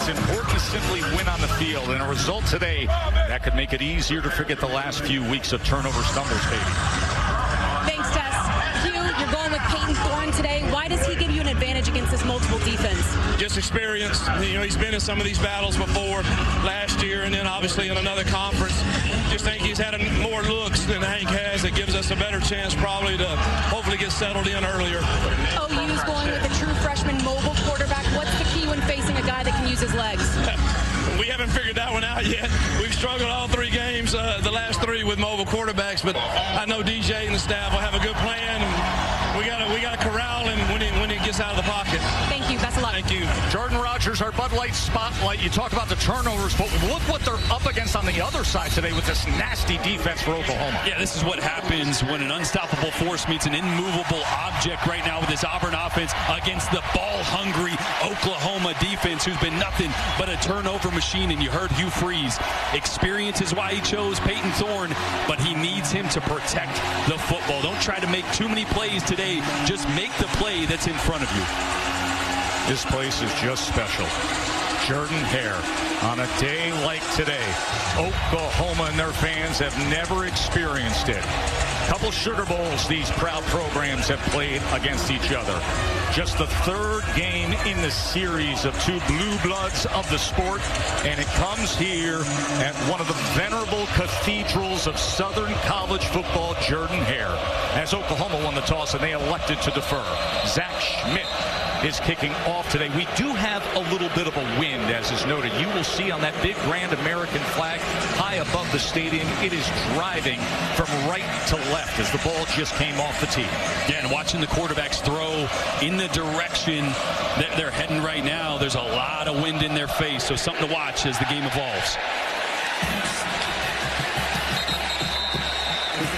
It's important to simply win on the field, and a result today that could make it easier to forget the last few weeks of turnover stumbles, baby. Thanks, Tess. Hugh, you're going with Peyton Thorne today. Why does he give you an advantage against this multiple defense? Just experience. You know, he's been in some of these battles before last year, and then obviously in another conference. Just think he's had more looks than Hank has. That gives us a better chance probably to hopefully get settled in earlier. OU's going with a true freshman mobile quarterback. What's the key when facing a guy that can use his legs? We haven't figured that one out yet. We've struggled all 3 games, the last 3 with mobile quarterbacks, but I know DJ and the staff will have a good plan. And we got to corral him when he gets out of the pocket. Thank you. Best of luck. Thank you. Jordan Rogers, our Bud Light Spotlight. You talk about the turnovers, but look what they're up against on the other side today with this nasty defense for Oklahoma. Yeah, this is what happens when an unstoppable force meets an immovable object right now with this Auburn offense against the ball-hungry Oklahoma defense, who's been nothing but a turnover machine. And you heard Hugh Freeze. Experience is why he chose Peyton Thorne, but he needs him to protect the football. Don't try to make too many plays today. Just make the play that's in front of you. This place is just special. Jordan Hare, on a day like today, Oklahoma and their fans have never experienced it. Couple Sugar Bowls these proud programs have played against each other. Just the 3rd game in the series of 2 blue bloods of the sport, and it comes here at one of the venerable cathedrals of Southern college football, Jordan Hare, as Oklahoma won the toss and they elected to defer. Zach Schmidt is kicking off today. We do have a little bit of a wind, as is noted. You will see on that big grand American flag high above the stadium, it is driving from right to left as the ball just came off the tee. Yeah, and watching the quarterbacks throw in the direction that they're heading right now, there's a lot of wind in their face, so something to watch as the game evolves.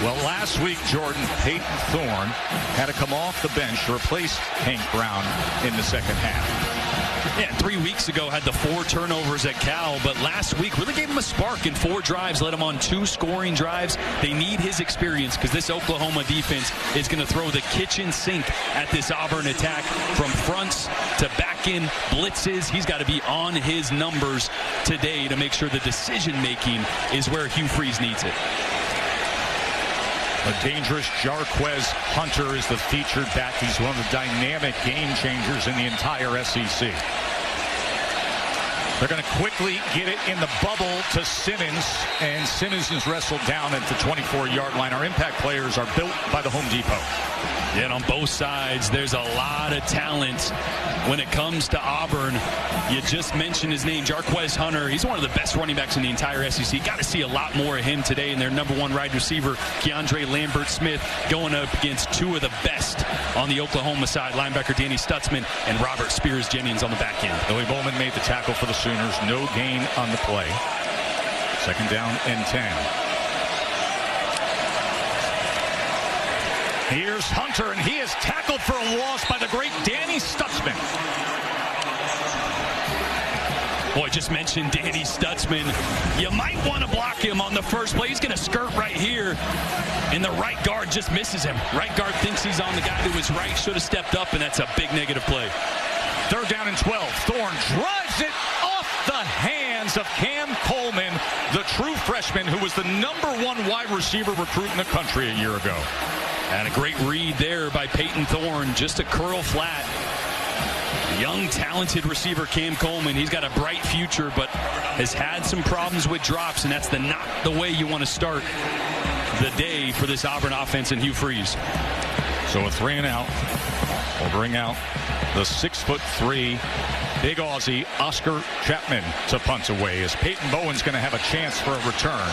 Well, last week, Jordan, Peyton Thorne had to come off the bench to replace Hank Brown in the second half. Yeah, 3 weeks ago had the 4 turnovers at Cal, but last week really gave him a spark in 4 drives, led him on 2 scoring drives. They need his experience because this Oklahoma defense is going to throw the kitchen sink at this Auburn attack from fronts to back in blitzes. He's got to be on his numbers today to make sure the decision-making is where Hugh Freeze needs it. A dangerous Jarquez Hunter is the featured back. He's one of the dynamic game changers in the entire SEC. They're going to quickly get it in the bubble to Simmons, and Simmons is wrestled down at the 24-yard line. Our impact players are built by the Home Depot. Yeah, and on both sides, there's a lot of talent when it comes to Auburn. You just mentioned his name, Jarquez Hunter. He's one of the best running backs in the entire SEC. Got to see a lot more of him today. And their #1 wide receiver, Keandre Lambert-Smith, going up against 2 of the best on the Oklahoma side, linebacker Danny Stutzman and Robert Spears-Jennings on the back end. Billy Bowman made the tackle for the Sooners. No gain on the play. 2nd down and 10. Here's Hunter, and he is tackled for a loss by the great Danny Stutzman. Boy, just mentioned Danny Stutzman. You might want to block him on the first play. He's going to skirt right here, and the right guard just misses him. Right guard thinks he's on the guy to his right, should have stepped up, and that's a big negative play. 3rd down and 12. Thorne drives it off the hands of Cam Coleman, the true freshman who was the #1 wide receiver recruit in the country a year ago. And a great read there by Peyton Thorne, just a curl flat. Young, talented receiver Cam Coleman. He's got a bright future, but has had some problems with drops, and that's not the way you want to start the day for this Auburn offense and Hugh Freeze. So a 3 and out will bring out the 6'3" big Aussie Oscar Chapman to punt away, as Peyton Bowen's going to have a chance for a return.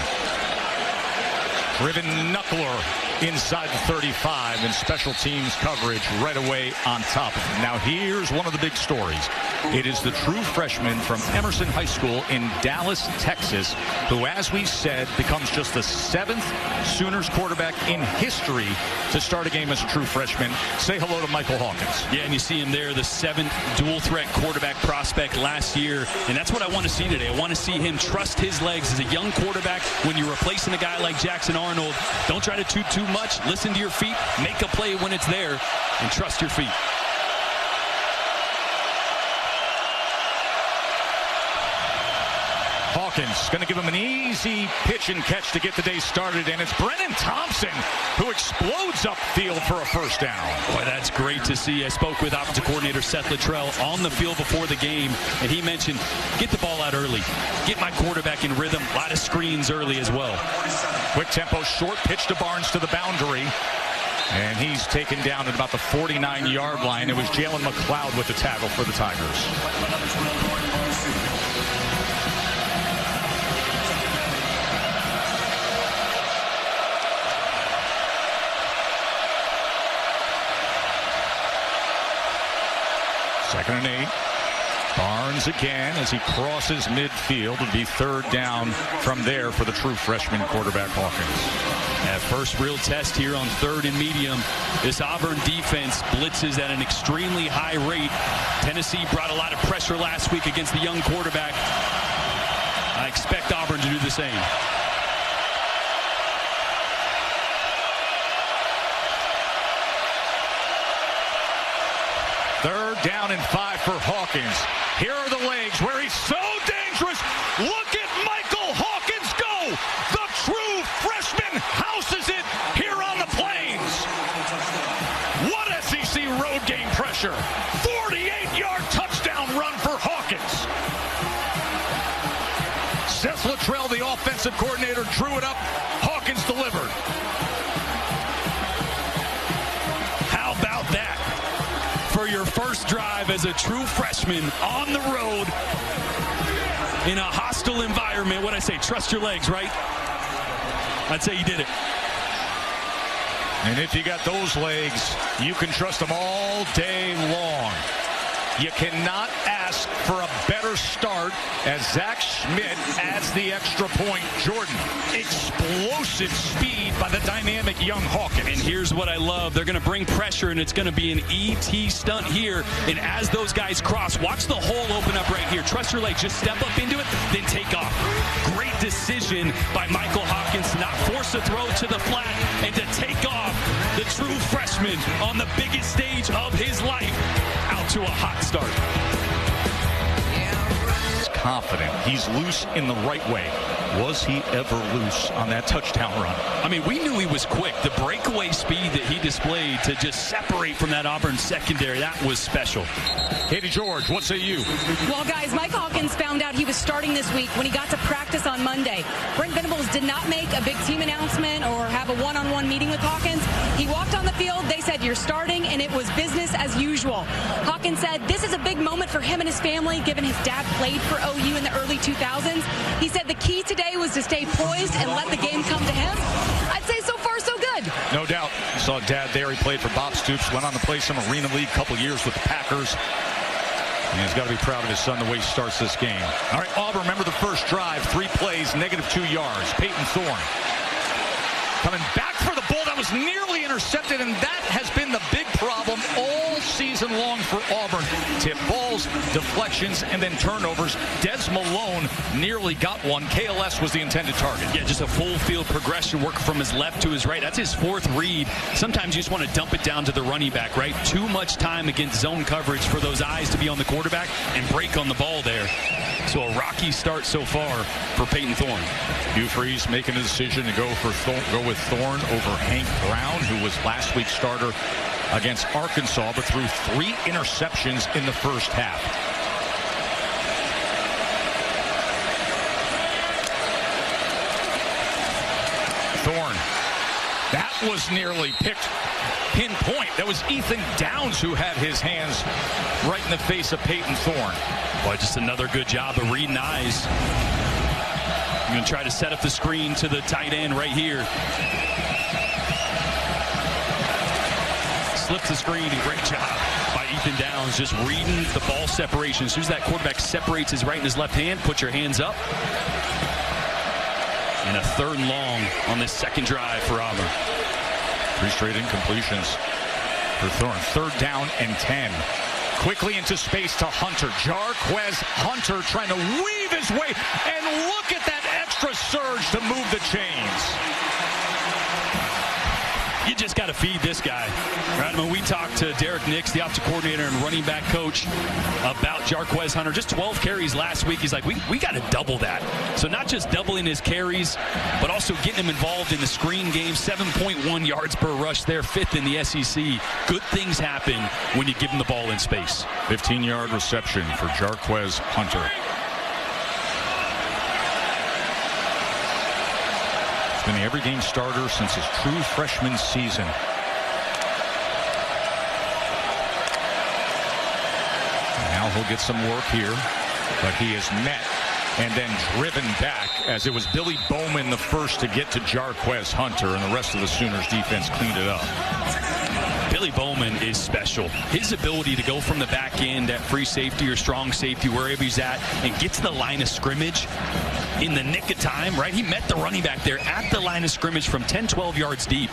Driven knuckler inside the 35, and special teams coverage right away on top of him. Now here's one of the big stories. It is the true freshman from Emerson High School in Dallas, Texas, who, as we said, becomes just the 7th Sooners quarterback in history to start a game as a true freshman. Say hello to Michael Hawkins. Yeah, and you see him there, the 7th dual-threat quarterback prospect last year, and that's what I want to see today. I want to see him trust his legs as a young quarterback. When you're replacing a guy like Jackson Arnold, don't try to toot too much. Listen to your feet, make a play when it's there, and trust your feet. Hawkins going to give him an easy pitch and catch to get the day started, and it's Brennan Thompson who explodes upfield for a first down. Boy, that's great to see. I spoke with offensive coordinator Seth Luttrell on the field before the game, and he mentioned, get the ball out early, get my quarterback in rhythm, a lot of screens early as well. Quick tempo, short pitch to Barnes to the boundary. And he's taken down at about the 49-yard line. It was Jalen McLeod with the tackle for the Tigers. Second and 8. Barnes again as he crosses midfield. It'll be third down from there for the true freshman quarterback Hawkins. That first real test here on third and medium. This Auburn defense blitzes at an extremely high rate. Tennessee brought a lot of pressure last week against the young quarterback. I expect Auburn to do the same. Third down and 5 for Hawkins. Here are the legs where he's so dangerous. Look at Michael Hawkins go. The true freshman houses it here on the Plains. What SEC road game pressure. 48-yard touchdown run for Hawkins. Seth Luttrell, the offensive coordinator, drew it up. Hawkins delivered. How about that? For your first drive as a true freshman on the road in a hostile environment. What'd I say? Trust your legs, right? I'd say you did it. And if you got those legs, you can trust them all day long. You cannot ask for a better start as Zach Schmidt adds the extra point. Jordan, explosive speed by the dynamic young Hawkins. And here's what I love. They're going to bring pressure, and it's going to be an ET stunt here. And as those guys cross, watch the hole open up right here. Trust your legs. Just step up into it, then take off. Great decision by Michael Hawkins to not force a throw to the flat and to take off the true freshman on the biggest stage of his life out to a hot start. He's confident. He's loose in the right way. Was he ever loose on that touchdown run? I mean, we knew he was quick. The breakaway speed that he displayed to just separate from that Auburn secondary, that was special. Katie George, what say you? Well, guys, Mike Hawkins found out he was starting this week when he got to practice on Monday. Brent Venables did not make a big team announcement or have a one-on-one meeting with Hawkins. He walked on the field. They said, you're starting, and it was business as usual. Hawkins said this is a big moment for him and his family, given his dad played for OU in the early 2000s. He said the key today was to stay poised and let the game come to him. I'd say so far so good. No doubt. You saw Dad there. He played for Bob Stoops, went on to play some Arena League, a couple years with the Packers. And he's got to be proud of his son the way he starts this game. All right, Auburn, remember the first drive, 3 plays, -2 yards. Peyton Thorne coming back for the ball that was nearly intercepted, and that has been the big problem all season long for Auburn. Tip balls, deflections, and then turnovers. Des Malone nearly got one. KLS was the intended target. Yeah, just a full field progression, work from his left to his right. That's his 4th read. Sometimes you just want to dump it down to the running back, right? Too much time against zone coverage for those eyes to be on the quarterback and break on the ball there. So a rocky start so far for Peyton Thorne. Hugh Freeze making a decision to go with Thorne over Hank Brown, who was last week's starter against Arkansas, but threw 3 interceptions in the first half. Thorne, that was nearly picked pinpoint. That was Ethan Downs who had his hands right in the face of Peyton Thorne. Boy, just another good job of reading eyes. I'm going to try to set up the screen to the tight end right here. Slips the screen, and great job by Ethan Downs, just reading the ball separation. As soon as that quarterback separates his right and his left hand, put your hands up. And a 3rd and long on this second drive for Auburn. 3 straight incompletions for Thorne. 3rd down and 10. Quickly into space to Hunter. Jarquez Hunter trying to weave his way. And look at that extra surge to move the chains. You just got to feed this guy. Right? When we talked to Derek Nix, the offensive coordinator and running back coach, about GWES Hunter, just 12 carries last week. He's like, we got to double that. So not just doubling his carries, but also getting him involved in the screen game. 7.1 yards per rush there, 5th in the SEC. Good things happen when you give him the ball in space. 15-yard reception for GWES Hunter. He's been the every game starter since his true freshman season. Now he'll get some work here, but he is met and then driven back as it was Billy Bowman the first to get to GWES Hunter, and the rest of the Sooners defense cleaned it up. Billy Bowman is special. His ability to go from the back end at free safety or strong safety, wherever he's at, and get to the line of scrimmage in the nick of time, right? He met the running back there at the line of scrimmage from 10, 12 yards deep.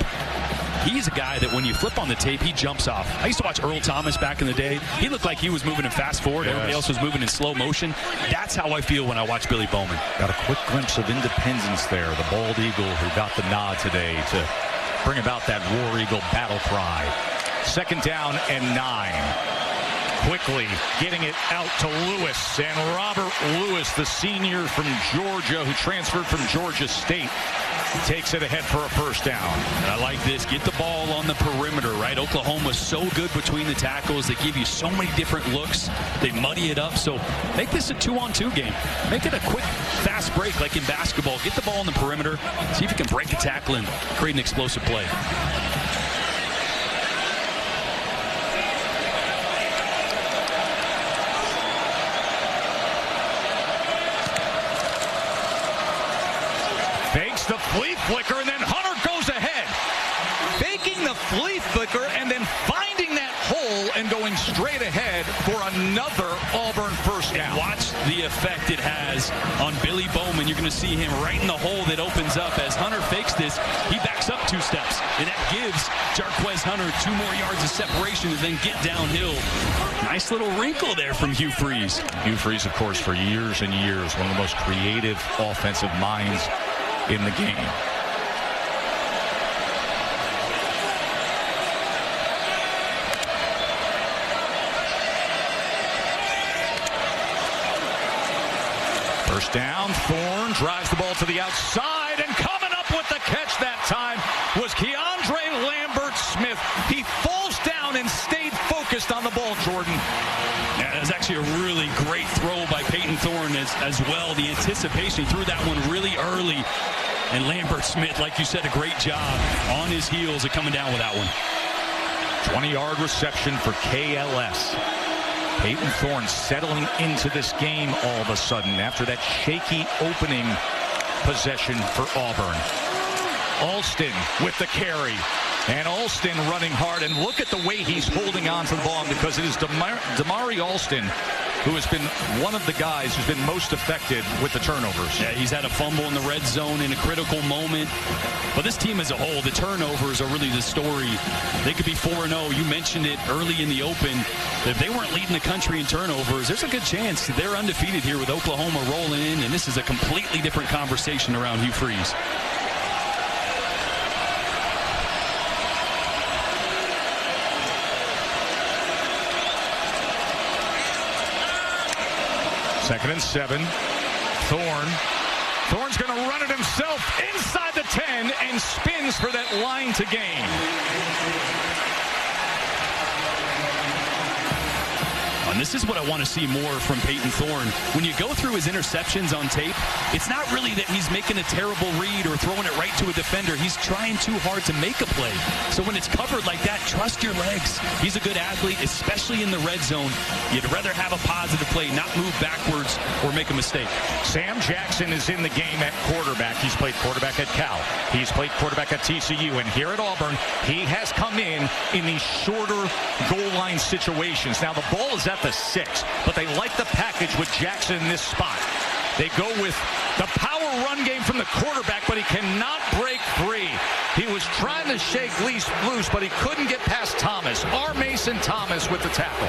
He's a guy that when you flip on the tape, he jumps off. I used to watch Earl Thomas back in the day. He looked like he was moving in fast forward. Yes. Everybody else was moving in slow motion. That's how I feel when I watch Billy Bowman. Got a quick glimpse of independence there. The bald eagle who got the nod today to bring about that War Eagle battle cry. 2nd down and 9. Quickly getting it out to Lewis, and Robert Lewis, the senior from Georgia who transferred from Georgia State, takes it ahead for a 1st down. And I like this. Get the ball on the perimeter, right? Oklahoma's so good between the tackles. They give you so many different looks. They muddy it up. So make this a 2-on-2 game. Make it a quick, fast break like in basketball. Get the ball on the perimeter. See if you can break a tackle and create an explosive play. Fakes the flea flicker, and then Hunter goes ahead. Faking the flea flicker and then finding that hole and going straight ahead for another Auburn 1st down. Watch the effect it has on Billy Bowman. You're going to see him right in the hole that opens up. As Hunter fakes this, he backs up 2 steps, and that gives GWES Hunter 2 more yards of separation to then get downhill. Nice little wrinkle there from Hugh Freeze. Hugh Freeze, of course, for years and years, one of the most creative offensive minds in the game. First down, Thorne drives the ball to the outside, and coming up with the catch that time was Keandre Lambert-Smith. He falls down and stayed focused on the ball, Jordan. Yeah, that was actually a really great throw by Peyton Thorne as well. The anticipation, he threw that one really early. And Lambert-Smith, like you said, a great job on his heels of coming down with that one. 20-yard reception for KLS. Peyton Thorne settling into this game all of a sudden after that shaky opening possession for Auburn. Alston with the carry. And Alston running hard. And look at the way he's holding on to the ball, because it is Damari Alston who has been one of the guys who's been most affected with the turnovers. Yeah, he's had a fumble in the red zone in a critical moment. But this team as a whole, the turnovers are really the story. They could be 4-0. You mentioned it early in the open. If they weren't leading the country in turnovers, there's a good chance they're undefeated here with Oklahoma rolling in, and this is a completely different conversation around Hugh Freeze. Second and 7. Thorne's going to run it himself inside the 10 and spins for that line to gain. And this is what I want to see more from Peyton Thorne. When you go through his interceptions on tape, it's not really that he's making a terrible read or throwing it right to a defender. He's trying too hard to make a play. So when it's covered like that, trust your legs. He's a good athlete, especially in the red zone. You'd rather have a positive play, not move backwards or make a mistake. Sam Jackson is in the game at quarterback. He's played quarterback at Cal. He's played quarterback at TCU. And here at Auburn, he has come in these shorter goal line situations. Now, the ball is at the 6, but they like the package with Jackson in this spot. They go with the power run game from the quarterback, but he cannot break free. He was trying to shake loose, but he couldn't get past Thomas. R. Mason Thomas with the tackle.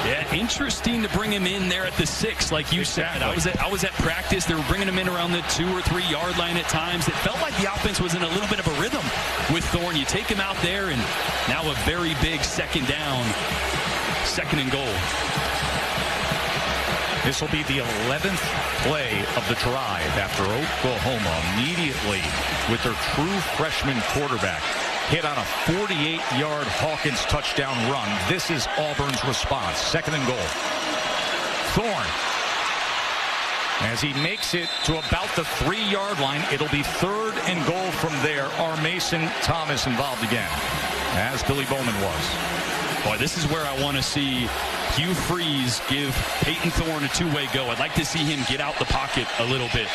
Yeah, interesting to bring him in there at the 6, like you said. I was at practice. They were bringing him in around the 2 or 3 yard line at times. It felt like the offense was in a little bit of a rhythm with Thorne. You take him out there, and now a very big second down, 2nd and goal. This will be the 11th play of the drive after Oklahoma immediately with their true freshman quarterback hit on a 48-yard Hawkins touchdown run. This is Auburn's response. 2nd and goal. Thorne, as he makes it to about the 3-yard line, it'll be 3rd and goal from there. Our Mason Thomas involved again, as Billy Bowman was. Boy, this is where I want to see Hugh Freeze give Peyton Thorne a two-way go. I'd like to see him get out the pocket a little bit.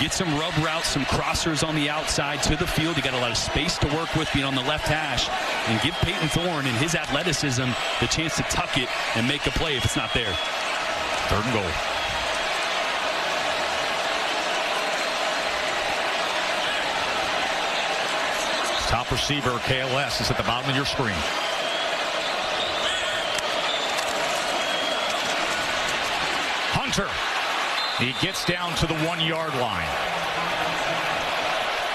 Get some rub routes, some crossers on the outside to the field. You got a lot of space to work with being on the left hash. And give Peyton Thorne and his athleticism the chance to tuck it and make a play if it's not there. 3rd and goal. Top receiver, KLS, is at the bottom of your screen. Hunter. He gets down to the 1-yard line.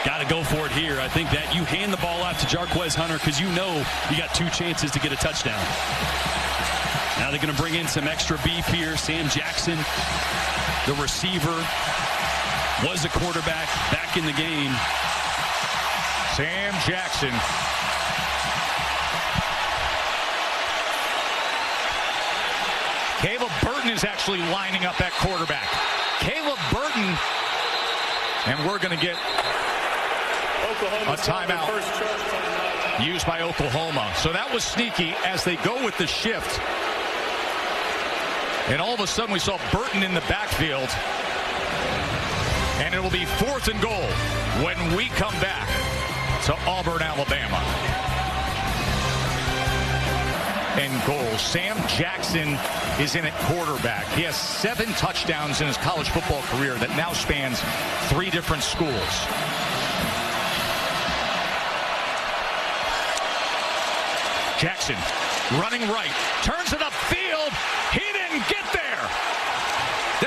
Got to go for it here. I think that you hand the ball out to GWES Hunter because you know you got 2 chances to get a touchdown. Now they're going to bring in some extra beef here. Sam Jackson, the receiver, was a quarterback back in the game. Sam Jackson. Caleb Burton is actually lining up at quarterback. Caleb Burton, and we're going to get a timeout used by Oklahoma. So that was sneaky as they go with the shift. And all of a sudden we saw Burton in the backfield. And it will be 4th and goal when we come back to Auburn, Alabama. And goal. Sam Jackson is in at quarterback. He has 7 touchdowns in his college football career that now spans 3 different schools. Jackson running right, turns it upfield. He didn't get there.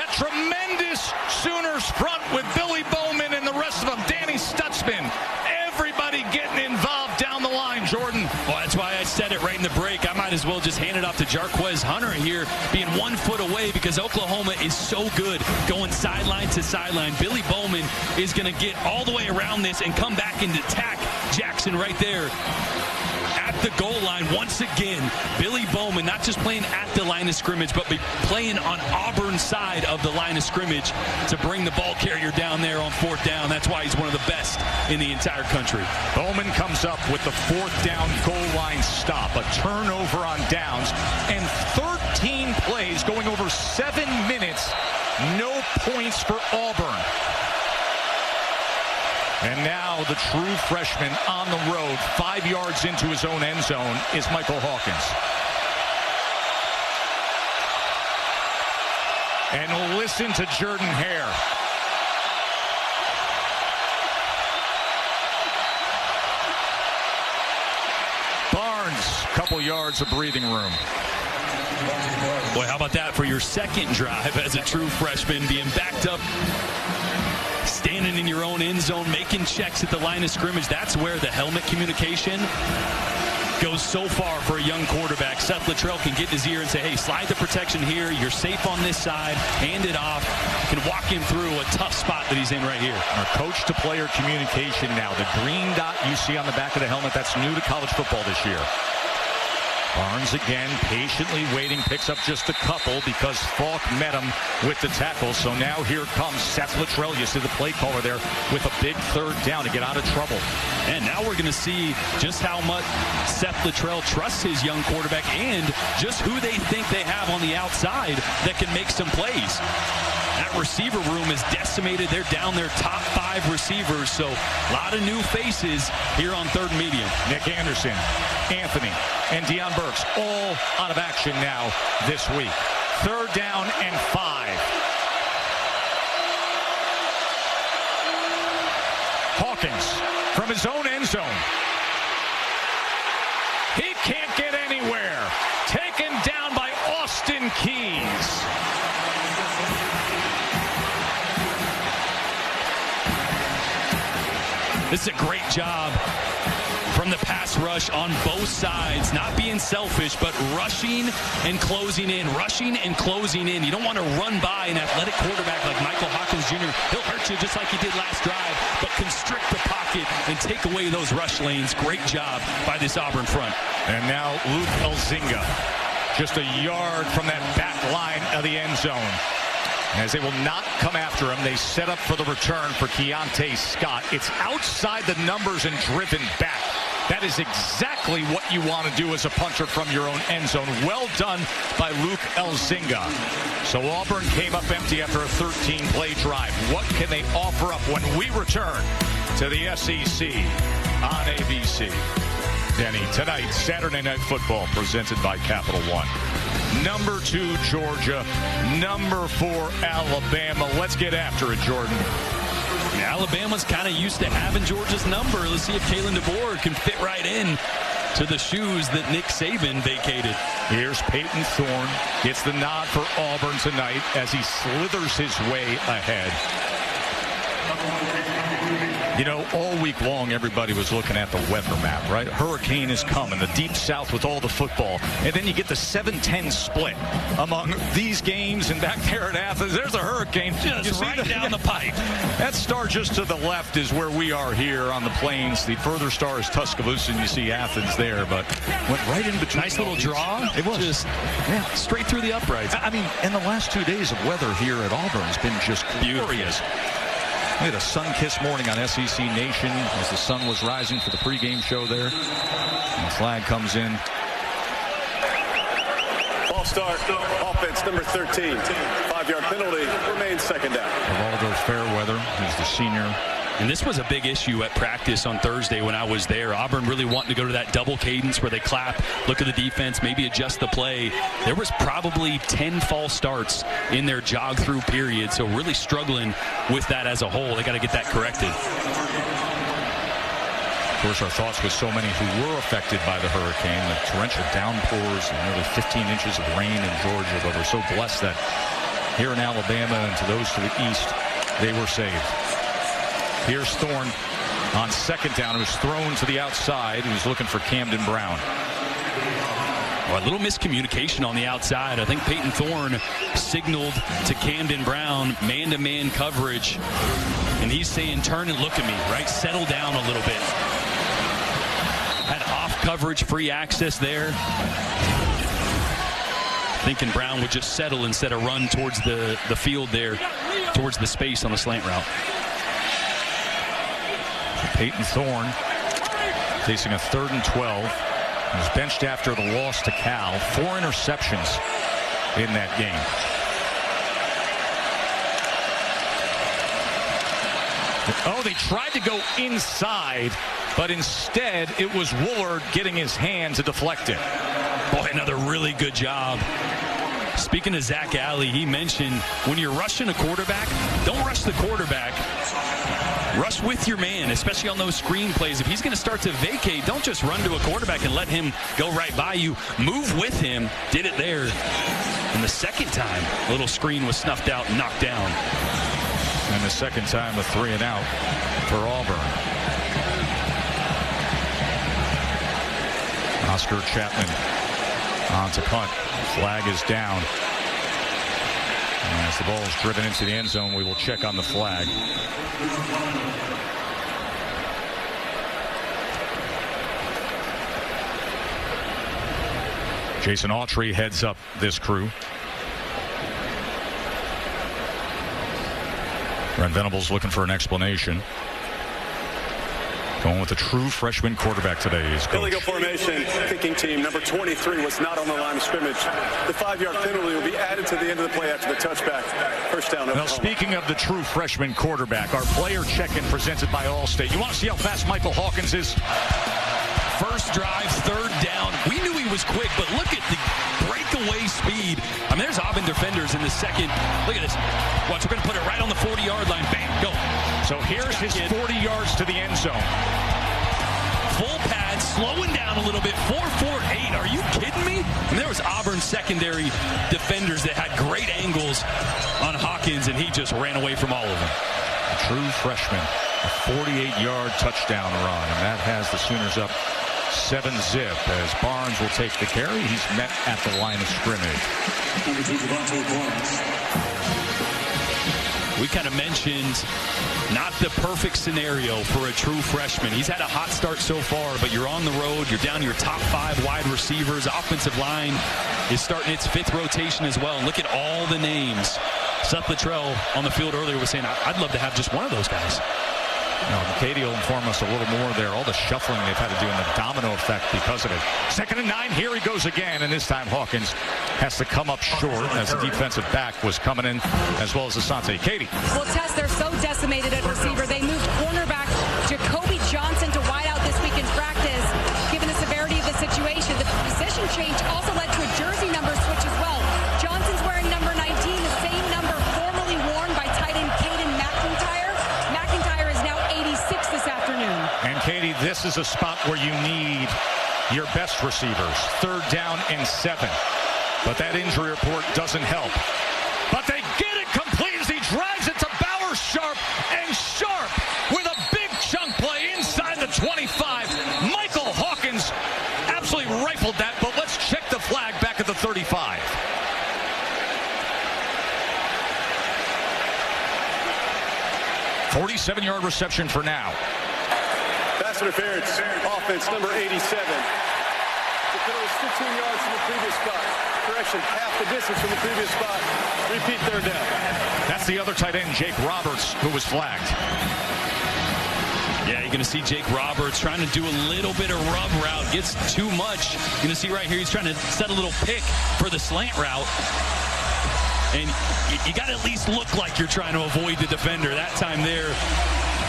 That tremendous Sooners front with Billy Bowman and the rest of them. Danny Stutzman. Everybody getting involved down the line, Jordan. Well, that's why I said it right in the break. I might as well just hand it off to GWES Hunter here, being 1 foot away because Oklahoma is so good going sideline to sideline. Billy Bowman is going to get all the way around this and come back and attack Jackson right there at the goal line. Once again, Billy Bowman not just playing at the line of scrimmage, but playing on Auburn's side of the line of scrimmage to bring the ball carrier down there on 4th down. That's why he's one of the best in the entire country. Bowman comes up with the 4th down goal line stop, a turnover on downs, and 13 plays going over 7 minutes. No points for Auburn. And now the true freshman on the road, 5 yards into his own end zone, is Michael Hawkins. And listen to Jordan Hare. Barnes, couple yards of breathing room. Boy, how about that for your 2nd drive as a true freshman, being backed up, standing in your own end zone, making checks at the line of scrimmage. That's where the helmet communication goes so far for a young quarterback. Seth Littrell can get in his ear and say, hey, slide the protection here. You're safe on this side. Hand it off. Can walk him through a tough spot that he's in right here. Our coach-to-player communication now. The green dot you see on the back of the helmet, that's new to college football this year. Barnes again patiently waiting, picks up just a couple because Falk met him with the tackle. So now here comes Seth Littrell. You see the play caller there with a big 3rd down to get out of trouble. And now we're going to see just how much Seth Littrell trusts his young quarterback and just who they think they have on the outside that can make some plays. That receiver room is decimated. They're down their top 5 receivers. So a lot of new faces here on 3rd and medium. Nick Anderson, Anthony, and Deion Burks all out of action now this week. 3rd down and 5. Hawkins from his own end zone. He can't get anywhere. Taken down by This is a great job from the pass rush on both sides, not being selfish, but rushing and closing in, rushing and closing in. You don't want to run by an athletic quarterback like Michael Hawkins Jr. He'll hurt you just like he did last drive, but constrict the pocket and take away those rush lanes. Great job by this Auburn front. And now Luke Elzinga, just a yard from that back line of the end zone. As they will not come after him, they set up for the return for Keontae Scott. It's outside the numbers and driven back. That is exactly what you want to do as a punter from your own end zone. Well done by Luke Elzinga. So Auburn came up empty after a 13-play drive. What can they offer up when we return to the SEC on ABC? Denny, tonight, Saturday Night Football presented by Capital One. Number 2, Georgia. Number 4, Alabama. Let's get after it, Jordan. Alabama's kind of used to having Georgia's number. Let's see if Kalen DeBoer can fit right in to the shoes that Nick Saban vacated. Here's Peyton Thorne. Gets the nod for Auburn tonight as he slithers his way ahead. You know, all week long, everybody was looking at the weather map, right? Hurricane is coming, the deep south with all the football. And then you get the 7-10 split among these games and back there at Athens. There's a hurricane. Just right down the pipe. That star just to the left is where we are here on the plains. The further star is Tuscaloosa, and you see Athens there, but went right in between. Nice little draw. It was. Just straight through the uprights. I mean, in the last 2 days of weather here at Auburn has been just glorious. We had a sun-kissed morning on SEC Nation as the sun was rising for the pregame show there. And the flag comes in. Ball start, offense number 13. 5-yard penalty, remains second down. Geraldo Fairweather, who's the senior. And this was a big issue at practice on Thursday when I was there. Auburn really wanting to go to that double cadence where they clap, look at the defense, maybe adjust the play. There was probably 10 false starts in their jog-through period, so really struggling with that as a whole. They got to get that corrected. Of course, our thoughts with so many who were affected by the hurricane, the torrential downpours and nearly 15 inches of rain in Georgia, but we're so blessed that here in Alabama and to those to the east, they were saved. Here's Thorne on second down. It was thrown to the outside. He was looking for Camden Brown. Well, a little miscommunication on the outside. I think Peyton Thorne signaled to Camden Brown man-to-man coverage. And he's saying, turn and look at me, right? Settle down a little bit. Had off coverage, free access there. Thinking Brown would just settle instead of run towards the field there, towards the space on the slant route. Peyton Thorne facing a 3rd and 12. He was benched after the loss to Cal. 4 interceptions in that game. Oh, they tried to go inside, but instead it was Woolard getting his hand to deflect it. Boy, another really good job. Speaking of Zach Alley, he mentioned when you're rushing a quarterback, don't rush the quarterback. Rush with your man, especially on those screen plays. If he's going to start to vacate, don't just run to a quarterback and let him go right by you. Move with him. Did it there. And the second time, a little screen was snuffed out and knocked down. And the second time, a 3 and out for Auburn. Oscar Chapman on to punt. Flag is down. And as the ball is driven into the end zone, we will check on the flag. Jason Autry heads up this crew. Brent Venables looking for an explanation. Going with a true freshman quarterback today is coach. Illegal formation, kicking team number 23 was not on the line of scrimmage. The 5-yard penalty will be added to the end of the play after the touchback. First down. Now, speaking of the true freshman quarterback, our player check-in presented by Allstate. You want to see how fast Michael Hawkins is? First drive, 3rd down. We knew he was quick, but look at the breakaway speed. I mean, there's Auburn defenders in the second. Look at this. Watch, we're going to put it right on the 40-yard line. Bang, go. So here's his 40 yards to the end zone. Full pad, slowing down a little bit. 4.48. Are you kidding me? I mean, there was Auburn secondary defenders that had great angles on Hawkins, and he just ran away from all of them. A true freshman. A 48-yard touchdown run, and that has the Sooners up 7-zip as Barnes will take the carry. He's met at the line of scrimmage. We kind of mentioned not the perfect scenario for a true freshman. He's had a hot start so far, but you're on the road. You're down your top 5 wide receivers. Offensive line is starting its 5th rotation as well. And look at all the names. Seth Luttrell on the field earlier was saying, I'd love to have just one of those guys. No, Katie will inform us a little more there. All the shuffling they've had to do and the domino effect because of it. 2nd and 9. Here he goes again. And this time Hawkins has to come up short as the defensive back was coming in, as well as Asante. Katie. Well, Tess, they're so decimated at receiver. They moved cornerback Jacoby Johnson to wideout this week in practice. Given the severity of the situation, the position change also led to a jersey number switch as well. Johnson's wearing number 19, the same number formerly worn by tight end Caden McIntyre. McIntyre is now 86 this afternoon. And Katie, this is a spot where you need your best receivers. 3rd down and 7. But that injury report doesn't help. But they get it complete as he drives it to Bowers Sharp, and Sharp with a big chunk play inside the 25. Michael Hawkins absolutely rifled that, but let's check the flag back at the 35. "47-yard reception for now." Pass interference, offense number 87. The penalty is 15 yards from the previous spot. Correction, half the distance from the previous spot. Repeat, 3rd down. That's the other tight end, Jake Roberts, who was flagged. Yeah, you're going to see Jake Roberts trying to do a little bit of rub route. Gets too much. You're going to see right here he's trying to set a little pick for the slant route. And you got to at least look like you're trying to avoid the defender. That time there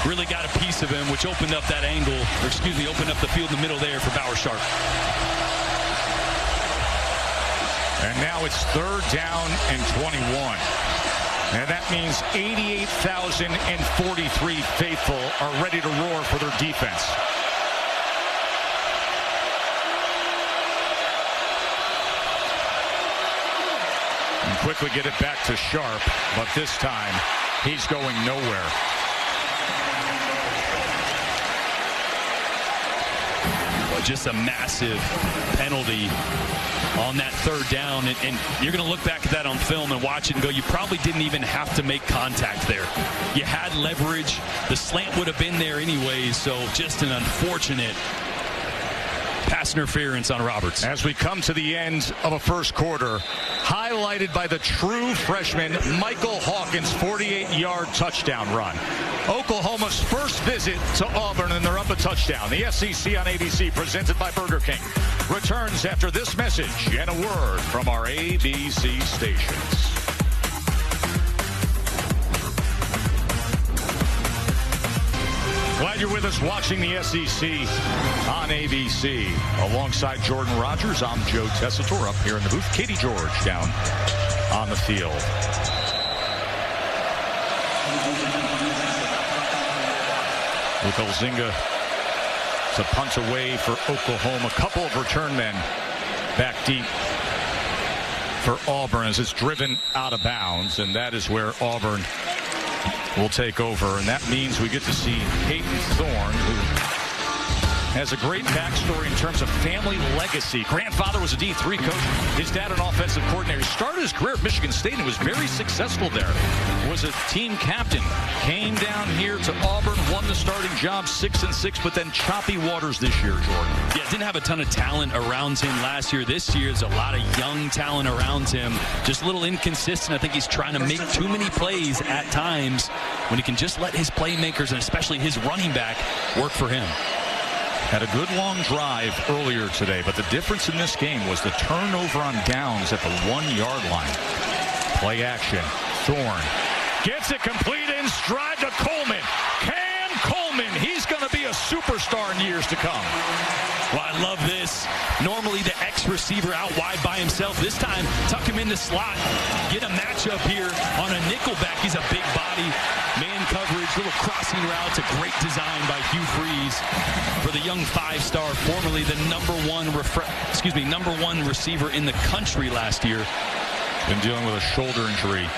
really got a piece of him, which opened up that angle, or excuse me, opened up the field in the middle there for Bowers Sharp. And now it's 3rd down and 21. And that means 88,043 faithful are ready to roar for their defense. And quickly get it back to Sharp, but this time he's going nowhere. Just a massive penalty on that 3rd down, and you're going to look back at that on film and watch it and go, you probably didn't even have to make contact there. You had leverage. The slant would have been there anyways, so just an unfortunate pass interference on Roberts. As we come to the end of a first quarter, highlighted by the true freshman Michael Hawkins' 48-yard touchdown run. Oklahoma's first visit to Auburn, and they're up a touchdown. The SEC on ABC, presented by Burger King, returns after this message and a word from our ABC stations. Glad you're with us watching the SEC on ABC. Alongside Jordan Rogers, I'm Joe Tessitore up here in the booth. Katie George down on the field. With Elzinga to punt away for Oklahoma. A couple of return men back deep for Auburn as it's driven out of bounds, and that is where Auburn will take over, and that means we get to see Peyton Thorne, who has a great backstory in terms of family legacy. Grandfather was a D3 coach. His dad an offensive coordinator. Started his career at Michigan State and was very successful there. Was a team captain. Came down here to Auburn, won the starting job 6-6, but then choppy waters this year, Jordan. Yeah, didn't have a ton of talent around him last year. This year, there's a lot of young talent around him. Just a little inconsistent. I think he's trying to make too many plays at times when he can just let his playmakers, and especially his running back, work for him. Had a good long drive earlier today, but the difference in this game was the turnover on downs at the 1-yard line. Play action. Thorne gets it complete in stride to Coleman. Cam Coleman, he's going to be a superstar in years to come. Well, I love this. Normally the X-receiver out wide by himself. This time, tuck him in the slot. Get a matchup here on a nickel back. He's a big body. Man coverage, little crossing routes. A great design by Hugh Freeze for the young 5-star, formerly the number one receiver in the country last year. Been dealing with a shoulder injury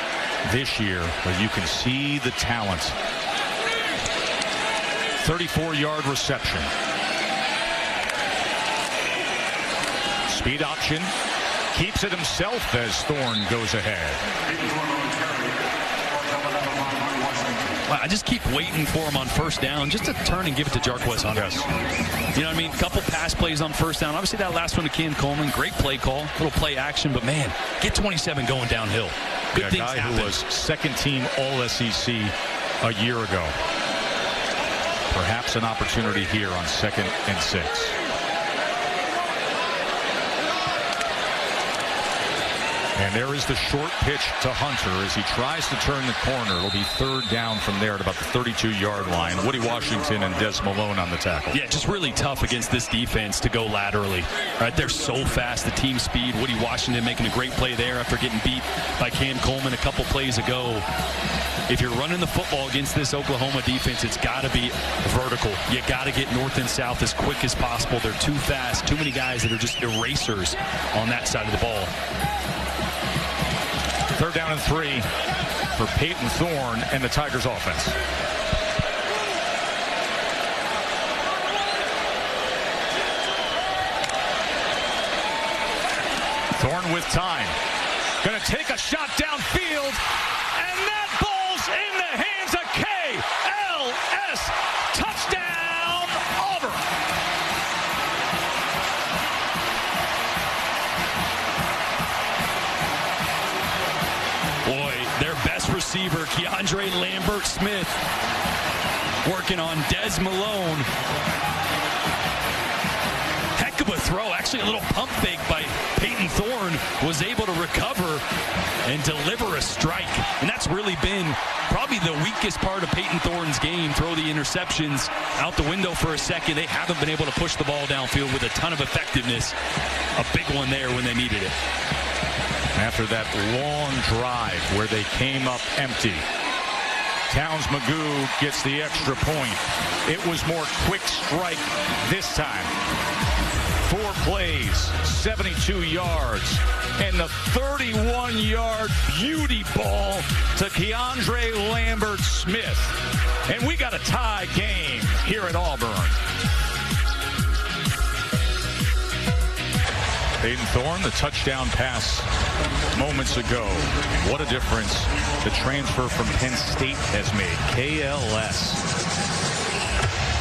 this year, but you can see the talent. 34-yard reception. Speed option. Keeps it himself as Thorne goes ahead. I just keep waiting for him on first down just to turn and give it to GWES Hunter. Yes. You know what I mean? Couple pass plays on first down. Obviously, that last one to Ken Coleman, great play call, little play action, but man, get 27 going downhill. Good things guy happen. Who was second-team All-SEC a year ago. Perhaps an opportunity here on 2nd and 6. And there is the short pitch to Hunter as he tries to turn the corner. It'll be 3rd down from there at about the 32-yard line. Woody Washington and Des Malone on the tackle. Yeah, just really tough against this defense to go laterally. Right, they're so fast, the team speed. Woody Washington making a great play there after getting beat by Cam Coleman a couple plays ago. If you're running the football against this Oklahoma defense, it's got to be vertical. You got to get north and south as quick as possible. They're too fast. Too many guys that are just erasers on that side of the ball. 3rd down and 3 for Peyton Thorne and the Tigers offense. Thorne with time. Going to take a shot downfield, and that ball's in the hands of KLS. Touchdown, Auburn. Boy, their best receiver, Keandre Lambert-Smith, working on Des Malone. Heck of a throw. Actually, a little pump fake by Peyton Thorne, was able to recover and deliver a strike. And that's really been probably the weakest part of Peyton Thorne's game. Throw the interceptions out the window for a second. They haven't been able to push the ball downfield with a ton of effectiveness. A big one there when they needed it. After that long drive where they came up empty, Towns Magoo gets the extra point. It was more quick strike this time. 4 plays, 72 yards, and the 31-yard beauty ball to Keandre Lambert-Smith. And we got a tie game here at Auburn. Peyton Thorne, the touchdown pass moments ago. What a difference the transfer from Penn State has made. KLS.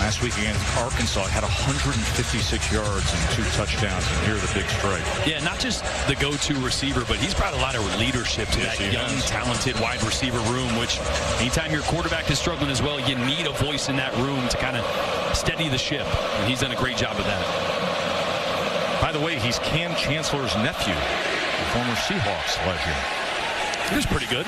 Last week against Arkansas had 156 yards and 2 touchdowns, and here the big strike. Yeah, not just the go-to receiver, but he's brought a lot of leadership to that young, talented wide receiver room, which anytime your quarterback is struggling as well, you need a voice in that room to kind of steady the ship, and he's done a great job of that. By the way, he's Cam Chancellor's nephew, the former Seahawks legend. He was pretty good.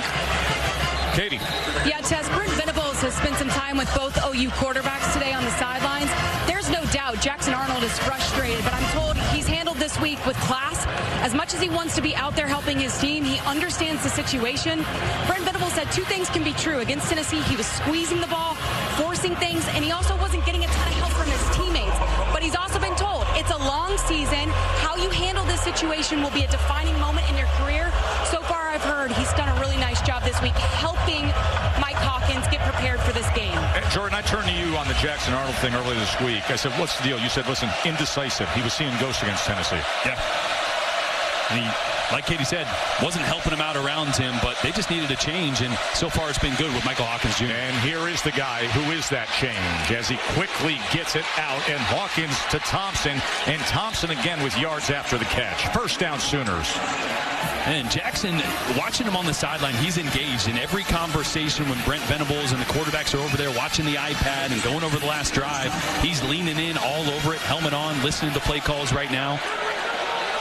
Katie. Yeah, Tess, Brent Venables has spent some time with both OU quarterbacks today on the sidelines. There's no doubt Jackson Arnold is frustrated, but I'm told he's handled this week with class. As much as he wants to be out there helping his team, he understands the situation. Brent Venables said 2 things can be true. Against Tennessee, he was squeezing the ball, forcing things, and he also wasn't getting a ton of help from his teammates. But he's also been told it's a long season. How you handle this situation will be a defining moment in your career. So far, I've heard he's done a really nice job this week helping Mike Hawkins get prepared for this game. Jordan, I turned to you on the Jackson Arnold thing earlier this week. I said, what's the deal? You said, listen, indecisive. He was seeing ghosts against Tennessee. Yeah. And he, like Katie said, wasn't helping him out around him, but they just needed a change, and so far it's been good with Michael Hawkins Jr. And here is the guy who is that change as he quickly gets it out, and Hawkins to Thompson, and Thompson again with yards after the catch. First down, Sooners. And Jackson, watching him on the sideline, he's engaged in every conversation when Brent Venables and the quarterbacks are over there watching the iPad and going over the last drive. He's leaning in all over it, helmet on, listening to play calls right now.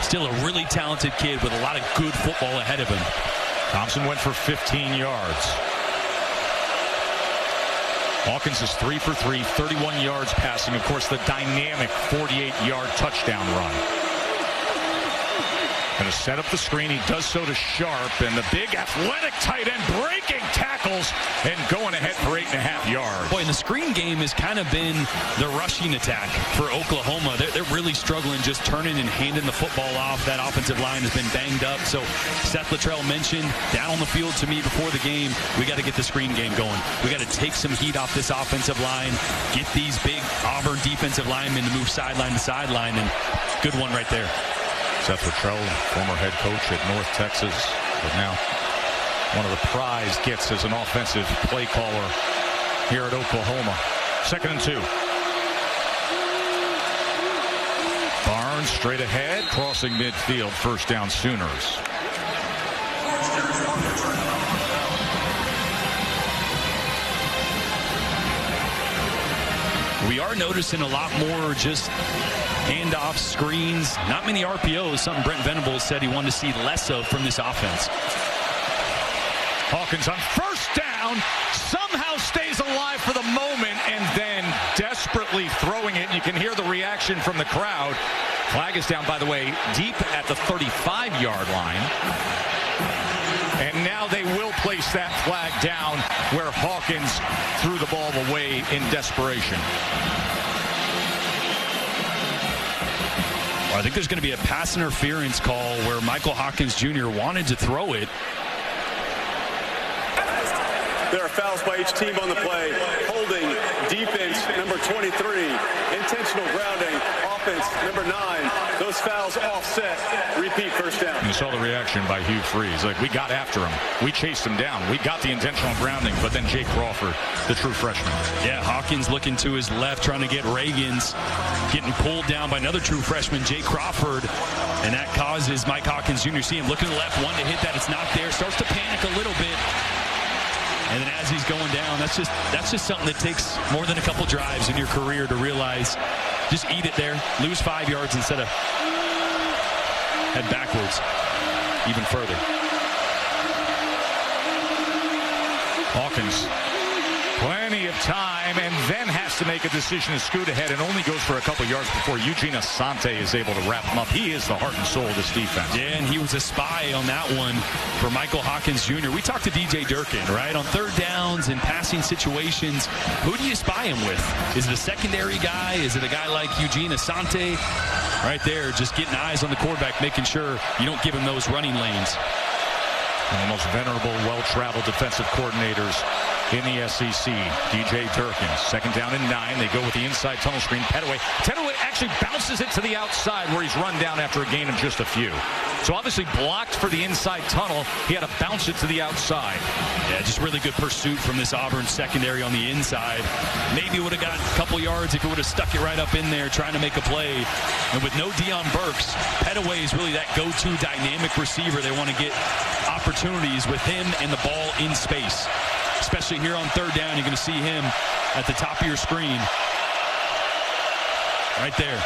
Still a really talented kid with a lot of good football ahead of him. Thompson went for 15 yards. Hawkins is 3 for 3, 31 yards passing. Of course, the dynamic 48-yard touchdown run. Going to set up the screen. He does so to Sharp, and the big athletic tight end breaking tackles and going ahead for 8.5 yards. Boy, and the screen game has kind of been the rushing attack for Oklahoma. They're really struggling just turning and handing the football off. That offensive line has been banged up. So Seth Luttrell mentioned down on the field to me before the game, we got to get the screen game going. We got to take some heat off this offensive line, get these big Auburn defensive linemen to move sideline to sideline, and good one right there. Seth Luttrell, former head coach at North Texas, but now one of the prize gets as an offensive play caller here at Oklahoma. 2nd and 2. Barnes straight ahead, crossing midfield, first down Sooners. We are noticing a lot more just handoff screens, not many RPOs, something Brent Venables said he wanted to see less of from this offense. Hawkins on first down, somehow stays alive for the moment, and then desperately throwing it. You can hear the reaction from the crowd. Flag is down, by the way, deep at the 35-yard line. And now they will place that flag down where Hawkins threw the ball away in desperation. Well, I think there's going to be a pass interference call where Michael Hawkins Jr. wanted to throw it. There are fouls by each team on the play. Holding, defense, number 23. Intentional grounding, offense, number 9. Those fouls offset. Repeat, first down. You saw the reaction by Hugh Freeze. Like, we got after him. We chased him down. We got the intentional grounding, but then Jake Crawford, the true freshman. Yeah, Hawkins looking to his left, trying to get Reagans, getting pulled down by another true freshman, Jake Crawford, and that causes Mike Hawkins Jr. See him looking to the left, one to hit that. It's not there. Starts to panic a little bit. And then as he's going down, that's just something that takes more than a couple drives in your career to realize. Just eat it there. Lose 5 yards instead of head backwards even further. Hawkins, plenty of time, and then has to make a decision to scoot ahead, and only goes for a couple yards before Eugene Asante is able to wrap him up. He is the heart and soul of this defense. Yeah, and he was a spy on that one for Michael Hawkins Jr. We talked to DJ Durkin, right? On third downs and passing situations, who do you spy him with? Is it a secondary guy? Is it a guy like Eugene Asante? Right there, just getting eyes on the quarterback, making sure you don't give him those running lanes. One of the most venerable, well-traveled defensive coordinators in the SEC, DJ Durkin. 2nd down and 9. They go with the inside tunnel screen. Pettaway actually bounces it to the outside where he's run down after a gain of just a few. So obviously blocked for the inside tunnel. He had to bounce it to the outside. Yeah, just really good pursuit from this Auburn secondary on the inside. Maybe would have got a couple yards if he would have stuck it right up in there trying to make a play. And with no Deion Burks, Pettaway is really that go-to dynamic receiver. They want to get opportunities with him and the ball in space. Especially here on third down, you're going to see him at the top of your screen. Right there.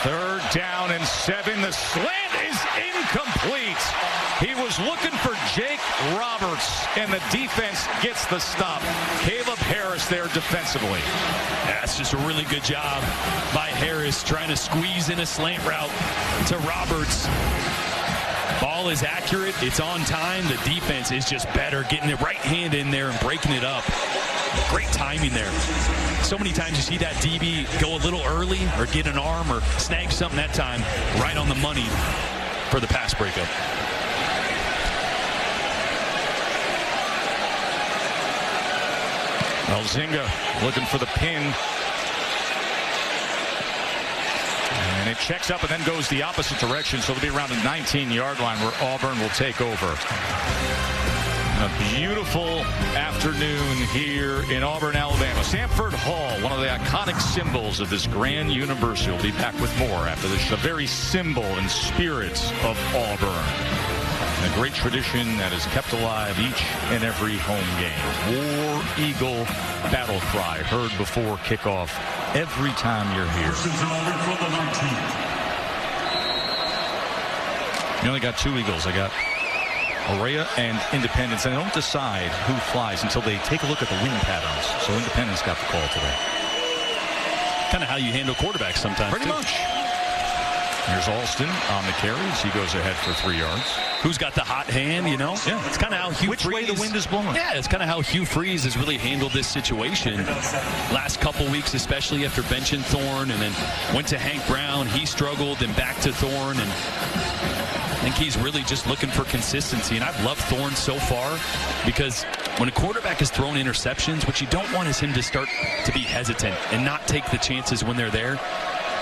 Third down and 7. The slant is incomplete. He was looking for Jake Roberts, and the defense gets the stop. Caleb Harris there defensively. That's just a really good job by Harris, trying to squeeze in a slant route to Roberts. Ball is accurate. It's on time. The defense is just better, getting the right hand in there and breaking it up. Great timing there. So many times you see that DB go a little early or get an arm or snag something that time. Right on the money for the pass breakup. Elzinga looking for the pin. And it checks up and then goes the opposite direction. So it'll be around the 19-yard line where Auburn will take over. A beautiful afternoon here in Auburn, Alabama. Sanford Hall, one of the iconic symbols of this grand university. We'll be back with more after this. The very symbol and spirit of Auburn. And a great tradition that is kept alive each and every home game. War Eagle battle cry heard before kickoff every time you're here. You only got 2 Eagles. I got Aurea and Independence, and they don't decide who flies until they take a look at the wind patterns. So Independence got the call today. Kind of how you handle quarterbacks sometimes. Pretty much. Here's Alston on the carries. He goes ahead for 3 yards. Who's got the hot hand, you know? Yeah. It's kind of how Hugh Which Freeze, way the wind is blowing. Yeah, it's kind of how Hugh Freeze has really handled this situation. Last couple weeks, especially after benching Thorne and then went to Hank Brown. He struggled and back to Thorne, and I think he's really just looking for consistency. And I've loved Thorne so far because when a quarterback has thrown interceptions, what you don't want is him to start to be hesitant and not take the chances when they're there.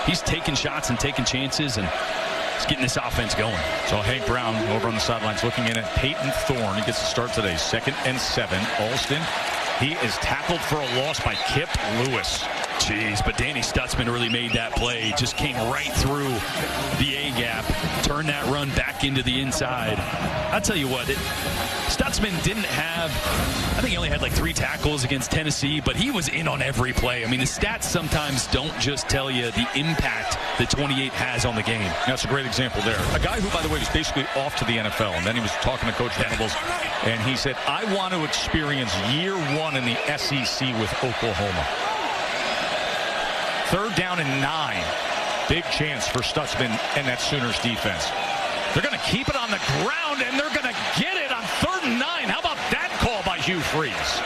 He's taking shots and taking chances, and he's getting this offense going. So Hank Brown over on the sidelines looking in at Peyton Thorne. He gets to start today. 2nd and 7. Alston, he is tackled for a loss by Kip Lewis. Jeez, but Danny Stutzman really made that play. Just came right through the A-gap, turned that run back into the inside. I'll tell you what, Stutzman didn't have, I think he only had like 3 tackles against Tennessee, but he was in on every play. I mean, the stats sometimes don't just tell you the impact that 28 has on the game. That's a great example there. A guy who, by the way, was basically off to the NFL, and then he was talking to Coach Venables, and he said, I want to experience year 1 in the SEC with Oklahoma. 3rd down and 9. Big chance for Stutzman and that Sooners defense. They're going to keep it on the ground, and they're going to get it on 3rd and 9. How about that call by Hugh Freeze?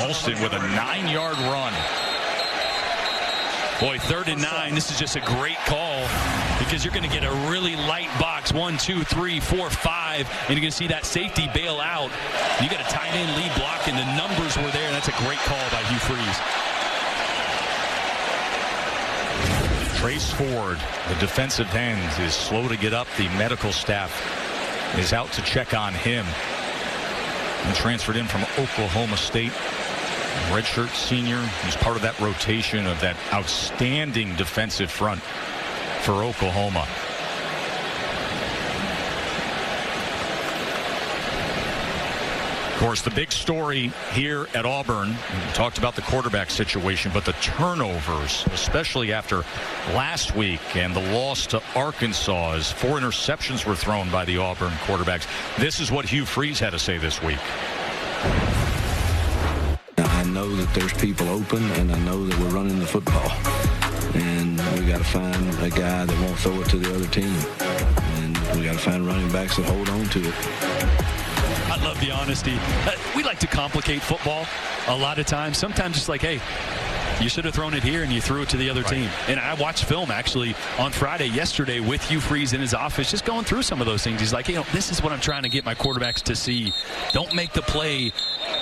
Alston with a 9-yard run. Boy, 3rd and 9, this is just a great call because you're going to get a really light box. 1, 2, 3, 4, 5, and you're going to see that safety bail out. You got a tight end lead block, and the numbers were there, and that's a great call by Hugh Freeze. Trace Ford, the defensive end, is slow to get up. The medical staff is out to check on him. And transferred in from Oklahoma State. Redshirt senior. He's part of that rotation of that outstanding defensive front for Oklahoma. Of course, the big story here at Auburn, we talked about the quarterback situation, but the turnovers, especially after last week and the loss to Arkansas, as 4 interceptions were thrown by the Auburn quarterbacks. This is what Hugh Freeze had to say this week. I know that there's people open, and I know that we're running the football. And we got to find a guy that won't throw it to the other team. And we got to find running backs that hold on to it. I love the honesty. We like to complicate football a lot of times. Sometimes it's like, hey, you should have thrown it here and you threw it to the other team. And I watched film actually on Friday yesterday with Hugh Freeze in his office, just going through some of those things. He's like, this is what I'm trying to get my quarterbacks to see. Don't make the play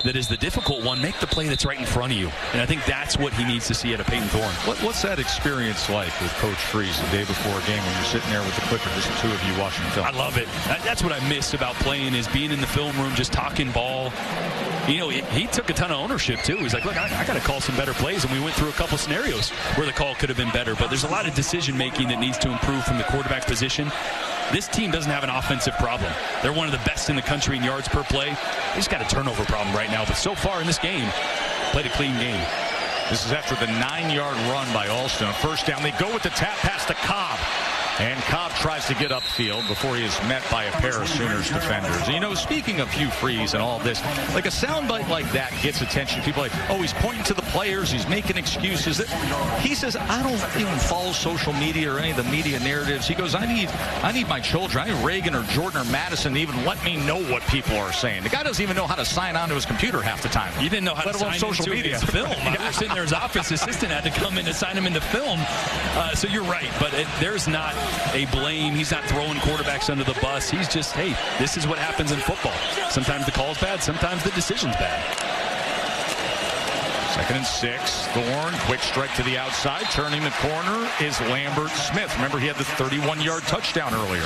that is the difficult one. Make the play that's right in front of you. And I think that's what he needs to see out of Peyton Thorne. What's that experience like with Coach Freeze the day before a game when you're sitting there with the clicker, just the 2 of you watching film? I love it. That's what I miss about playing, is being in the film room, just talking ball. You know, he took a ton of ownership, too. He's like, look, I got to call some better plays. And we went through a couple scenarios where the call could have been better. But there's a lot of decision-making that needs to improve from the quarterback position. This team doesn't have an offensive problem. They're one of the best in the country in yards per play. They just got a turnover problem right now. But so far in this game, played a clean game. This is after the 9-yard run by Alston. A 1st down. They go with the tap pass to Cobb. And Cobb tries to get upfield before he is met by a pair of Sooners defenders. And, you know, speaking of Hugh Freeze and all this, like a soundbite like that gets attention. People are like, oh, he's pointing to the players, he's making excuses. He says, I don't even follow social media or any of the media narratives. He goes, I need my children. I need Reagan or Jordan or Madison to even let me know what people are saying. The guy doesn't even know how to sign on to his computer half the time. He didn't know how to sign social media. His film. I was sitting there, his office assistant had to come in and sign him into film. So you're right, but there's not a blame. He's not throwing quarterbacks under the bus. He's just, hey, this is what happens in football. Sometimes the call's bad, sometimes the decision's bad. 2nd and 6. Thorne, quick strike to the outside. Turning the corner is Lambert Smith. Remember, he had the 31-yard touchdown earlier.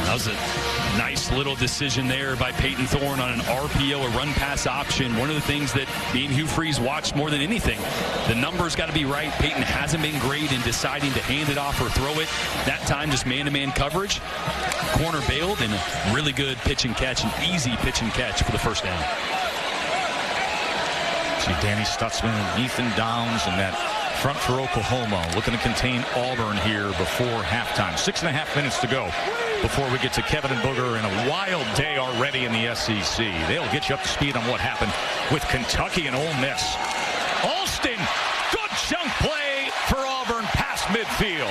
That was a nice little decision there by Peyton Thorne on an RPO, a run-pass option. One of the things that me and Hugh Freeze watched more than anything. The numbers got to be right. Peyton hasn't been great in deciding to hand it off or throw it. That time, just man-to-man coverage. Corner bailed, and a really good pitch and catch, an easy pitch and catch for the 1st down. See Danny Stutzman and Ethan Downs and that front for Oklahoma looking to contain Auburn here before halftime. 6.5 minutes to go before we get to Kevin and Booger, and a wild day already in the SEC. They'll get you up to speed on what happened with Kentucky and Ole Miss. Alston field.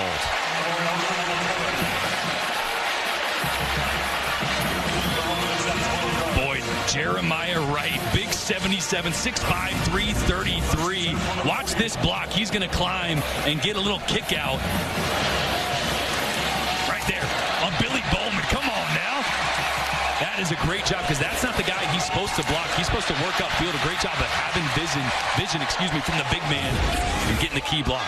Boy, Jeremiah Wright, big 77, 6'5", 333. Watch this block. He's going to climb and get a little kick out. Right there on Billy Bowman. Come on now. That is a great job because that's not the guy he's supposed to block. He's supposed to work upfield. A great job of having vision from the big man and getting the key block.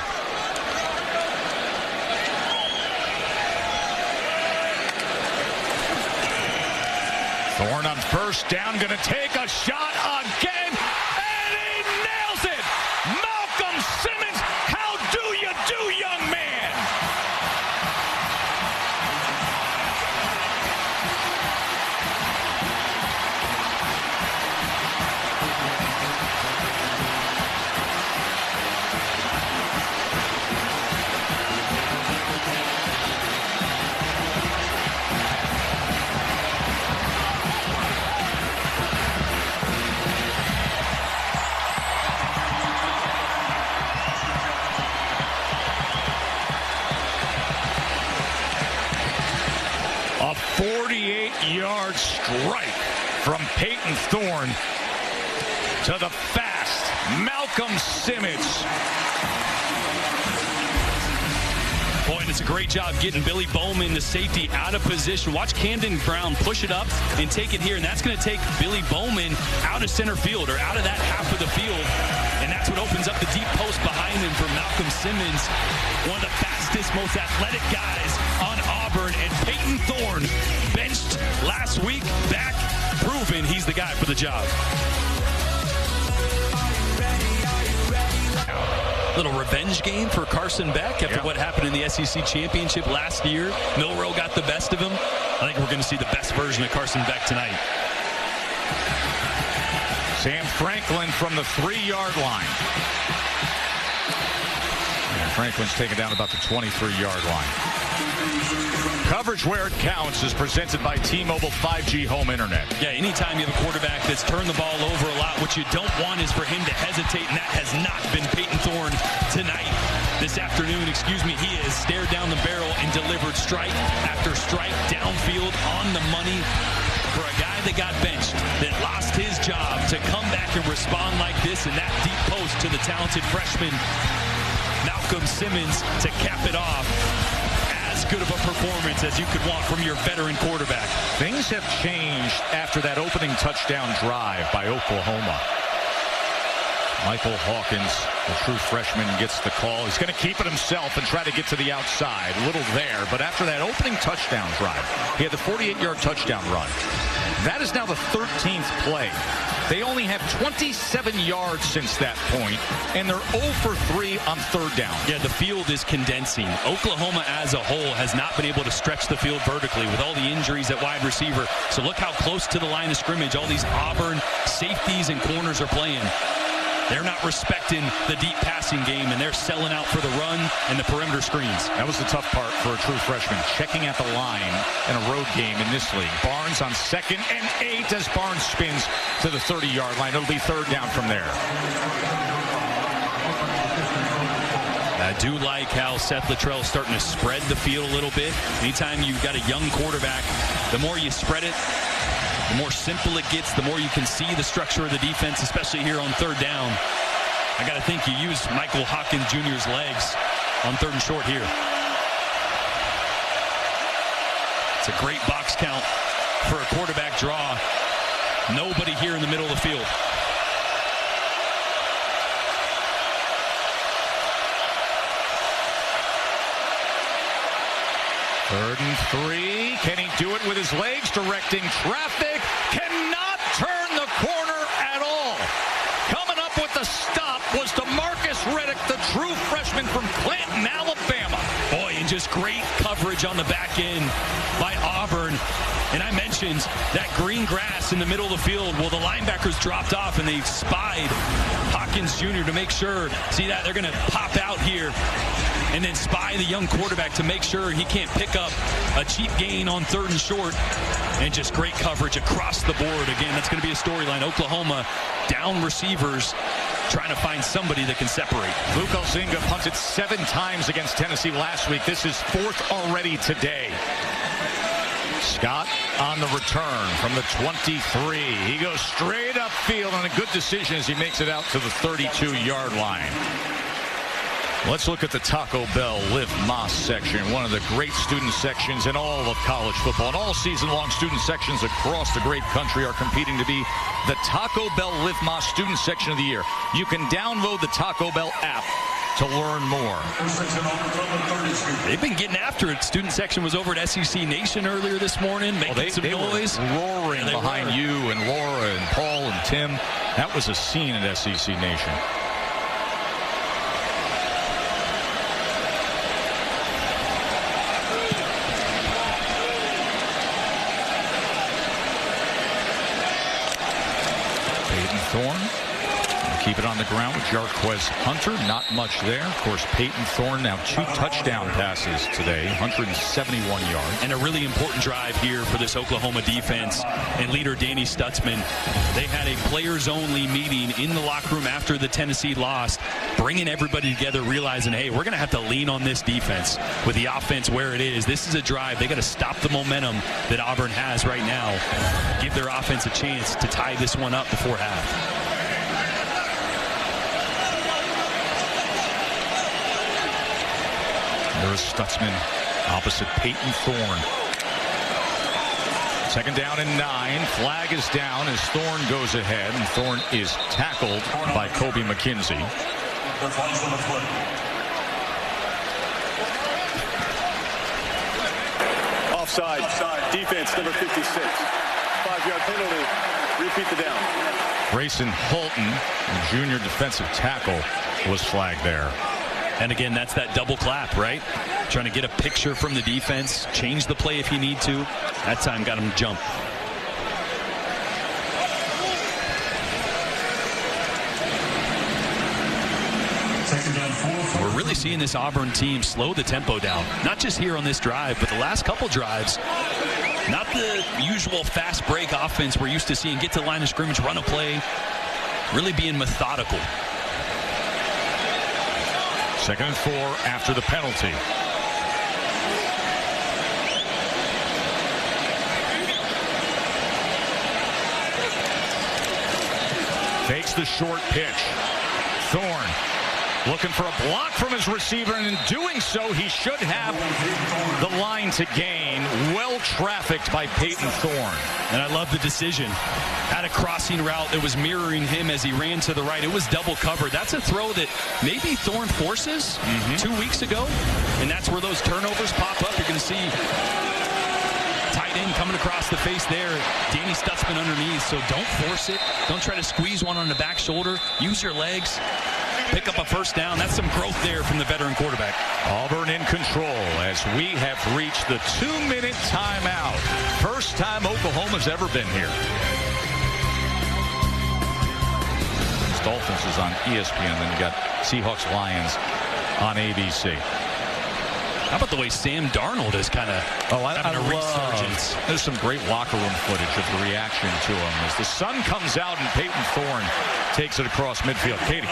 Thorne on first down, going to take a shot again, and he nails it! Malcolm Simmons, how do you do, young man? A 48-yard strike from Peyton Thorne to the fast Malcolm Simmons. Boy, and it's a great job getting Billy Bowman, the safety, out of position. Watch Camden Brown push it up and take it here, and that's going to take Billy Bowman out of center field, or out of that half of the field, and that's what opens up the deep post behind him for Malcolm Simmons, one of the fastest, most athletic guys on Auburn. And Peyton Thorne, benched last week, back, proven he's the guy for the job. Little revenge game for Carson Beck after what happened in the SEC Championship last year. Milroe got the best of him. I think we're going to see the best version of Carson Beck tonight. Sam Franklin from the 3-yard line. And Franklin's taken down about the 23-yard line. Coverage where it counts is presented by T-Mobile 5G home internet. Yeah, anytime you have a quarterback that's turned the ball over a lot, what you don't want is for him to hesitate, and that has not been Peyton Thorne tonight. This afternoon, he has stared down the barrel and delivered strike after strike downfield on the money for a guy that got benched, that lost his job, to come back and respond like this in that deep post to the talented freshman Malcolm Simmons to cap it off. As good of a performance as you could want from your veteran quarterback. Things have changed after that opening touchdown drive by Oklahoma. Michael Hawkins, the true freshman, gets the call. He's going to keep it himself and try to get to the outside. A little there, but after that opening touchdown drive, he had the 48-yard touchdown run. That is now the 13th play. They only have 27 yards since that point, and they're 0 for 3 on third down. Yeah, the field is condensing. Oklahoma as a whole has not been able to stretch the field vertically with all the injuries at wide receiver. So look how close to the line of scrimmage all these Auburn safeties and corners are playing. They're not respecting the deep passing game, and they're selling out for the run and the perimeter screens. That was the tough part for a true freshman, checking at the line in a road game in this league. Barnes on 2nd and 8 as Barnes spins to the 30-yard line. It'll be third down from there. I do like how Seth Luttrell is starting to spread the field a little bit. Anytime you've got a young quarterback, the more you spread it, the more simple it gets, the more you can see the structure of the defense, especially here on third down. I got to think you use Michael Hawkins Jr.'s legs on 3rd and short here. It's a great box count for a quarterback draw. Nobody here in the middle of the field. Third and 3. Can he do it with his legs? Directing traffic. Cannot turn the corner at all. Coming up with the stop was DeMarcus Riddick, the true freshman from Clanton, Alabama. Boy, and just great coverage on the back end by Auburn. And I mentioned that green grass in the middle of the field. Well, the linebackers dropped off, and they spied Hawkins Jr. to make sure. See that? They're going to pop out here and then spy the young quarterback to make sure he can't pick up a cheap gain on 3rd and short. And just great coverage across the board. Again, that's going to be a storyline. Oklahoma down receivers trying to find somebody that can separate. Luke Alzinga punted 7 times against Tennessee last week. This is 4th already today. Scott on the return from the 23. He goes straight upfield on a good decision as he makes it out to the 32-yard line. Let's look at the Taco Bell Live Mas section, one of the great student sections in all of college football. And all season-long student sections across the great country are competing to be the Taco Bell Live Mas student section of the year. You can download the Taco Bell app to learn more. They've been getting after it. Student section was over at SEC Nation earlier this morning, making some noise. Roaring behind you and Laura and Paul and Tim. That was a scene at SEC Nation. Thorne. Keep it on the ground with Jarquez Hunter. Not much there. Of course, Peyton Thorne now 2 touchdown passes today, 171 yards. And a really important drive here for this Oklahoma defense and leader Danny Stutzman. They had a players-only meeting in the locker room after the Tennessee loss, bringing everybody together, realizing, hey, we're going to have to lean on this defense with the offense where it is. This is a drive. They got to stop the momentum that Auburn has right now. Give their offense a chance to tie this one up before half. There's Stutzman opposite Peyton Thorne. 2nd down and 9. Flag is down as Thorne goes ahead, and Thorne is tackled by Kobe McKenzie. Offside. Defense, number 56. 5-yard penalty. Repeat the down. Grayson Holton, the junior defensive tackle, was flagged there. And again, that's that double clap, right? Trying to get a picture from the defense, change the play if you need to. That time got him to jump. We're really seeing this Auburn team slow the tempo down. Not just here on this drive, but the last couple drives. Not the usual fast break offense we're used to seeing. Get to the line of scrimmage, run a play. Really being methodical. 2nd and 4 after the penalty. Fakes the short pitch. Thorne looking for a block from his receiver, and in doing so, he should have the line to gain. Well trafficked by Peyton Thorne. And I love the decision. Had a crossing route that was mirroring him as he ran to the right. It was double covered. That's a throw that maybe Thorne forces 2 weeks ago, and that's where those turnovers pop up. You're going to see tight end coming across the face there. Danny Stutzman underneath, so don't force it. Don't try to squeeze one on the back shoulder. Use your legs. Pick up a 1st down. That's some growth there from the veteran quarterback. Auburn in control as we have reached the 2-minute timeout. First time Oklahoma's ever been here. Dolphins is on ESPN, then you got Seahawks Lions on ABC. How about the way Sam Darnold is kind of having a resurgence? There's some great locker room footage of the reaction to him as the sun comes out and Peyton Thorne takes it across midfield. Katie.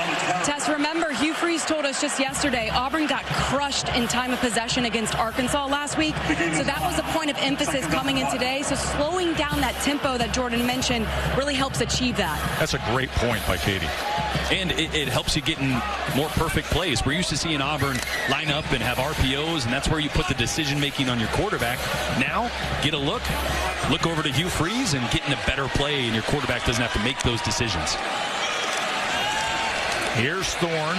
Tess, remember, Hugh Freeze told us just yesterday Auburn got crushed in time of possession against Arkansas last week. So that was a point of emphasis coming in today. So slowing down that tempo that Jordan mentioned really helps achieve that. That's a great point by Katie. And it helps you get in more perfect plays. We're used to seeing Auburn line up and have RPOs, and that's where you put the decision-making on your quarterback. Now, get a look over to Hugh Freeze and get in a better play, and your quarterback doesn't have to make those decisions. Here's Thorne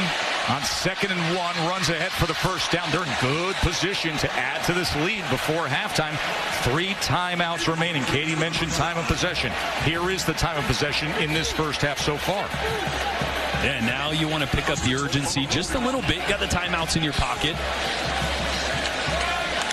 on 2nd and 1, runs ahead for the 1st down. They're in good position to add to this lead before halftime. 3 timeouts remaining. Katie mentioned time of possession. Here is the time of possession in this first half so far. Yeah, now you want to pick up the urgency just a little bit. Got the timeouts in your pocket.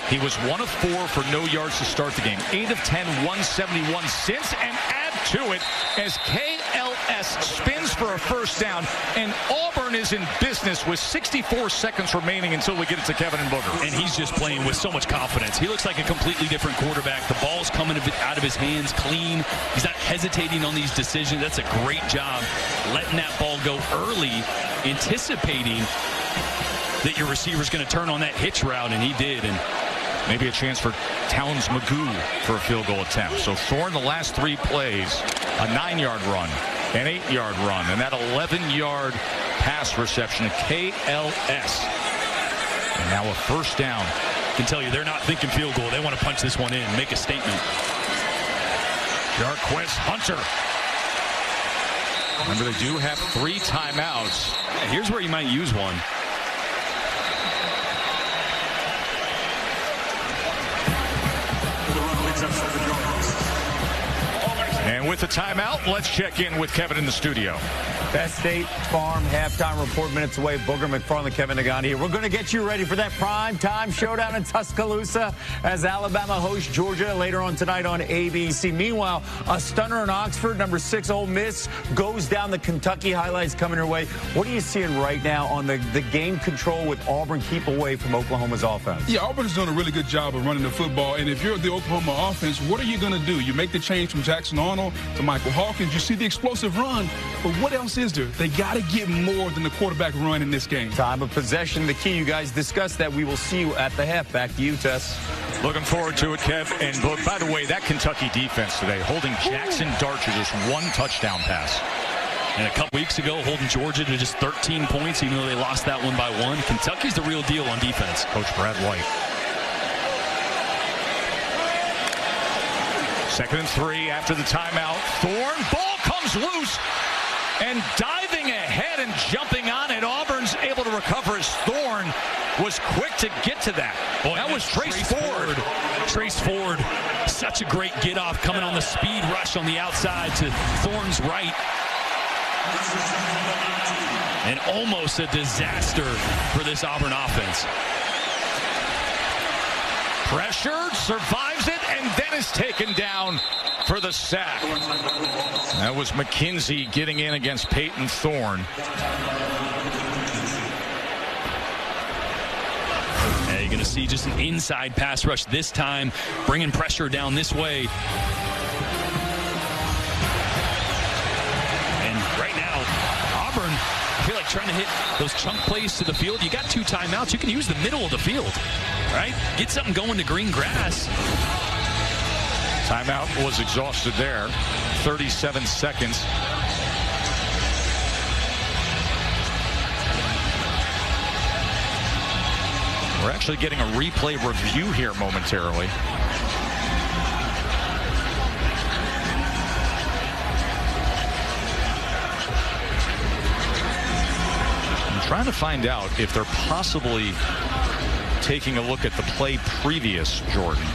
He was 1 of 4 for no yards to start the game. 8 of 10, 171 since, and add to it as KL KLS spins for a first down, and Auburn is in business with 64 seconds remaining until we get it to Kevin and Booger. And he's just playing with so much confidence. He looks like a completely different quarterback. The ball's coming out of his hands clean. He's not hesitating on these decisions. That's a great job letting that ball go early, anticipating that your receiver's going to turn on that hitch route, and he did. And maybe a chance for Towns Magoo for a field goal attempt. So Thorne, the last 3 plays, a 9-yard run, an 8-yard run, and that 11-yard pass reception, a KLS. And now a first down. I can tell you they're not thinking field goal. They want to punch this one in, make a statement. GWES Hunter. Remember, they do have 3 timeouts. And here's where you might use one. And with the timeout, let's check in with Kevin in the studio. Best State Farm halftime report minutes away. Booger McFarland, Kevin Nagani here. We're going to get you ready for that prime time showdown in Tuscaloosa as Alabama hosts Georgia later on tonight on ABC. Meanwhile, a stunner in Oxford, number 6 Ole Miss goes down. The Kentucky highlights coming your way. What are you seeing right now on the game control with Auburn keep away from Oklahoma's offense? Yeah, Auburn's doing a really good job of running the football. And if you're the Oklahoma offense, what are you going to do? You make the change from Jackson Arnold to Michael Hawkins. You see the explosive run, but what else is there? They got to get more than the quarterback run in this game. Time of possession, the key. You guys discussed that. We will see you at the half. Back to you, Tess. Looking forward to it, Kev. And by the way, that Kentucky defense today, holding Jackson Dart to just 1 touchdown pass. And a couple weeks ago, holding Georgia to just 13 points, even though they lost that one by 1. Kentucky's the real deal on defense. Coach Brad White. 2nd and 3 after the timeout. Thorne, ball comes loose. And diving ahead and jumping on it, Auburn's able to recover as Thorne was quick to get to that. Boy, that was Trace Ford. Trace Ford, such a great get-off coming on the speed rush on the outside to Thorne's right. And almost a disaster for this Auburn offense. Pressured, survives it, and then is taken down for the sack. That was McKenzie getting in against Peyton Thorne. Yeah, you're going to see just an inside pass rush this time, bringing pressure down this way. And right now, Auburn, I feel like trying to hit those chunk plays to the field. You got 2 timeouts. You can use the middle of the field, right? Get something going to green grass. Timeout was exhausted there. 37 seconds. We're actually getting a replay review here momentarily. I'm trying to find out if they're possibly taking a look at the play previous, Jordan.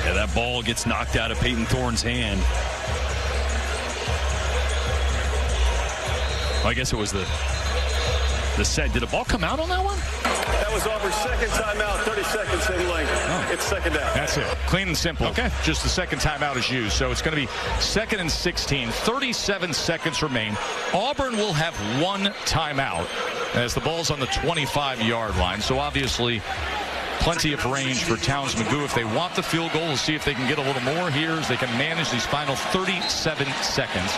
Yeah, that ball gets knocked out of Peyton Thorne's hand. Well, I guess it was the set. Did a ball come out on that one? That was Auburn's 2nd timeout, 30 seconds in length. Oh. It's 2nd down. That's it. Clean and simple. Okay. Just the 2nd timeout is used. So it's going to be 2nd and 16. 37 seconds remain. Auburn will have 1 timeout as the ball's on the 25-yard line. So obviously plenty of range for Towns Magoo. If they want the field goal, we'll see if they can get a little more here as they can manage these final 37 seconds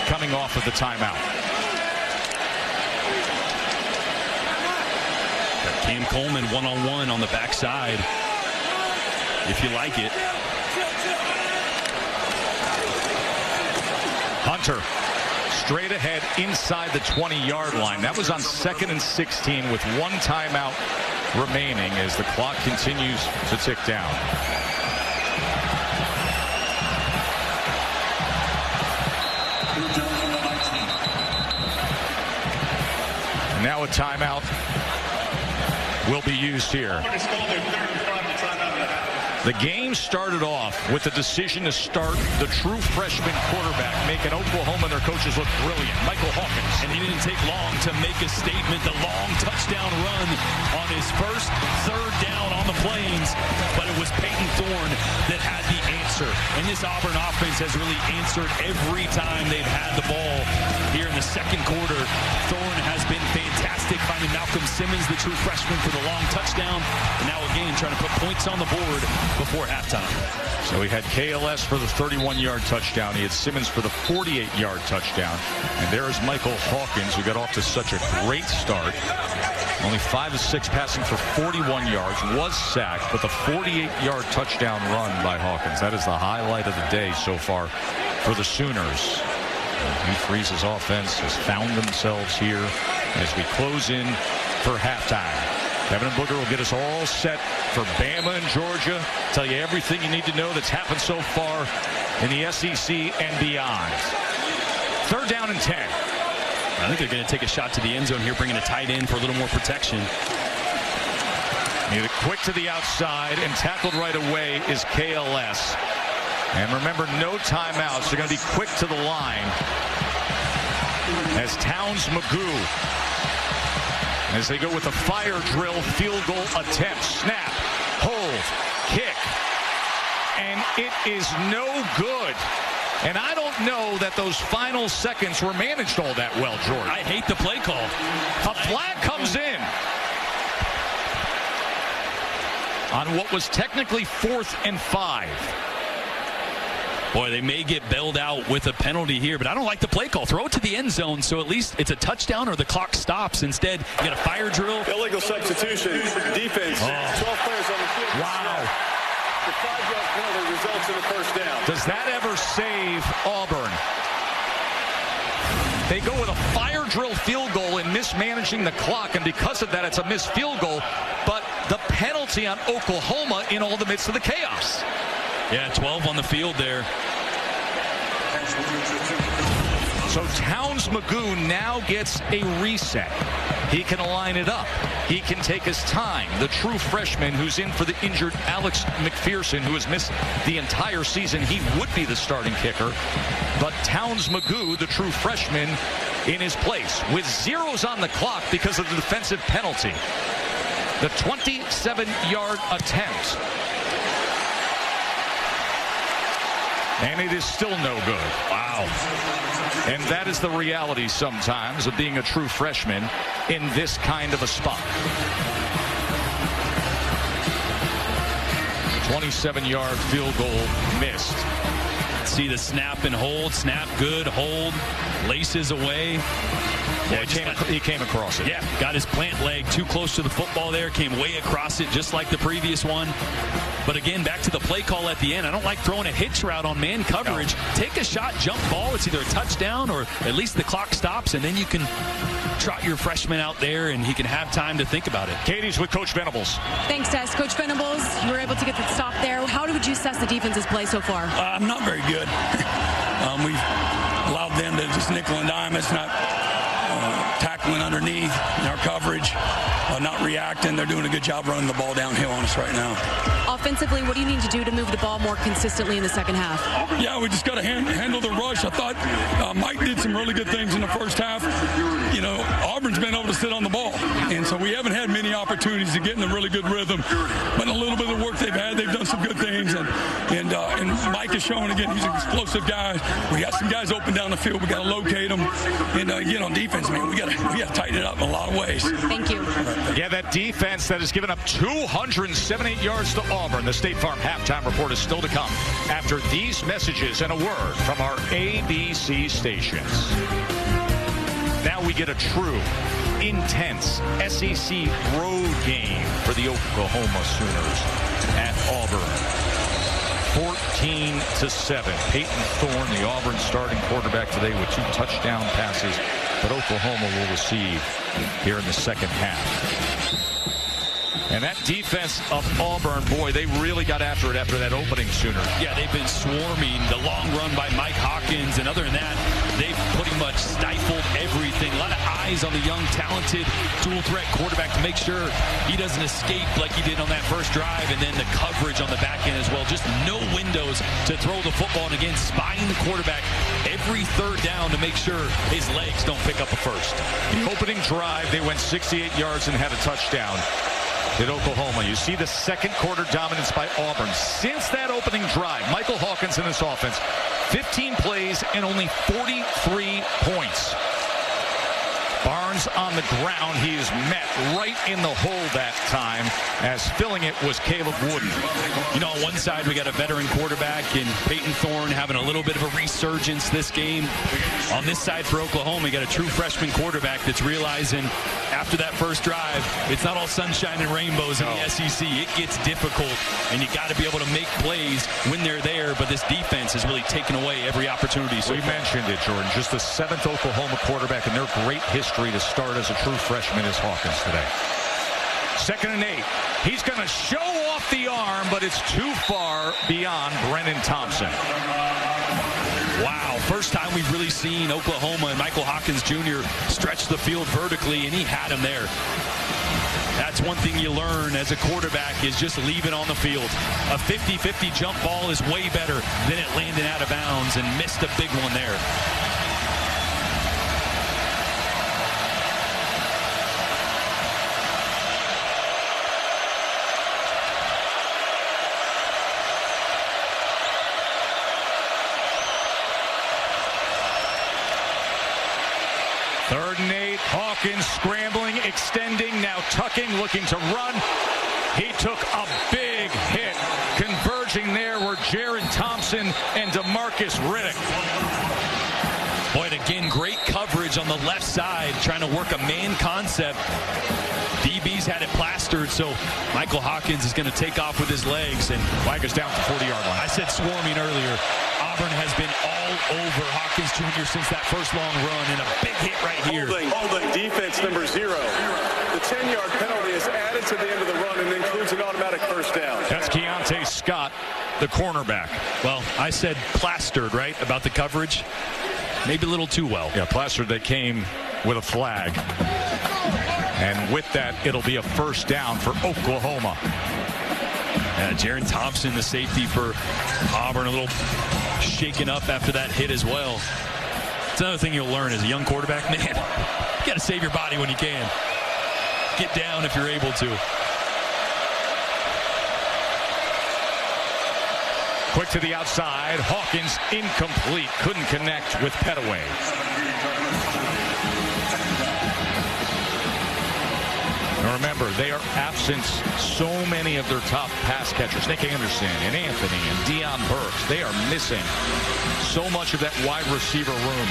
coming off of the timeout. Got Cam Coleman one-on-one on the backside, if you like it. Hunter straight ahead inside the 20-yard line. That was on 2nd and 16 with 1 timeout remaining as the clock continues to tick down. And now a timeout will be used here. The game started off with the decision to start the true freshman quarterback, making Oklahoma and their coaches look brilliant, Michael Hawkins. And he didn't take long to make a statement. The long touchdown run on his first 3rd down on the Plains. But it was Peyton Thorne that had the answer. pressure. And this Auburn offense has really answered every time they've had the ball here in the second quarter. Thorne has been fantastic, finding Malcolm Simmons, the true freshman, for the long touchdown. And now again, trying to put points on the board before halftime. So he had KLS for the 31-yard touchdown. He had Simmons for the 48-yard touchdown. And there is Michael Hawkins, who got off to such a great start. Only 5 of 6 passing for 41 yards, was sacked, but the 48-yard touchdown run by Hawkins, that is the highlight of the day so far for the Sooners. Hugh Freeze's offense has found themselves here as we close in for halftime. Kevin and Booger will get us all set for Bama and Georgia, tell you everything you need to know that's happened so far in the SEC and beyond. 3rd down and 10. I think they're going to take a shot to the end zone here, bringing a tight end for a little more protection. Need it quick to the outside, and tackled right away is KLS. And remember, no timeouts. They're going to be quick to the line as Towns Magoo, as they go with a fire drill field goal attempt. Snap, hold, kick, and it is no good. And I don't know that those final seconds were managed all that well, George. I hate the play call. A flag comes in on what was technically 4th and 5. Boy, they may get bailed out with a penalty here, but I don't like the play call. Throw it to the end zone, so at least it's a touchdown or the clock stops. Instead, you got a fire drill. Illegal substitution. Defense. 12 players on the field. Wow. The 5-yard penalty results in a first down. Does that ever save Auburn? They go with a fire drill field goal and mismanaging the clock, and because of that, it's a missed field goal. But the penalty on Oklahoma in all the midst of the chaos. Yeah, 12 on the field there. So Towns Magoo now gets a reset. He can line it up. He can take his time. The true freshman who's in for the injured Alex McPherson, who has missed the entire season, he would be the starting kicker. But Towns Magoo, the true freshman, in his place with zeros on the clock because of the defensive penalty. The 27-yard attempt. And it is still no good. Wow. And that is the reality sometimes of being a true freshman in this kind of a spot. 27-yard field goal missed. See the snap and hold. Snap good, hold. Laces away. Yeah, he came across it. Yeah, got his plant leg too close to the football there. Came way across it just like the previous one. But again, back to the play call at the end. I don't like throwing a hitch route on man coverage. No. Take a shot, jump ball. It's either a touchdown or at least the clock stops, and then you can trot your freshman out there and he can have time to think about it. Katie's with Coach Venables. Thanks, Tess. Coach Venables, you were able to get the stop there. How would you assess the defense's play so far? Not very good. We've allowed them to just nickel and dime. It's not tackling underneath in our coverage, not reacting. They're doing a good job running the ball downhill on us right now. Offensively, what do you need to do to move the ball more consistently in the second half? Yeah, we just got to handle the rush. I thought Mike did some really good things in the first half. You know, Auburn's been able to sit on the ball, and so we haven't had many opportunities to get in a really good rhythm. But a little bit of work they've had, they've done some good things, and Mike is showing again he's an explosive guy. We got some guys open down the field. We got to locate them, and again on defense, man, we got to tighten it up in a lot of ways. Thank you. Yeah, that defense that has given up 278 yards to Auburn. The State Farm halftime report is still to come after these messages and a word from our ABC stations. Now we get a true, intense SEC road game for the Oklahoma Sooners at Auburn. 14-7. Peyton Thorne, the Auburn starting quarterback today with 2 touchdown passes, but Oklahoma will receive here in the second half. And that defense of Auburn, boy, they really got after it after that opening Sooner. Yeah, they've been swarming. The long run by Mike Hawkins, and other than that, they've pretty much stifled everything. A lot of eyes on the young, talented, dual-threat quarterback to make sure he doesn't escape like he did on that first drive, and then the coverage on the back end as well. Just no windows to throw the football, and again, spying the quarterback every third down to make sure his legs don't pick up a first. The opening drive, they went 68 yards and had a touchdown. did Oklahoma. You see the second quarter dominance by Auburn. Since that opening drive, Michael Hawkins in this offense, 15 plays and only 43 points. Barnes on the ground. He is met right in the hole that time, as filling it was Caleb Wooden. You know, on one side we got a veteran quarterback in Peyton Thorne having a little bit of a resurgence this game. On this side for Oklahoma, you got a true freshman quarterback that's realizing after that first drive, it's not all sunshine and rainbows in the SEC. It gets difficult, and you got to be able to make plays when they're there, but this defense has really taken away every opportunity. So we mentioned it, Jordan. Just the 7th Oklahoma quarterback in their great history to start as a true freshman is Hawkins today. 2nd and 8. He's going to show off the arm, but it's too far beyond Brennan Thompson. Wow, first time we've really seen Oklahoma and Michael Hawkins Jr. stretch the field vertically, and he had him there. That's one thing you learn as a quarterback, is just leave it on the field. A 50-50 jump ball is way better than it landing out of bounds, and missed a big one there. Hawkins scrambling, extending, now tucking, looking to run. He took a big hit. Converging there were Jaron Thompson and DeMarcus Riddick. Boy, and again, great coverage on the left side, trying to work a man concept. DB's had it plastered, so Michael Hawkins is going to take off with his legs, and flag is down to 40-yard line. I said swarming earlier. Auburn has been all over Hawkins Jr. since that first long run, and a big hit right here. Holding defense number 0. The 10-yard penalty is added to the end of the run and includes an automatic first down. That's Keontae Scott, the cornerback. Well, I said plastered, right, about the coverage. Maybe a little too well. Yeah, plastered. That came with a flag. And with that, it'll be a first down for Oklahoma. Jaron Thompson, the safety for Auburn, a little shaken up after that hit as well. It's another thing you'll learn as a young quarterback. Man, you got to save your body when you can. Get down if you're able to. Quick to the outside. Hawkins incomplete. Couldn't connect with Petaway. Now remember, they are absent so many of their top pass catchers. Nick Anderson and Anthony and Deion Burks. They are missing so much of that wide receiver room.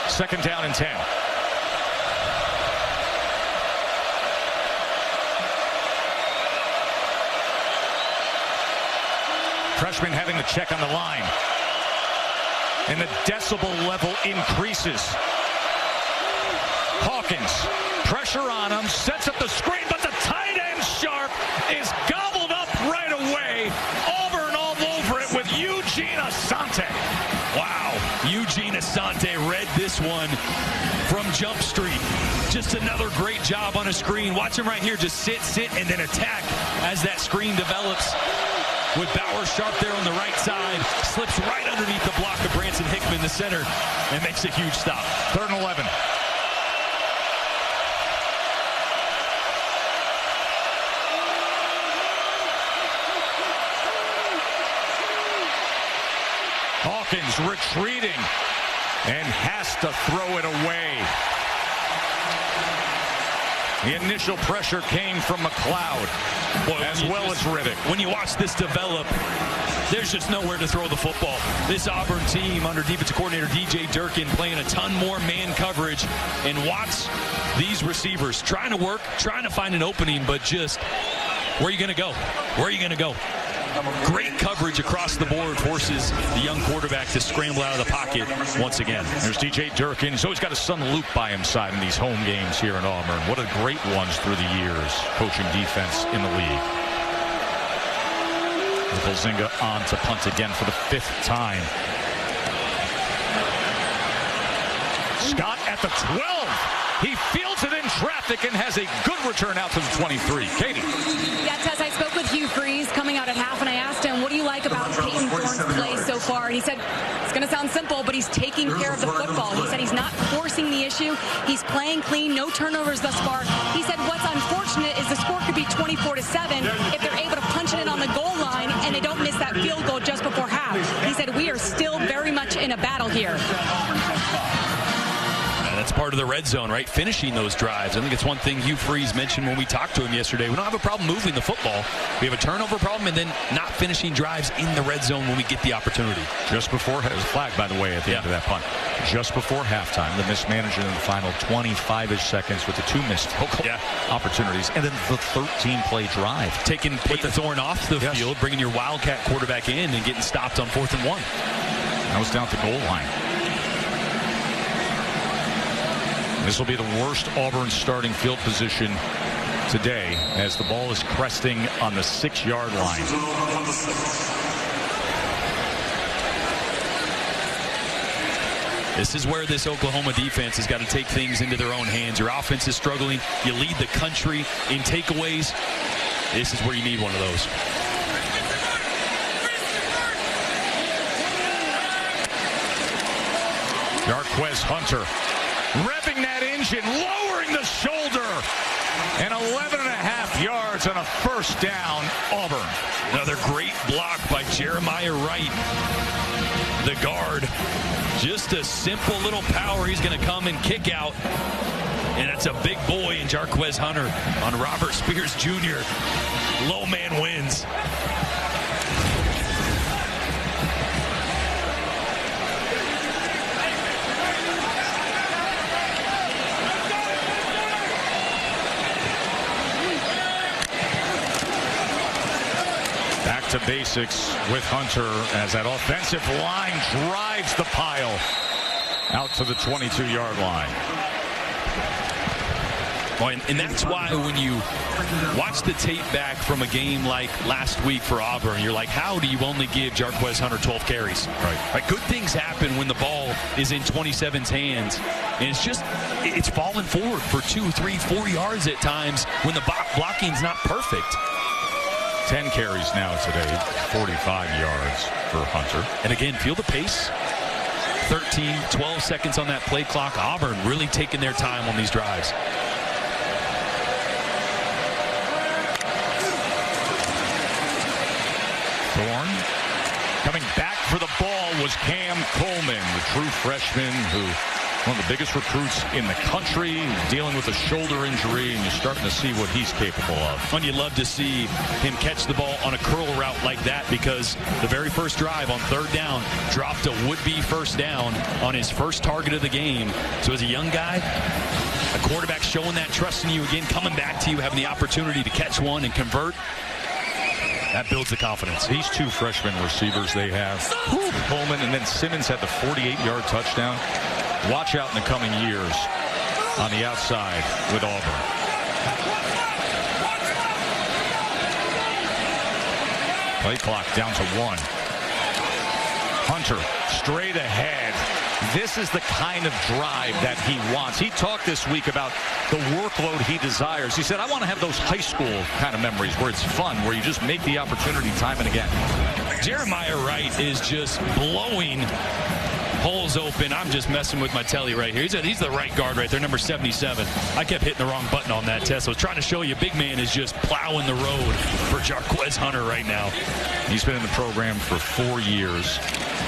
2nd down and 10. Freshman having to check on the line. And the decibel level increases. Hawkins, pressure on him, sets up the screen, but the tight end Sharp is gobbled up right away. Auburn all over it with Eugene Asante. Wow, Eugene Asante read this one from Jump Street. Just another great job on a screen. Watch him right here, just sit, and then attack as that screen develops. With Bauer Sharp there on the right side, slips right underneath the block of Branson Hickman, the center, and makes a huge stop. 3rd and 11. Hawkins retreating and has to throw it away. The initial pressure came from McLeod, as well as Riddick. When you watch this develop, there's just nowhere to throw the football. This Auburn team under defensive coordinator DJ Durkin playing a ton more man coverage, and watch these receivers trying to work, trying to find an opening, but just, where are you going to go? Where are you going to go? Great coverage across the board forces the young quarterback to scramble out of the pocket once again. There's DJ Durkin. He's always got his son Luke by his side in these home games here in Auburn. What a great ones through the years, coaching defense in the league. Bolzinga on to punt again for the 5th time. Scott at the 12. He fields it in traffic and has a good return out to the 23. Katie. Yeah, Tess, I spoke with Hugh Freeze coming out at half, and I asked him, what do you like about Peyton Thorne's play so far? And he said, it's going to sound simple, but he's taking care of the football. He said he's not forcing the issue. issue. He's playing clean, no turnovers thus far. He said what's unfortunate is the score could be 24-7 if they're able to punch it in on the goal line and they don't miss that field goal just before half. He said we are still very much in a battle here. That's part of the red zone, right? Finishing those drives. I think it's one thing Hugh Freeze mentioned when we talked to him yesterday. We don't have a problem moving the football. We have a turnover problem and then not finishing drives in the red zone when we get the opportunity. Just before, it was flagged, by the way, at the end of that punt. Just before halftime, the mismanagement in the final 25-ish seconds with the 2 missed opportunities. And then the 13-play drive. Taking Peyton Thorne off the field, bringing your Wildcat quarterback in and getting stopped on 4th and 1. That was down at the goal line. This will be the worst Auburn starting field position today as the ball is cresting on the 6-yard line. This is where this Oklahoma defense has got to take things into their own hands. Your offense is struggling. You lead the country in takeaways. This is where you need one of those. Jarquez Hunter revving that engine, lowering the shoulder, and 11.5 yards on a first down, Auburn. Another great block by Jeremiah Wright, the guard. Just a simple little power. He's going to come and kick out, and it's a big boy in Jarquez Hunter on Robert Spears Jr. Low man wins. To basics with Hunter as that offensive line drives the pile out to the 22-yard line. Well, and that's why when you watch the tape back from a game like last week for Auburn, you're like, how do you only give Jarquez Hunter 12 carries? Right. Good things happen when the ball is in 27's hands. And it's falling forward for 2, 3, 4 yards at times when the blocking's not perfect. 10 carries now today, 45 yards for Hunter. And again, feel the pace. 13, 12 seconds on that play clock. Auburn really taking their time on these drives. Thorne coming back for the ball was Cam Coleman, the true freshman who one of the biggest recruits in the country, dealing with a shoulder injury, and you're starting to see what he's capable of. And you love to see him catch the ball on a curl route like that because the very first drive on 3rd down dropped a would-be first down on his first target of the game. So as a young guy, a quarterback showing that trust in you again, coming back to you, having the opportunity to catch one and convert, that builds the confidence. These 2 freshman receivers they have, Coleman and then Simmons had the 48-yard touchdown. Watch out in the coming years on the outside with Auburn. Play clock down to 1. Hunter straight ahead. This is the kind of drive that he wants. He talked this week about the workload he desires. He said, I want to have those high school kind of memories where it's fun, where you just make the opportunity time and again. Jeremiah Wright is just blowing holes open. I'm just messing with my telly right here. He's the right guard right there, number 77. I kept hitting the wrong button on that test. I was trying to show you, big man is just plowing the road for Jarquez Hunter right now. He's been in the program for 4 years.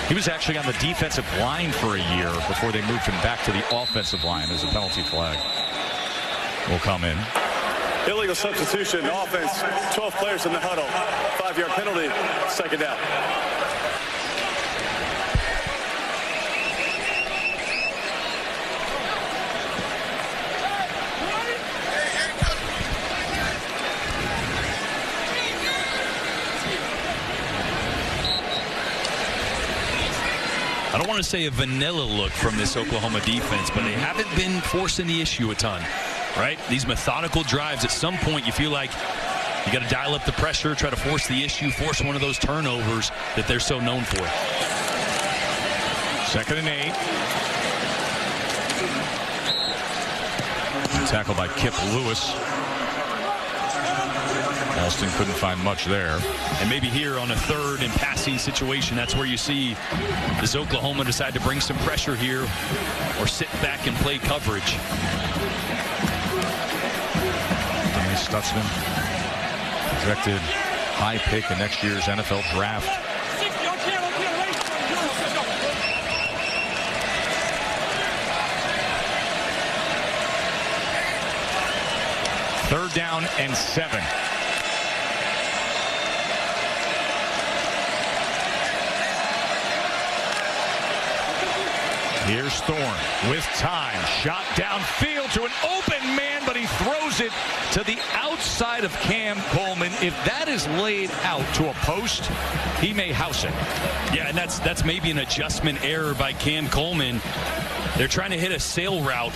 He was actually on the defensive line for a year before they moved him back to the offensive line as a penalty flag will come in. Illegal substitution, offense, 12 players in the huddle. 5-yard penalty, 2nd down. I don't want to say a vanilla look from this Oklahoma defense, but they haven't been forcing the issue a ton, right? These methodical drives, at some point you feel like you got to dial up the pressure, try to force the issue, force one of those turnovers that they're so known for. 2nd and 8. Tackled by Kip Lewis. Alston couldn't find much there. And maybe here on a third and passing situation, that's where you see does Oklahoma decide to bring some pressure here or sit back and play coverage. Denise Stutzman, projected high pick in next year's NFL draft. Third down and 7. Here's Thorne with time. Shot downfield to an open man, but he throws it to the outside of Cam Coleman. If that is laid out to a post, he may house it. Yeah, and that's maybe an adjustment error by Cam Coleman. They're trying to hit a sail route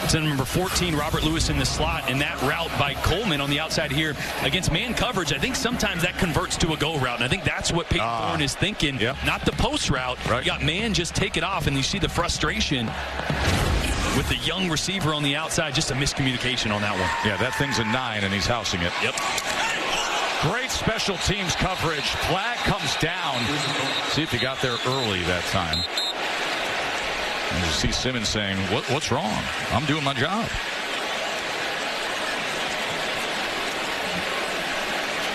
to number 14, Robert Lewis, in the slot, and that route by Coleman on the outside here against man coverage, I think sometimes that converts to a go route, and I think that's what Peyton Thorne is thinking, not the post route. Right. You got man, just take it off, and you see the frustration with the young receiver on the outside. Just a miscommunication on that one. Yeah, that thing's a 9, and he's housing it. Yep. Great special teams coverage. Flag comes down. See if he got there early that time. And you see Simmons saying, what's wrong? I'm doing my job.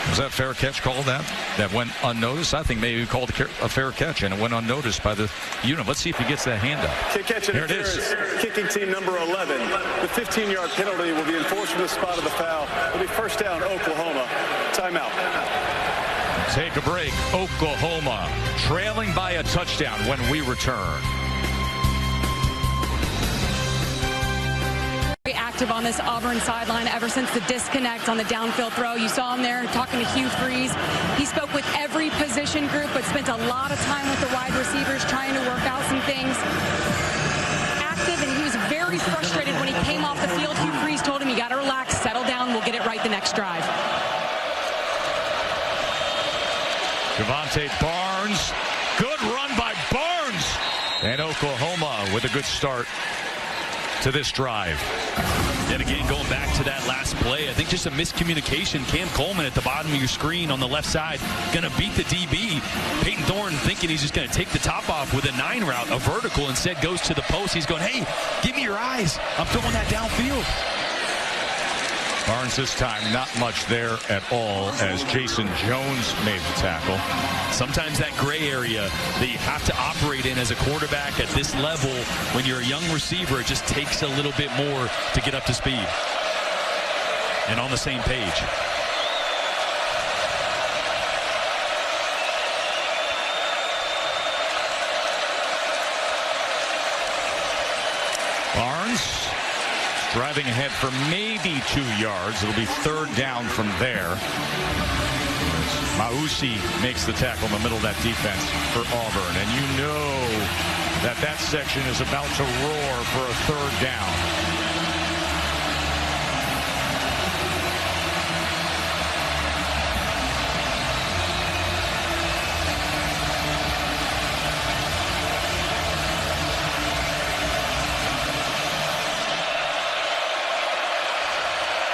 Was that fair catch called that went unnoticed? I think maybe he called a fair catch, and it went unnoticed by the unit. Let's see if he gets that hand up. Kick catch interference. Kicking team number 11. The 15-yard penalty will be enforced from the spot of the foul. It'll be first down, Oklahoma. Timeout. Take a break. Oklahoma trailing by a touchdown when we return. Active on this Auburn sideline ever since the disconnect on the downfield throw. You saw him there talking to Hugh Freeze. He spoke with every position group, but spent a lot of time with the wide receivers trying to work out some things. Active, and he was very frustrated when he came off the field. Hugh Freeze told him, you got to relax, settle down, we'll get it right the next drive. Javante Barnes. Good run by Barnes. And Oklahoma with a good start to this drive. And again, going back to that last play, I think just a miscommunication. Cam Coleman at the bottom of your screen on the left side, going to beat the DB. Peyton Thorne thinking he's just going to take the top off with a 9 route, a vertical, instead goes to the post. He's going, hey, give me your eyes. I'm throwing that downfield. Barnes this time not much there at all as Jason Jones made the tackle. Sometimes that gray area that you have to operate in as a quarterback at this level, when you're a young receiver, it just takes a little bit more to get up to speed and on the same page. Barnes driving ahead for maybe 2 yards. It'll be third down from there. Mausi makes the tackle in the middle of that defense for Auburn. And you know that section is about to roar for a third down.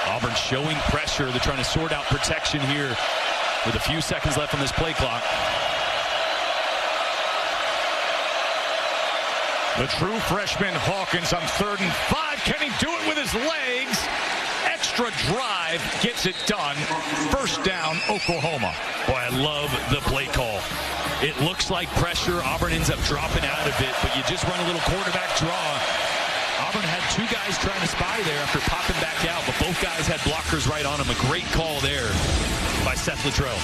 Auburn showing pressure. They're trying to sort out protection here with a few seconds left on this play clock. The true freshman Hawkins on 3rd and 5. Can he do it with his legs? Extra drive gets it done. First down, Oklahoma. Boy, I love the play call. It looks like pressure. Auburn ends up dropping out of it, but you just run a little quarterback draw. Auburn had 2 guys trying to spy there after popping back out, but both guys had blockers right on them. A great call there by Seth Luttrell.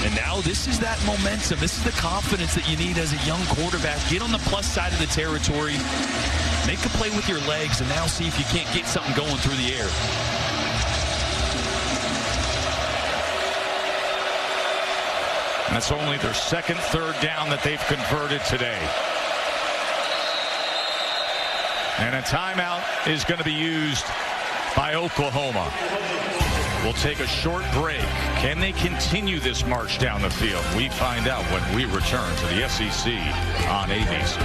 And now this is that momentum. This is the confidence that you need as a young quarterback. Get on the plus side of the territory. Make a play with your legs, and now see if you can't get something going through the air. That's only their second third down that they've converted today. And a timeout is going to be used by Oklahoma. We'll take a short break. Can they continue this march down the field? We find out when we return to the SEC on ABC.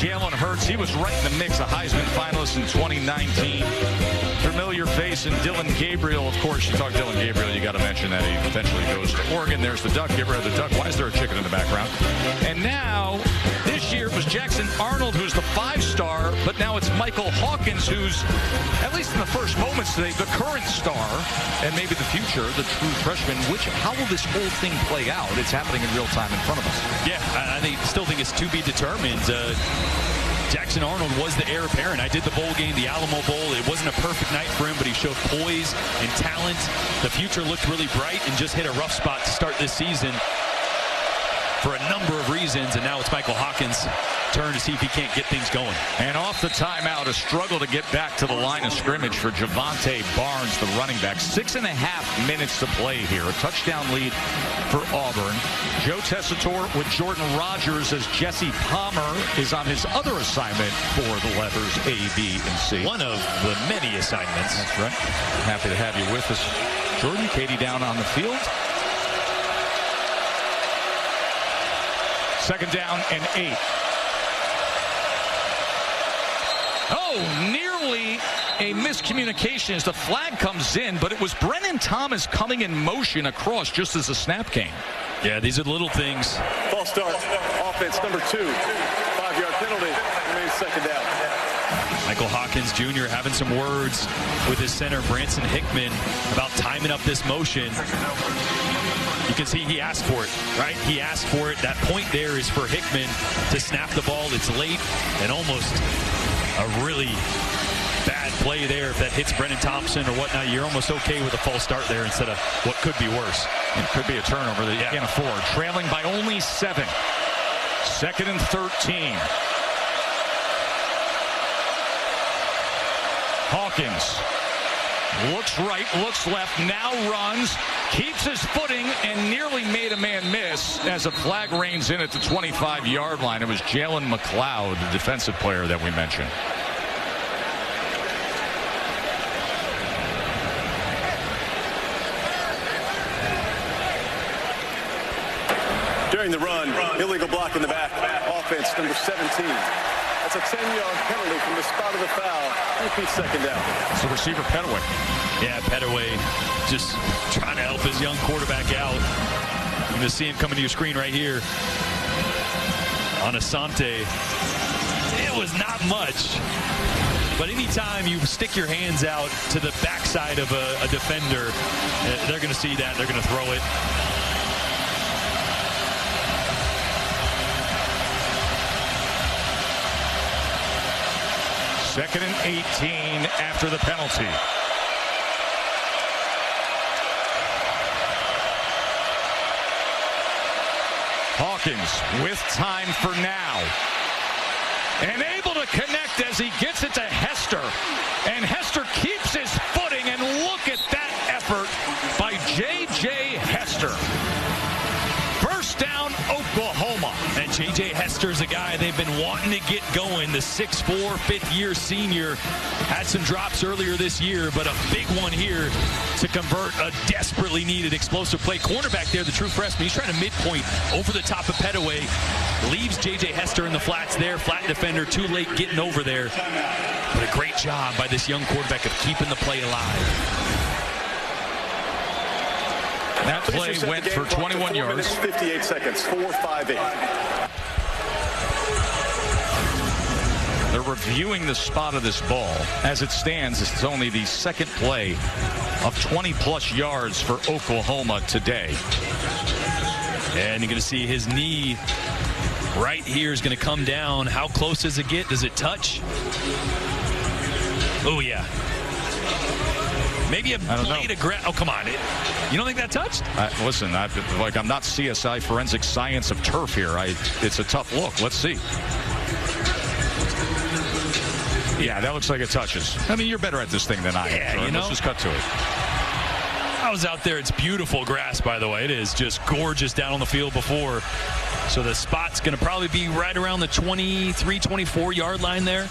Jalen Hurts. He was right in the mix, a Heisman finalist in 2019. Familiar face in Dylan Gabriel. Of course, you talk Dylan Gabriel, you got to mention that he eventually goes to Oregon. There's the duck. Get rid of the duck. Why is there a chicken in the background? And now, this year, it was Jackson Arnold who's the 5-star, but now it's Michael Hawkins who's, at least in the first moments today, the current star, and maybe the future, the true freshman. How will this whole thing play out? It's happening in real time in front of us. Yeah, I still think it's to be determined. Jackson Arnold was the heir apparent. I did the bowl game, the Alamo Bowl. It wasn't a perfect night for him, but he showed poise and talent. The future looked really bright and just hit a rough spot to start this season for a number of reasons, and now it's Michael Hawkins' turn to see if he can't get things going. And off the timeout, a struggle to get back to the line of scrimmage for Javante Barnes, the running back. 6.5 minutes to play here. A touchdown lead for Auburn. Joe Tessitore with Jordan Rogers as Jesse Palmer is on his other assignment for the letters A, B, and C. One of the many assignments. That's right. Happy to have you with us, Jordan. Katie down on the field. 2nd down and 8. Oh, nearly a miscommunication as the flag comes in, but it was Brennan Thomas coming in motion across just as the snap came. Yeah, these are little things. False start. Offense number 2. 5-yard penalty. Remains 2nd down. Michael Hawkins Jr. having some words with his center, Branson Hickman, about timing up this motion. You can see he asked for it, right? He asked for it. That point there is for Hickman to snap the ball. It's late and almost a really bad play there. If that hits Brennan Thompson or whatnot, you're almost okay with a false start there instead of what could be worse. It could be a turnover that you can't afford. Trailing by only 7. 2nd and 13. Hawkins looks right, looks left, now runs, keeps his footing, and nearly made a man miss as a flag reins in at the 25-yard line. It was Jalen McLeod, the defensive player that we mentioned. During the run, illegal block in the back. Offense number 17. That's a 10-yard penalty from the spot of the foul. Repeat 2nd down. So receiver Petaway. Yeah, Petaway just trying to help his young quarterback out. You're going to see him coming to your screen right here. On Asante. It was not much. But anytime you stick your hands out to the backside of a defender, they're going to see that. They're going to throw it. Second and 18 after the penalty. Hawkins with time for now. And able to connect as he gets it to Hester. And Hester keeps his footing, and look at that effort by J.J. Hester. First down, Oklahoma. And J.J. Hester is a guy they've been wanting to get going. The 6'4", fifth-year senior had some drops earlier this year, but a big one here to convert a desperately needed explosive play. Cornerback there, the true freshman, he's trying to midpoint over the top of Petaway. Leaves J.J. Hester in the flats there. Flat defender, too late getting over there. But a great job by this young quarterback of keeping the play alive. That play went for 21 yards. 58 seconds, 4-5-8. They're reviewing the spot of this ball. As it stands, it's only the second play of 20-plus yards for Oklahoma today. And you're going to see his knee right here is going to come down. How close does it get? Does it touch? Oh, yeah. Maybe a blade of grass. Oh, come on. You don't think that touched? Listen, I'm not CSI forensic science of turf here. It's a tough look. Let's see. Yeah, that looks like it touches. I mean, you're better at this thing than I am. You know? Let's just cut to it. I was out there. It's beautiful grass, by the way. It is just gorgeous down on the field before. So the spot's going to probably be right around the 23, 24-yard line there.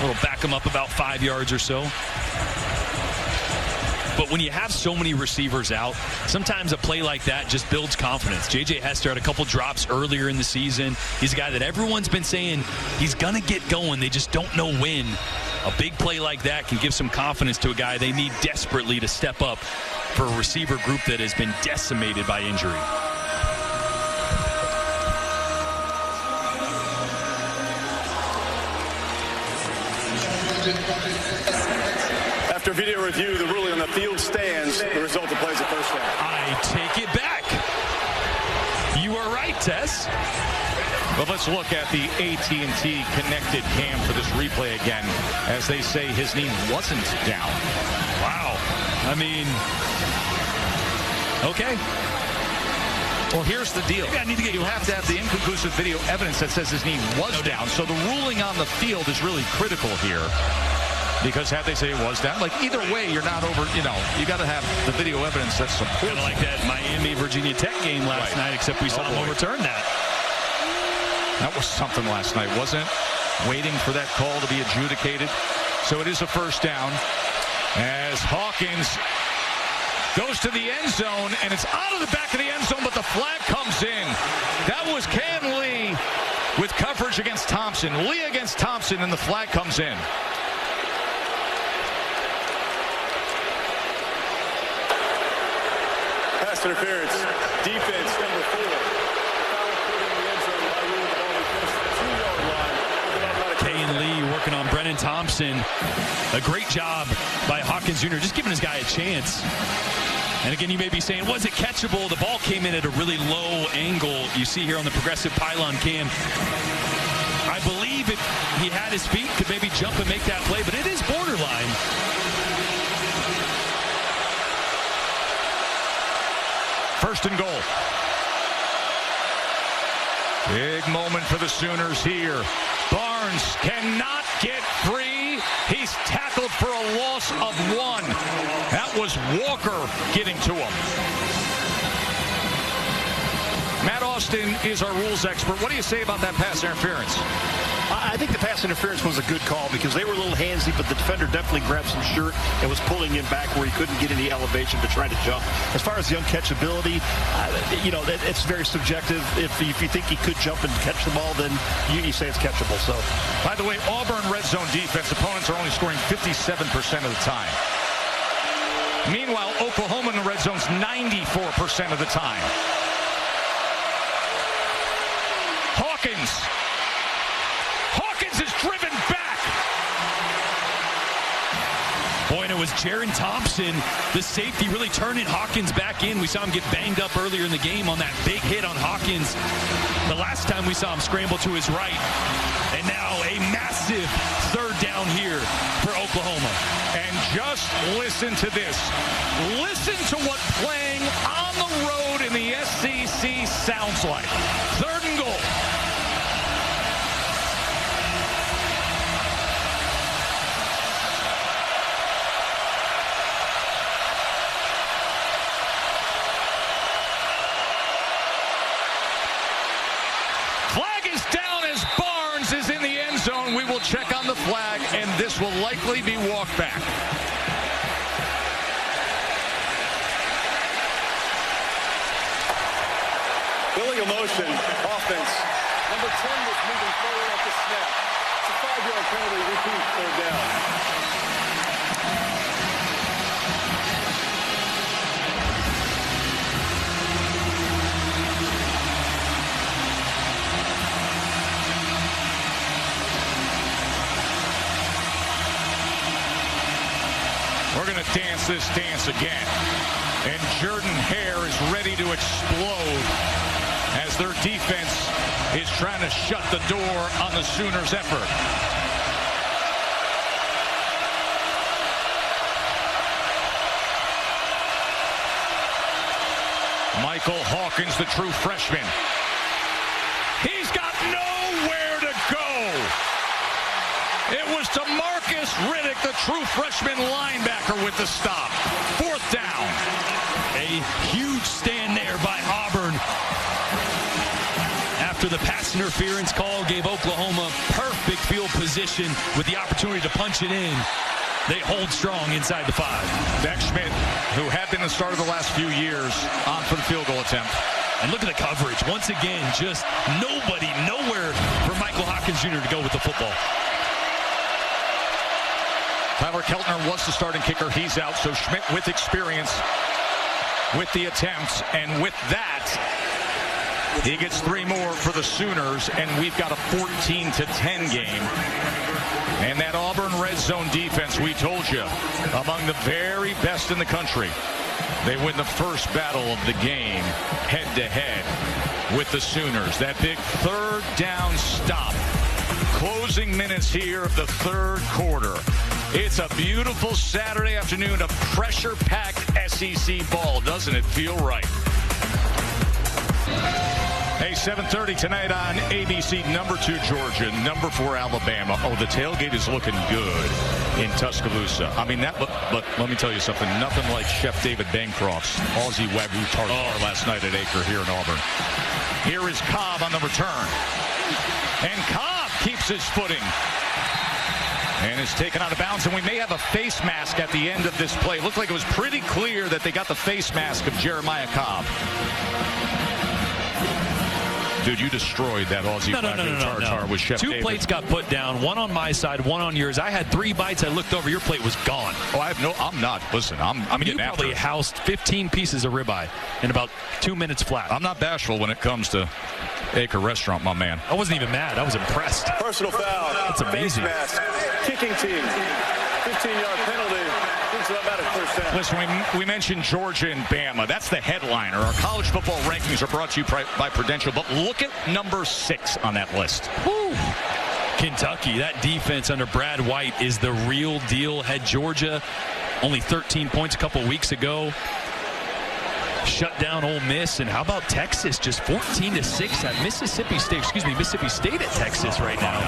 We'll back him up about 5 yards or so. But when you have so many receivers out, sometimes a play like that just builds confidence. J.J. Hester had a couple drops earlier in the season. He's a guy that everyone's been saying he's going to get going. They just don't know when. A big play like that can give some confidence to a guy they need desperately to step up for a receiver group that has been decimated by injury. After video review, the ruling on the field stands. The result of plays a first down. I take it back. You are right, Tess. But let's look at the AT&T connected cam for this replay again, as they say his knee wasn't down. Wow. I mean, okay. Well, here's the deal. You have to have the inconclusive video evidence that says his knee was down. So the ruling on the field is really critical here. Because had they say it was down, like either way, you're not over, you got to have the video evidence that supports. Kind of like that Miami-Virginia Tech game last night, except we saw him overturn that. That was something last night, wasn't it? Waiting for that call to be adjudicated. So it is a first down as Hawkins goes to the end zone, and it's out of the back of the end zone, but the flag comes in. That was Cam Lee with coverage against Thompson. Lee against Thompson, and the flag comes in. Pass interference. Defense number 4. Kane Lee working on Brennan Thompson. A great job by Hawkins Jr., just giving his guy a chance. And again, you may be saying, was it catchable? The ball came in at a really low angle. You see here on the progressive pylon cam. I believe if he had his feet, could maybe jump and make that play, but it is borderline. First and goal. Big moment for the Sooners here. Barnes cannot get free. He's tackled for a loss of 1. That was Walker getting to him. Matt Austin is our rules expert. What do you say about that pass interference? I think the pass interference was a good call because they were a little handsy, but the defender definitely grabbed some shirt and was pulling him back where he couldn't get any elevation to try to jump. As far as the uncatchability, it's very subjective. If you think he could jump and catch the ball, then you say it's catchable. So, by the way, Auburn red zone defense, opponents are only scoring 57% of the time. Meanwhile, Oklahoma in the red zone's 94% of the time. Hawkins is driven back. Boy, and it was Jaron Thompson, the safety, really turning Hawkins back in. We saw him get banged up earlier in the game on that big hit on Hawkins. The last time we saw him scramble to his right. And now a massive third down here for Oklahoma. And just listen to this. Listen to what playing on the road in the SEC sounds like. Third and goal. We will check on the flag, and this will likely be walked back. Illegal motion, offense. Number 10 was moving forward at the snap. It's a 5-yard penalty, repeat, third down. We're going to dance this dance again. And Jordan Hare is ready to explode as their defense is trying to shut the door on the Sooners' effort. Michael Hawkins, the true freshman. He's got nowhere to go. It was to Marcus Riddick, the true freshman linebacker, with the stop. Fourth down. A huge stand there by Auburn. After the pass interference call gave Oklahoma perfect field position with the opportunity to punch it in. they hold strong inside the 5. Beck Schmidt, who had been the starter the last few years, on for the field goal attempt. And look at the coverage. Once again, just nowhere for Michael Hawkins Jr. to go with the football. Tyler Keltner was the starting kicker. He's out. So Schmidt with experience with the attempts. And with that, he gets 3 more for the Sooners. And we've got a 14-10 game. And that Auburn red zone defense, we told you, among the very best in the country. They win the first battle of the game head-to-head with the Sooners. That big 3rd down stop. Closing minutes here of the 3rd quarter. It's a beautiful Saturday afternoon of pressure-packed SEC ball. Doesn't it feel right? Hey, 7:30 tonight on ABC. Number 2 Georgia, number 4 Alabama. Oh, the tailgate is looking good in Tuscaloosa. I mean, but let me tell you something. Nothing like Chef David Bancroft's Aussie Wagyu tartare last night at Acre here in Auburn. Here is Cobb on the return. And Cobb keeps his footing. And is taken out of bounds, and we may have a face mask at the end of this play. It looked like it was pretty clear that they got the face mask of Jeremiah Cobb. Dude, you destroyed that Aussie tartare with Chef David. 2 plates got put down, 1 on my side, 1 on yours. I had 3 bites. I looked over. Your plate was gone. Oh, I'm not. Listen, I'm you probably housed 15 pieces of ribeye in about 2 minutes flat. I'm not bashful when it comes to Acre Restaurant, my man. I wasn't even mad. I was impressed. Personal foul. That's amazing. Face mask. Kicking team. 15-yard penalty. Listen, we mentioned Georgia and Bama. That's the headliner. Our college football rankings are brought to you by Prudential. But look at number 6 on that list. Woo. Kentucky, that defense under Brad White is the real deal. Had Georgia only 13 points a couple weeks ago. Shut down Ole Miss. And how about Texas? Just 14-6 at Mississippi State at Texas right now.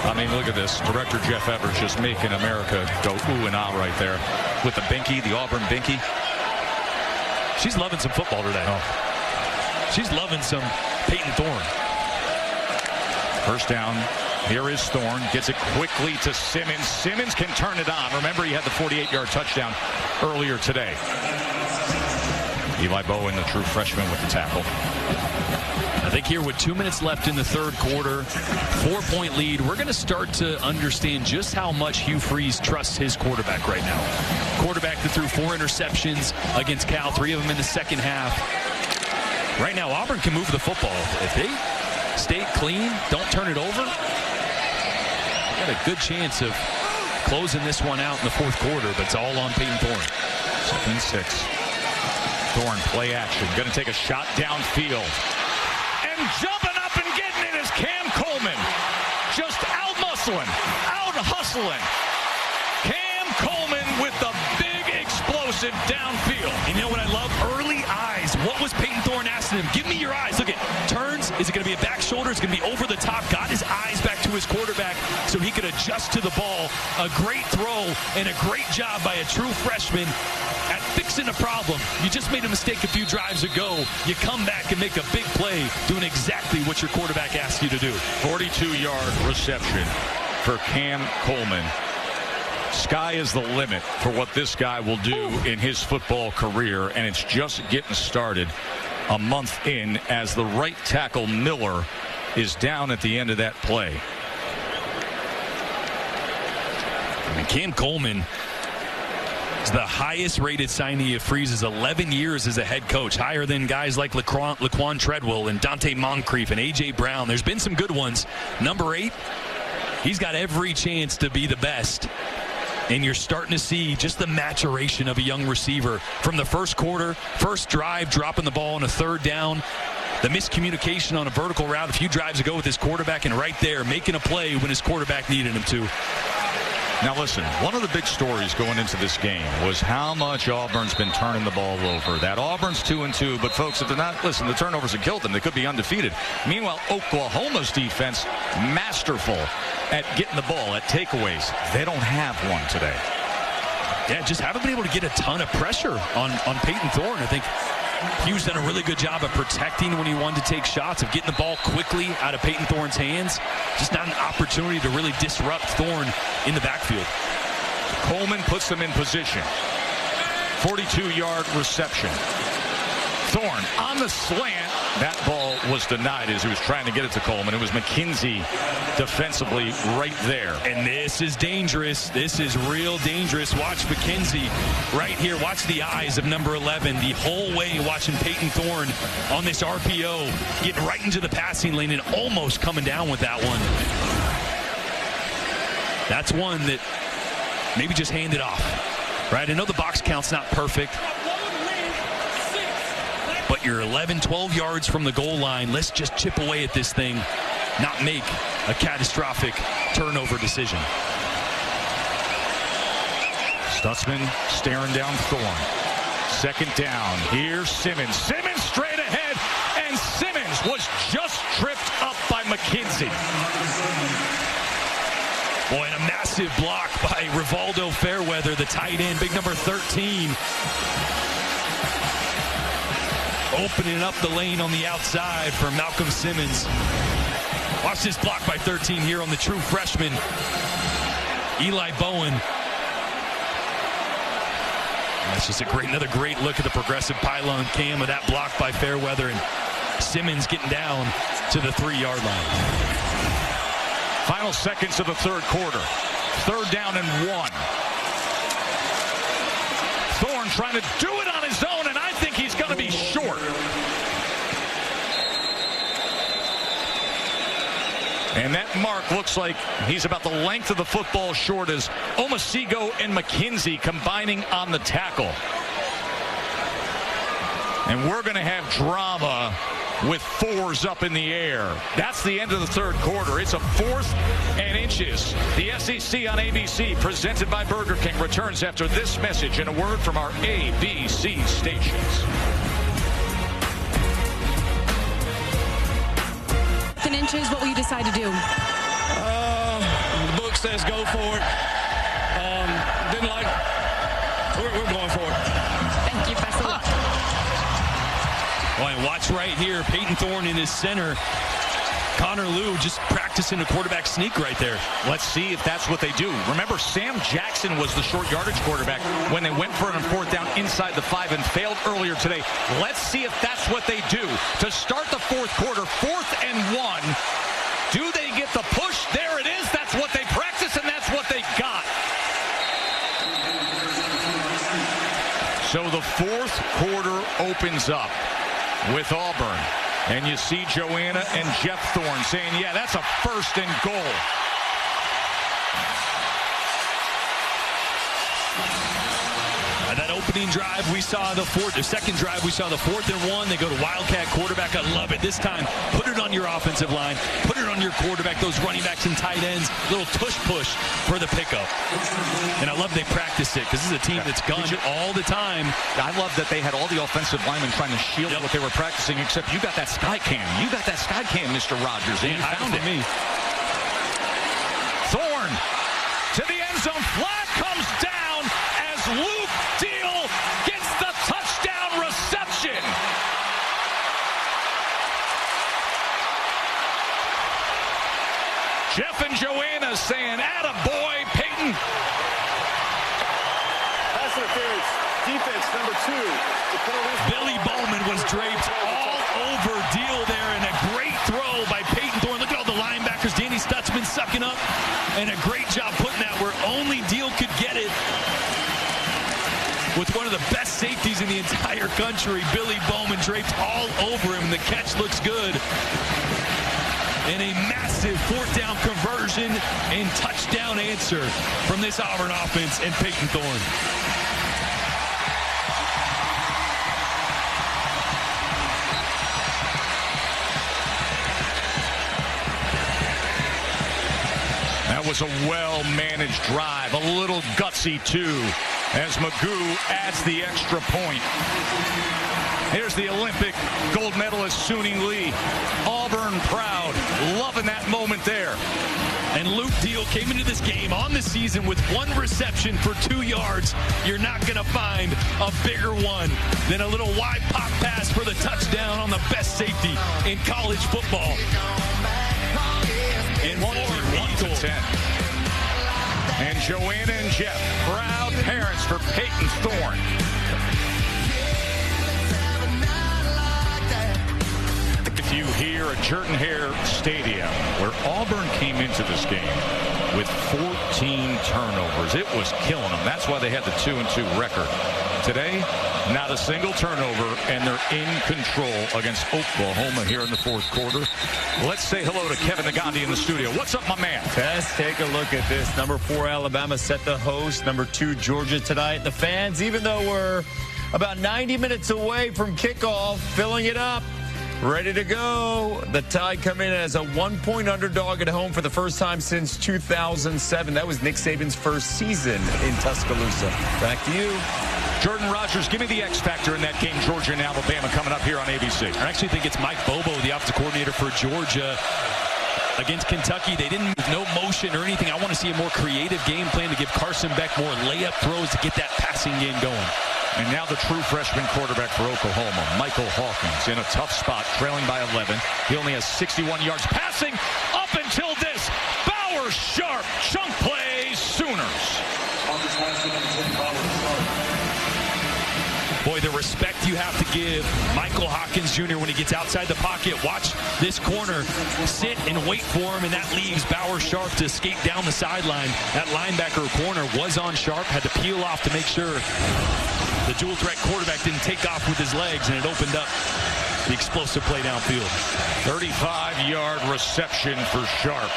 I mean, look at this. Director Jeff Evers just making America go ooh and ah right there with the binky, the Auburn binky. She's loving some football today. Oh. She's loving some Peyton Thorne. First down. Here is Thorne. Gets it quickly to Simmons. Simmons can turn it on. Remember, he had the 48-yard touchdown earlier today. Eli Bowen, the true freshman, with the tackle. I think here with 2 minutes left in the 3rd quarter, 4-point lead, we're going to start to understand just how much Hugh Freeze trusts his quarterback right now. Quarterback that threw 4 interceptions against Cal, 3 of them in the second half. Right now, Auburn can move the football. If they stay clean, don't turn it over, they got a good chance of closing this one out in the 4th quarter, but it's all on Peyton Thorne. 7-6. Thorne, play action. Going to take a shot downfield. And jumping up and getting it is Cam Coleman. Just out-muscling, out-hustling. Cam Coleman with the big explosive downfield. And you know what I love? Early eyes. What was Peyton Thorne asking him? Give me your eyes. Look at turns. Is it going to be a back shoulder? Is it going to be over the top? Got his eyes back to his quarterback so he could adjust to the ball. A great throw and a great job by a true freshman at fixing a problem. You just made a mistake a few drives ago. You come back and make a big play doing exactly what your quarterback asked you to do. 42-yard reception for Cam Coleman. Sky is the limit for what this guy will do in his football career, and it's just getting started a month in as the right tackle Miller is down at the end of that play. And Cam Coleman is the highest rated signee of Freeze's 11 years as a head coach, higher than guys like Laquan Treadwell and Dante Moncrief and A.J. Brown. There's been some good ones. Number 8, he's got every chance to be the best. And you're starting to see just the maturation of a young receiver from the first quarter, first drive, dropping the ball on a 3rd down, the miscommunication on a vertical route a few drives ago with his quarterback, and right there making a play when his quarterback needed him to. Now listen, one of the big stories going into this game was how much Auburn's been turning the ball over. That Auburn's 2-2, but folks, if they're not, listen, the turnovers have killed them. They could be undefeated. Meanwhile, Oklahoma's defense, masterful at getting the ball, at takeaways. They don't have one today. Yeah, just haven't been able to get a ton of pressure on Peyton Thorne. I think Hugh's done a really good job of protecting when he wanted to take shots, of getting the ball quickly out of Peyton Thorne's hands. Just not an opportunity to really disrupt Thorne in the backfield. Coleman puts them in position. 42-yard reception. Thorne on the slant. That ball was denied as he was trying to get it to Coleman. It was McKenzie defensively right there. And this is dangerous. This is real dangerous. Watch McKenzie right here. Watch the eyes of number 11 the whole way, watching Peyton Thorne on this RPO, getting right into the passing lane and almost coming down with that one. That's one that maybe just hand it off. Right? I know the box count's not perfect, but you're 11, 12 yards from the goal line. Let's just chip away at this thing, not make a catastrophic turnover decision. Stutzman staring down Thorne. Second down. Here's Simmons. Simmons straight ahead, and Simmons was just tripped up by McKenzie. Boy, and a massive block by Rivaldo Fairweather, the tight end, big number 13. Opening up the lane on the outside for Malcolm Simmons. Watch this block by 13 here on the true freshman, Eli Bowen. That's just another great look at the progressive pylon cam of that block by Fairweather, and Simmons getting down to the 3-yard line. Final seconds of the third quarter. Third down and 1. Thorne trying to do it on his own, and I think he's going to be short. And that mark looks like he's about the length of the football short as Omasigo and McKenzie combining on the tackle. And we're going to have drama with 4s up in the air. That's the end of the third quarter. It's a 4th and inches. The SEC on ABC, presented by Burger King, returns after this message and a word from our ABC stations. 4th and inches, what will you decide to do? The book says go for it. Didn't like it. We're going for it. Thank you. Best of luck. Boy, and watch right here, Peyton Thorne in his center. Connor Liu just practicing a quarterback sneak right there. Let's see if that's what they do. Remember, Sam Jackson was the short yardage quarterback when they went for it on 4th down inside the 5 and failed earlier today. Let's see if that's what they do. To start the fourth quarter, 4th and 1. Do they get the push? There it is. That's what they practice, and that's what they got. So the fourth quarter opens up with Auburn. And you see Joanna and Jeff Thorne saying, yeah, that's a 1st and goal. That opening drive, we saw the second drive, we saw the 4th and 1. They go to Wildcat quarterback. I love it. This time, put it on your offensive line. Put it on your quarterback, those running backs and tight ends. Little tush-push for the pickup. And I love they practice it because this is a team that's gunned all the time. I love that they had all the offensive linemen trying to shield what they were practicing, except you got that sky cam. You got that sky cam, Mr. Rogers. And found it. Me. Thorne to the end zone. Flag comes down as Luke Deal gets the touchdown reception. Jeff and Joanna saying, attaboy, Peyton. Pass interference, defense number 2. Billy Bowman was draped all over Deal there, and a great throw by Peyton Thorne. Look at all the linebackers. Danny Stutzman sucking up, and a great job putting that where only Deal could get it. With one of the best safeties in the entire country, Billy Bowman draped all over him, and the catch looks good. And a massive 4th down conversion and touchdown answer from this Auburn offense and Peyton Thorne. That was a well-managed drive, a little gutsy too, as Magoo adds the extra point. Here's the Olympic gold medalist Suni Lee. Auburn proud, loving that moment there. And Luke Deal came into this game on the season with 1 reception for 2 yards. You're not going to find a bigger one than a little wide pop pass for the touchdown on the best safety in college football. And 1-10. And Joanna and Jeff, proud parents for Peyton Thorne. If you hear at Jordan-Hare Stadium, where Auburn came into this game with 14 turnovers, it was killing them. That's why they had the 2-2 record. Today, not a single turnover, and they're in control against Oklahoma here in the fourth quarter. Let's say hello to Kevin Nagandi in the studio. What's up, my man? Let's take a look at this. Number 4, Alabama set the host. Number 2, Georgia tonight. The fans, even though we're about 90 minutes away from kickoff, filling it up. Ready to go. The Tide come in as a 1-point underdog at home for the first time since 2007. That was Nick Saban's first season in Tuscaloosa. Back to you. Jordan Rogers, give me the X factor in that game, Georgia and Alabama, coming up here on ABC. I actually think it's Mike Bobo, the offensive coordinator for Georgia. Against Kentucky, they didn't move, no motion or anything. I want to see a more creative game plan to give Carson Beck more layup throws to get that passing game going. And now the true freshman quarterback for Oklahoma, Michael Hawkins, in a tough spot, trailing by 11. He only has 61 yards passing up until this. Bauer Sharp, chunk plays, Sooners. Boy, the respect you have to give Michael Hawkins Jr. when he gets outside the pocket. Watch this corner sit and wait for him, and that leaves Bauer Sharp to skate down the sideline. That linebacker corner was on Sharp, had to peel off to make sure the dual threat quarterback didn't take off with his legs, and it opened up the explosive play downfield. 35-yard reception for Sharp.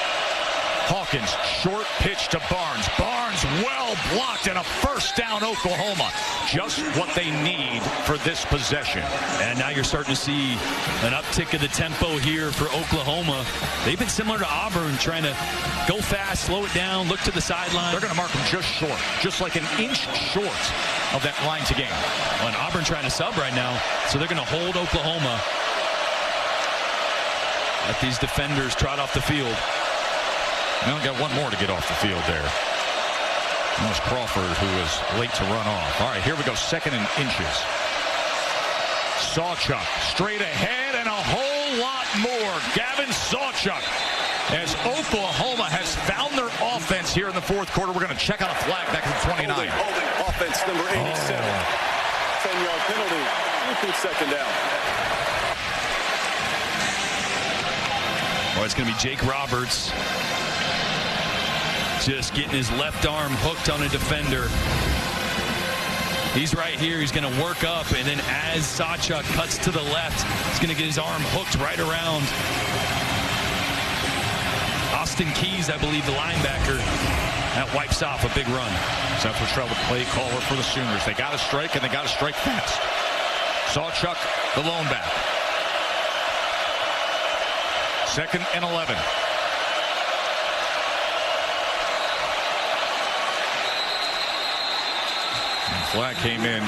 Hawkins, short pitch to Barnes. Barnes well blocked, and a first down, Oklahoma. Just what they need for this possession. And now you're starting to see an uptick of the tempo here for Oklahoma. They've been similar to Auburn, trying to go fast, slow it down, look to the sideline. They're going to mark them just short, just like an inch short of that line to gain. Well, and Auburn trying to sub right now, so they're going to hold Oklahoma. Let these defenders trot off the field. They only got one more to get off the field there. That was Crawford, who was late to run off. All right, here we go, 2nd and inches. Sawchuk straight ahead and a whole lot more. Gavin Sawchuk, as Oklahoma has found their offense here in the fourth quarter. We're going to check on a flag back at the 29. Holding offense number 87. 10-yard penalty. Repeat 2nd down. Well, it's going to be Jake Roberts. Just getting his left arm hooked on a defender. He's right here. He's going to work up, and then as Sawchuk cuts to the left, he's going to get his arm hooked right around Austin Keys, I believe, the linebacker. That wipes off a big run. Seth Luttrell, the play caller for the Sooners. They got to strike, and they got to strike fast. Sawchuk, the lone back. 2nd and 11. Flag came in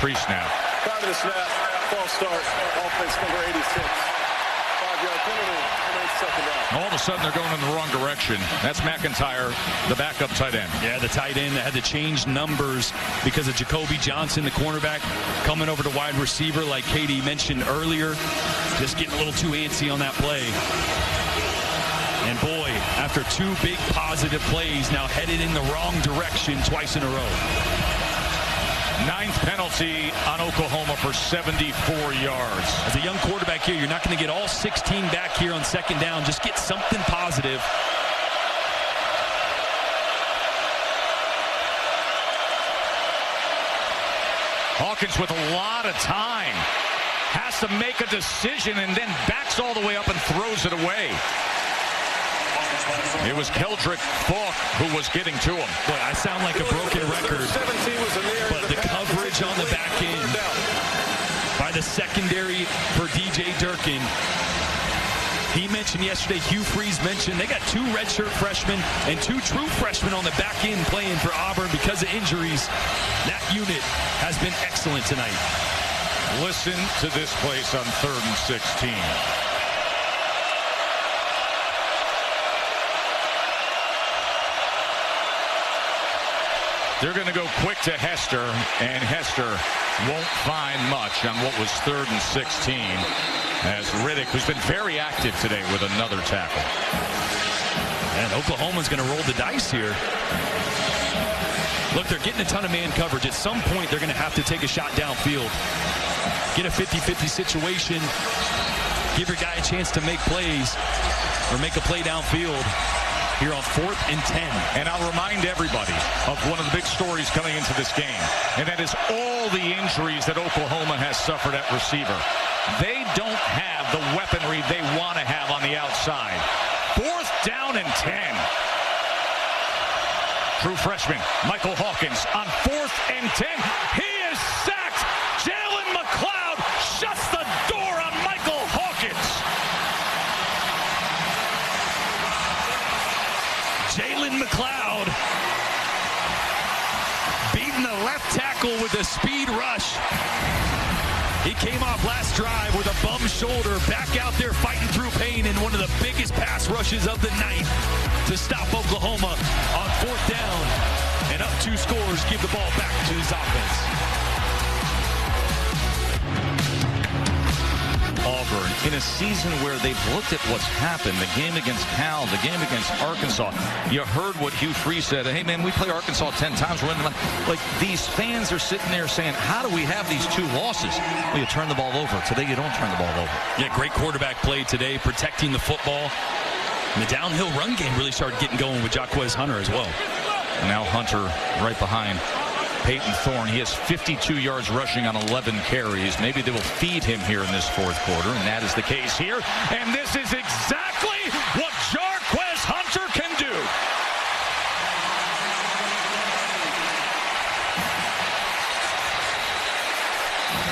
pre-snap. Prior to the snap, false start, offense number 86. 5-yard penalty, 2nd down. All of a sudden, they're going in the wrong direction. That's McIntyre, the backup tight end. Yeah, the tight end that had to change numbers because of Jacoby Johnson, the cornerback, coming over to wide receiver like Katie mentioned earlier. Just getting a little too antsy on that play. And boy, after 2 big positive plays, now headed in the wrong direction twice in a row. 9th penalty on Oklahoma for 74 yards. As a young quarterback here, you're not going to get all 16 back here on 2nd down. Just get something positive. Hawkins with a lot of time. Has to make a decision and then backs all the way up and throws it away. It was Keldrick Falk who was getting to him. Boy, I sound like a broken record, but the coverage on the back end by the secondary for DJ Durkin. He mentioned yesterday, Hugh Freeze mentioned, they got 2 redshirt freshmen and 2 true freshmen on the back end playing for Auburn because of injuries. That unit has been excellent tonight. Listen to this place on 3rd and 16. They're going to go quick to Hester, and Hester won't find much on what was 3rd and 16 as Riddick, who's been very active today with another tackle. And Oklahoma's going to roll the dice here. Look, they're getting a ton of man coverage. At some point, they're going to have to take a shot downfield. Get a 50-50 situation. Give your guy a chance to make plays or make a play downfield here on 4th and 10. And I'll remind everybody of one of the big stories coming into this game, and that is all the injuries that Oklahoma has suffered at receiver. They don't have the weaponry they want to have on the outside. 4th down and 10. True freshman Michael Hawkins on 4th and 10. He is sacked. Jalen McLeod shuts the door on Michael Hawkins. Jalen McLeod beating the left tackle with a speed rush. He came off last drive with a bum shoulder, back out there fighting through pain in one of the biggest pass rushes of the night to stop Oklahoma on 4th down. And up 2 scores, give the ball back to his offense. Auburn, in a season where they've looked at what's happened, the game against Cal, the game against Arkansas. You heard what Hugh Freeze said. Hey, man, we play Arkansas 10 times. We're winning. Like, these fans are sitting there saying, how do we have these 2 losses? Well, you turn the ball over. Today, you don't turn the ball over. Yeah, great quarterback play today, protecting the football. And the downhill run game really started getting going with GWES Hunter as well. Now Hunter right behind Peyton Thorne. He has 52 yards rushing on 11 carries. Maybe they will feed him here in this 4th quarter, and that is the case here. And this is exactly what GWES Hunter can do.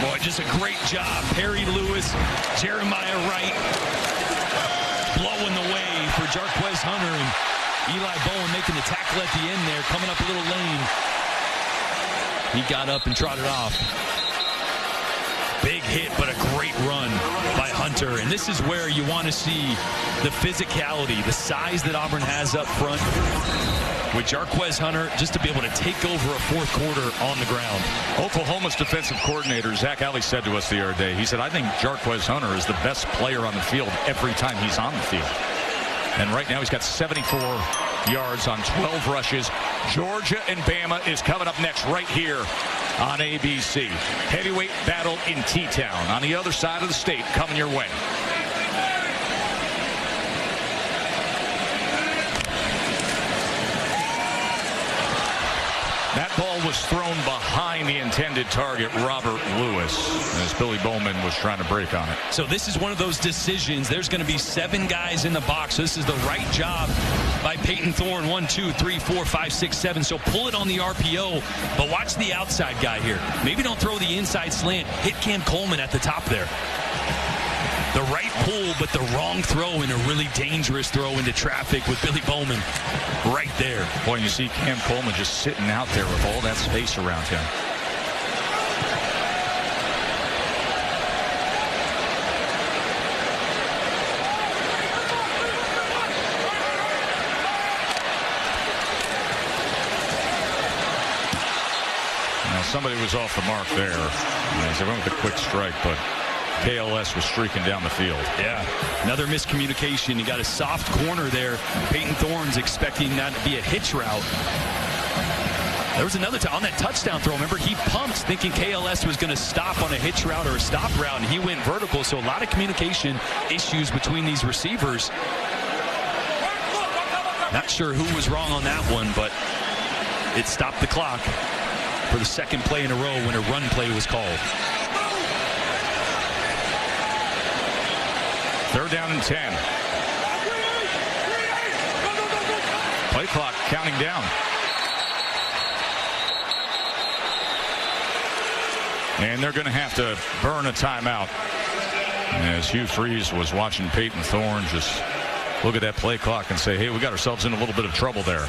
Boy, just a great job. Perry Lewis, Jeremiah Wright blowing the way for GWES Hunter, and Eli Bowen making the tackle at the end there, coming up a little lane. He got up and trotted off. Big hit, but a great run by Hunter. And this is where you want to see the physicality, the size that Auburn has up front with GWES Hunter, just to be able to take over a 4th quarter on the ground. Oklahoma's defensive coordinator, Zach Alley, said to us the other day, he said, I think GWES Hunter is the best player on the field every time he's on the field. And right now he's got 74 yards on 12 rushes. Georgia and Bama is coming up next right here on ABC. Heavyweight battle in T-Town on the other side of the state coming your way. That ball was thrown behind the intended target, Robert Lewis, as Billy Bowman was trying to break on it. So this is one of those decisions. There's going to be 7 guys in the box. This is the right job by Peyton Thorne. 1, 2, 3, 4, 5, 6, 7. So pull it on the RPO, but watch the outside guy here. Maybe don't throw the inside slant. Hit Cam Coleman at the top there. The right pull, but the wrong throw, and a really dangerous throw into traffic with Billy Bowman right there. Boy, you see Cam Coleman just sitting out there with all that space around him. Now, somebody was off the mark there. They went with a quick strike, but KLS was streaking down the field. Yeah, another miscommunication. You got a soft corner there. Peyton Thorne's expecting that to be a hitch route. There was another time on that touchdown throw. Remember, he pumped thinking KLS was going to stop on a hitch route or a stop route, and he went vertical. So a lot of communication issues between these receivers. Not sure who was wrong on that one, but it stopped the clock for the 2nd play in a row when a run play was called. 3rd down and 10. Play clock counting down. And they're going to have to burn a timeout. As Hugh Freeze was watching Peyton Thorne just look at that play clock and say, hey, we got ourselves in a little bit of trouble there.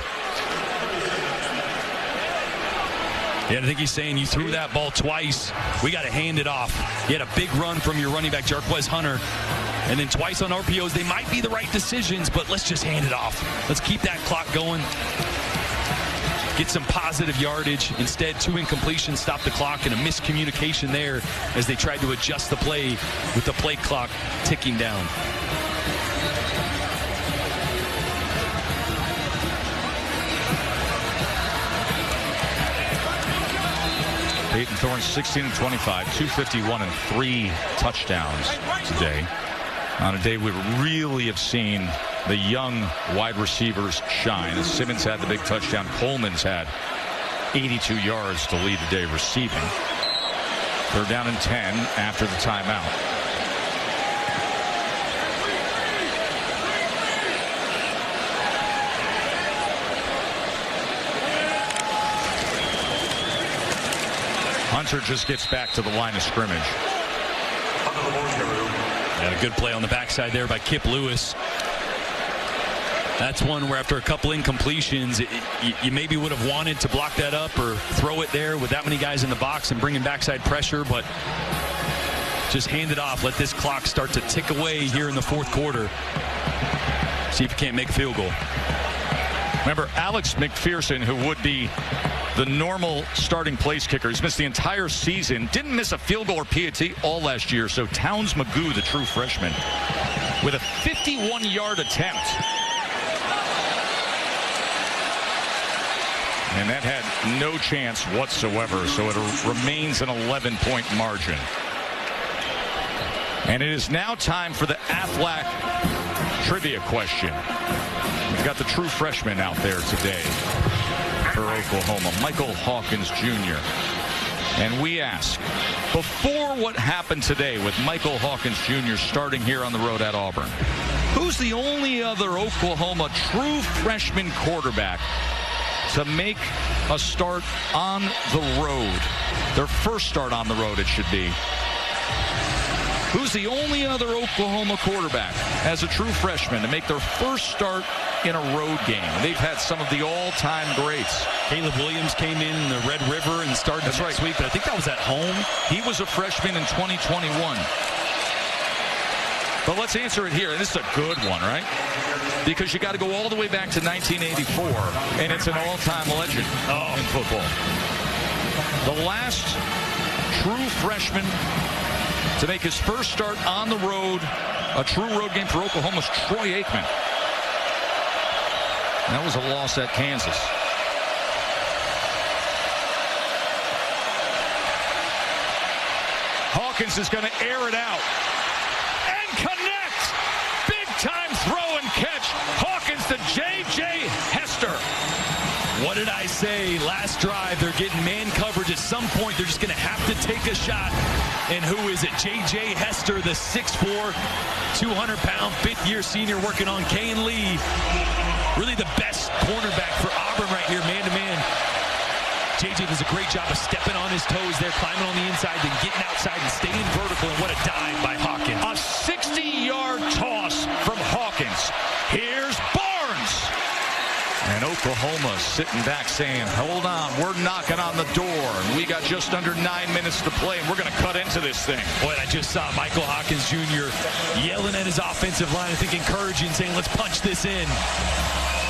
Yeah, I think he's saying you threw that ball twice. We got to hand it off. You had a big run from your running back, GWES Hunter. And then twice on RPOs. They might be the right decisions, but let's just hand it off. Let's keep that clock going. Get some positive yardage. Instead, 2 incompletions stop the clock, and a miscommunication there as they tried to adjust the play with the play clock ticking down. Peyton Thorne 16 and 25, 251 and 3 touchdowns today. On a day we really have seen the young wide receivers shine. Simmons had the big touchdown. Coleman's had 82 yards to lead the day receiving. They're down in 10 after the timeout. Hunter just gets back to the line of scrimmage. And a good play on the backside there by Kip Lewis. That's one where after a couple incompletions, you maybe would have wanted to block that up or throw it there with that many guys in the box and bring in backside pressure, but just hand it off. Let this clock start to tick away here in the fourth quarter. See if you can't make a field goal. Remember, Alex McPherson, who would be the normal starting place kicker, he's missed the entire season, didn't miss a field goal or PAT all last year. So Towns Magoo, the true freshman, with a 51-yard attempt. And that had no chance whatsoever, so it remains an 11-point margin. And it is now time for the Aflac trivia question. We've got the true freshman out there today for Oklahoma, Michael Hawkins Jr. And we ask, before what happened today with Michael Hawkins Jr. starting here on the road at Auburn, who's the only other Oklahoma true freshman quarterback to make a start on the road? Their first start on the road, it should be. Who's the only other Oklahoma quarterback as a true freshman to make their first start in a road game? They've had some of the all-time greats. Caleb Williams came in the Red River and started next week, but I think that was at home. He was a freshman in 2021. But let's answer it here. This is a good one, right? Because you got to go all the way back to 1984, and it's an all-time legend in football. The last true freshman to make his first start on the road, a true road game for Oklahoma's Troy Aikman. That was a loss at Kansas. Hawkins is going to air it out and connect. Big time throw and catch. Hawkins to J.J. Hester. What did I say? Last drive, they're getting man coverage. At some point, they're just going to have to take a shot. And who is it? J.J. Hester, the 6'4", 200-pound, fifth-year senior working on Kane Lee. Really the best cornerback for Auburn right here, man-to-man. J.J. does a great job of stepping on his toes there, climbing on the inside, then getting outside and staying vertical. And what a dive by Hawkins. A 60-yard toss from Hawkins. Here's Barnes. And Oklahoma sitting back saying, hold on, we're knocking on the door. And we got just under 9 minutes to play, and we're going to cut into this thing. Boy, I just saw Michael Hawkins Jr. yelling at his offensive line, I think encouraging, saying, let's punch this in.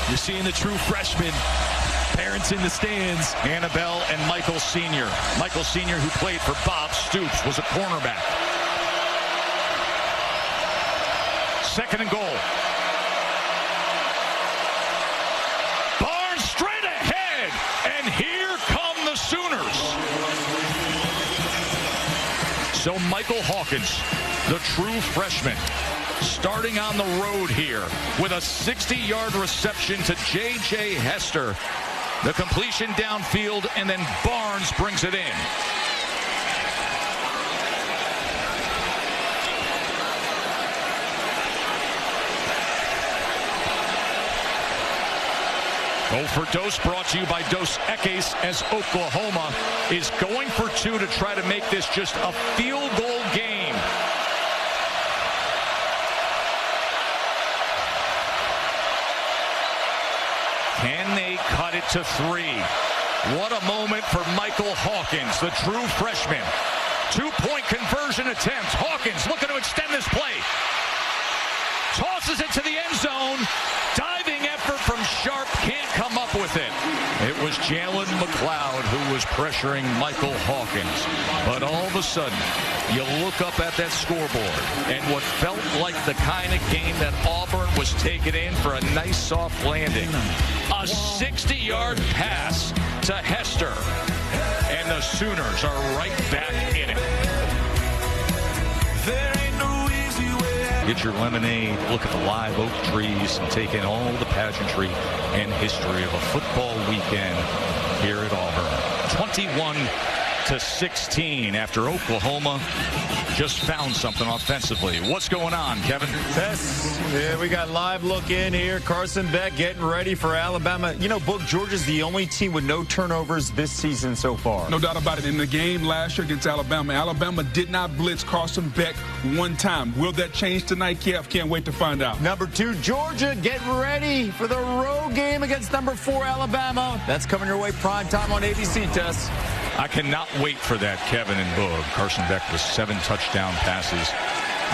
You're seeing the true freshman. Parents in the stands. Annabelle and Michael Sr. Michael Sr., who played for Bob Stoops, was a cornerback. Second and goal. Barnes straight ahead, and here come the Sooners. So Michael Hawkins, the true freshman, starting on the road here with a 60-yard reception to J.J. Hester. The completion downfield, and then Barnes brings it in. Go for Dos brought to you by Dos Equis, as Oklahoma is going for two to try to make this just a field goal game. Can they cut it to 3? What a moment for Michael Hawkins, the true freshman. 2-point conversion attempt. Hawkins looking to extend this play. Tosses it to the end zone. Diving effort from Sharp, can't come up with it. It was Jalen McLeod who was pressuring Michael Hawkins. But all of a sudden, you look up at that scoreboard, and what felt like the kind of game that Auburn was taking in for a nice soft landing. A 60-yard pass to Hester. And the Sooners are right back in it. Get your lemonade, look at the live oak trees, and take in all the pageantry and history of a football weekend here at Auburn. 21-16 after Oklahoma just found something offensively. What's going on, Kevin? Yes, yeah, we got live look in here. Carson Beck getting ready for Alabama. You know, Book, Georgia's the only team with no turnovers this season so far. No doubt about it. In the game last year against Alabama, Alabama did not blitz Carson Beck one time. Will that change tonight, Kev? Can't wait to find out. Number 2, Georgia, get ready for the road game against number 4, Alabama. That's coming your way prime time on ABC, Tess. I cannot wait for that, Kevin and Boog. Carson Beck with 7 touchdown passes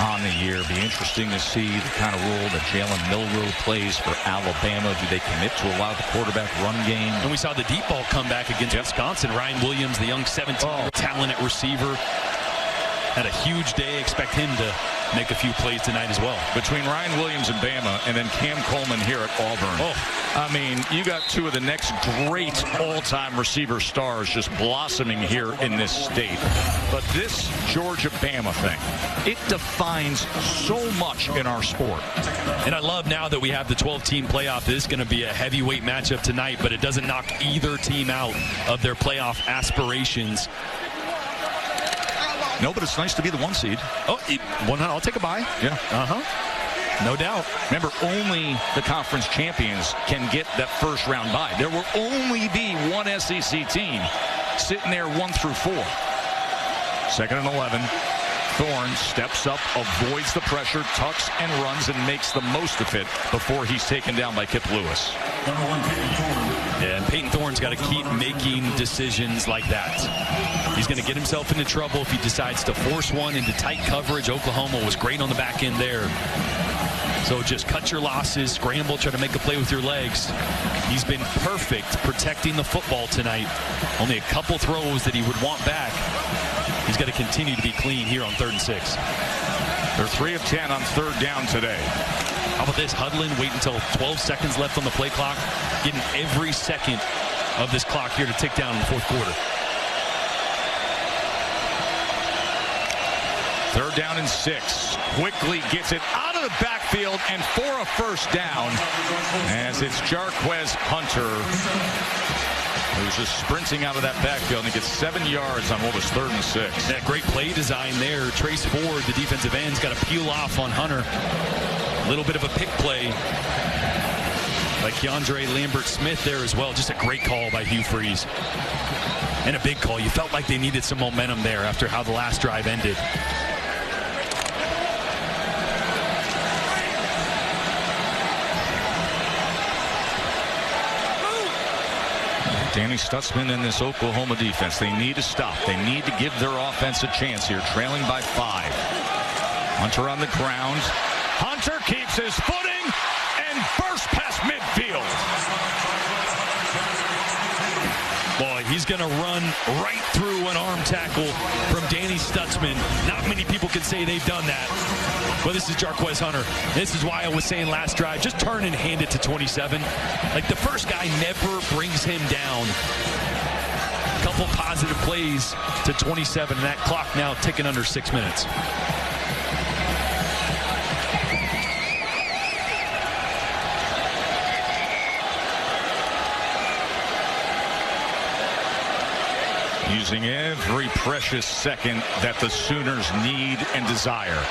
on the year. Be interesting to see the kind of role that Jalen Milroe plays for Alabama. Do they commit to allow the quarterback run game? And we saw the deep ball come back against Wisconsin. Ryan Williams, the young 17-year-old talent at receiver, had a huge day. Expect him to make a few plays tonight as well. Between Ryan Williams and Bama and then Cam Coleman here at Auburn. I mean, you got 2 of the next great all-time receiver stars just blossoming here in this state. But this Georgia-Bama thing, it defines so much in our sport. And I love now that we have the 12-team playoff. This is going to be a heavyweight matchup tonight, but it doesn't knock either team out of their playoff aspirations. No, but it's nice to be the 1 seed. I'll take a bye. Yeah. No doubt. Remember, only the conference champions can get that first round bye. There will only be one SEC team sitting there 1 through 4. 2nd and 11. Thorne steps up, avoids the pressure, tucks and runs, and makes the most of it before he's taken down by Kip Lewis. Yeah, and Peyton Thorne's got to keep making decisions like that. He's going to get himself into trouble if he decides to force one into tight coverage. Oklahoma was great on the back end there. So just cut your losses, scramble, try to make a play with your legs. He's been perfect protecting the football tonight. Only a couple throws that he would want back. He's got to continue to be clean here on 3rd and 6. They're 3 of 10 on 3rd down today. How about this? Huddling, wait until 12 seconds left on the play clock. Getting every second of this clock here to tick down in the 4th quarter. 3rd down and 6. Quickly gets it out of the backfield and for a first down as it's Jarquez Hunter who's just sprinting out of that backfield, and he gets 7 yards on what was 3rd and 6. That great play design there. Trace Ford, the defensive end's got to peel off on Hunter. A little bit of a pick play by Keandre Lambert-Smith there as well. Just a great call by Hugh Freeze. And a big call. You felt like they needed some momentum there after how the last drive ended. Danny Stutzman and this Oklahoma defense, they need to stop. They need to give their offense a chance here, trailing by 5. Hunter on the ground. Hunter keeps his footing and bursts past midfield. Boy, he's going to run right through an arm tackle from Danny Stutzman. Not many people can say they've done that. But this is Jarquez Hunter. This is why I was saying last drive, just turn and hand it to 27. Like, the first guy never brings him down. A couple positive plays to 27, and that clock now ticking under 6 minutes. Using every precious second that the Sooners need and desire.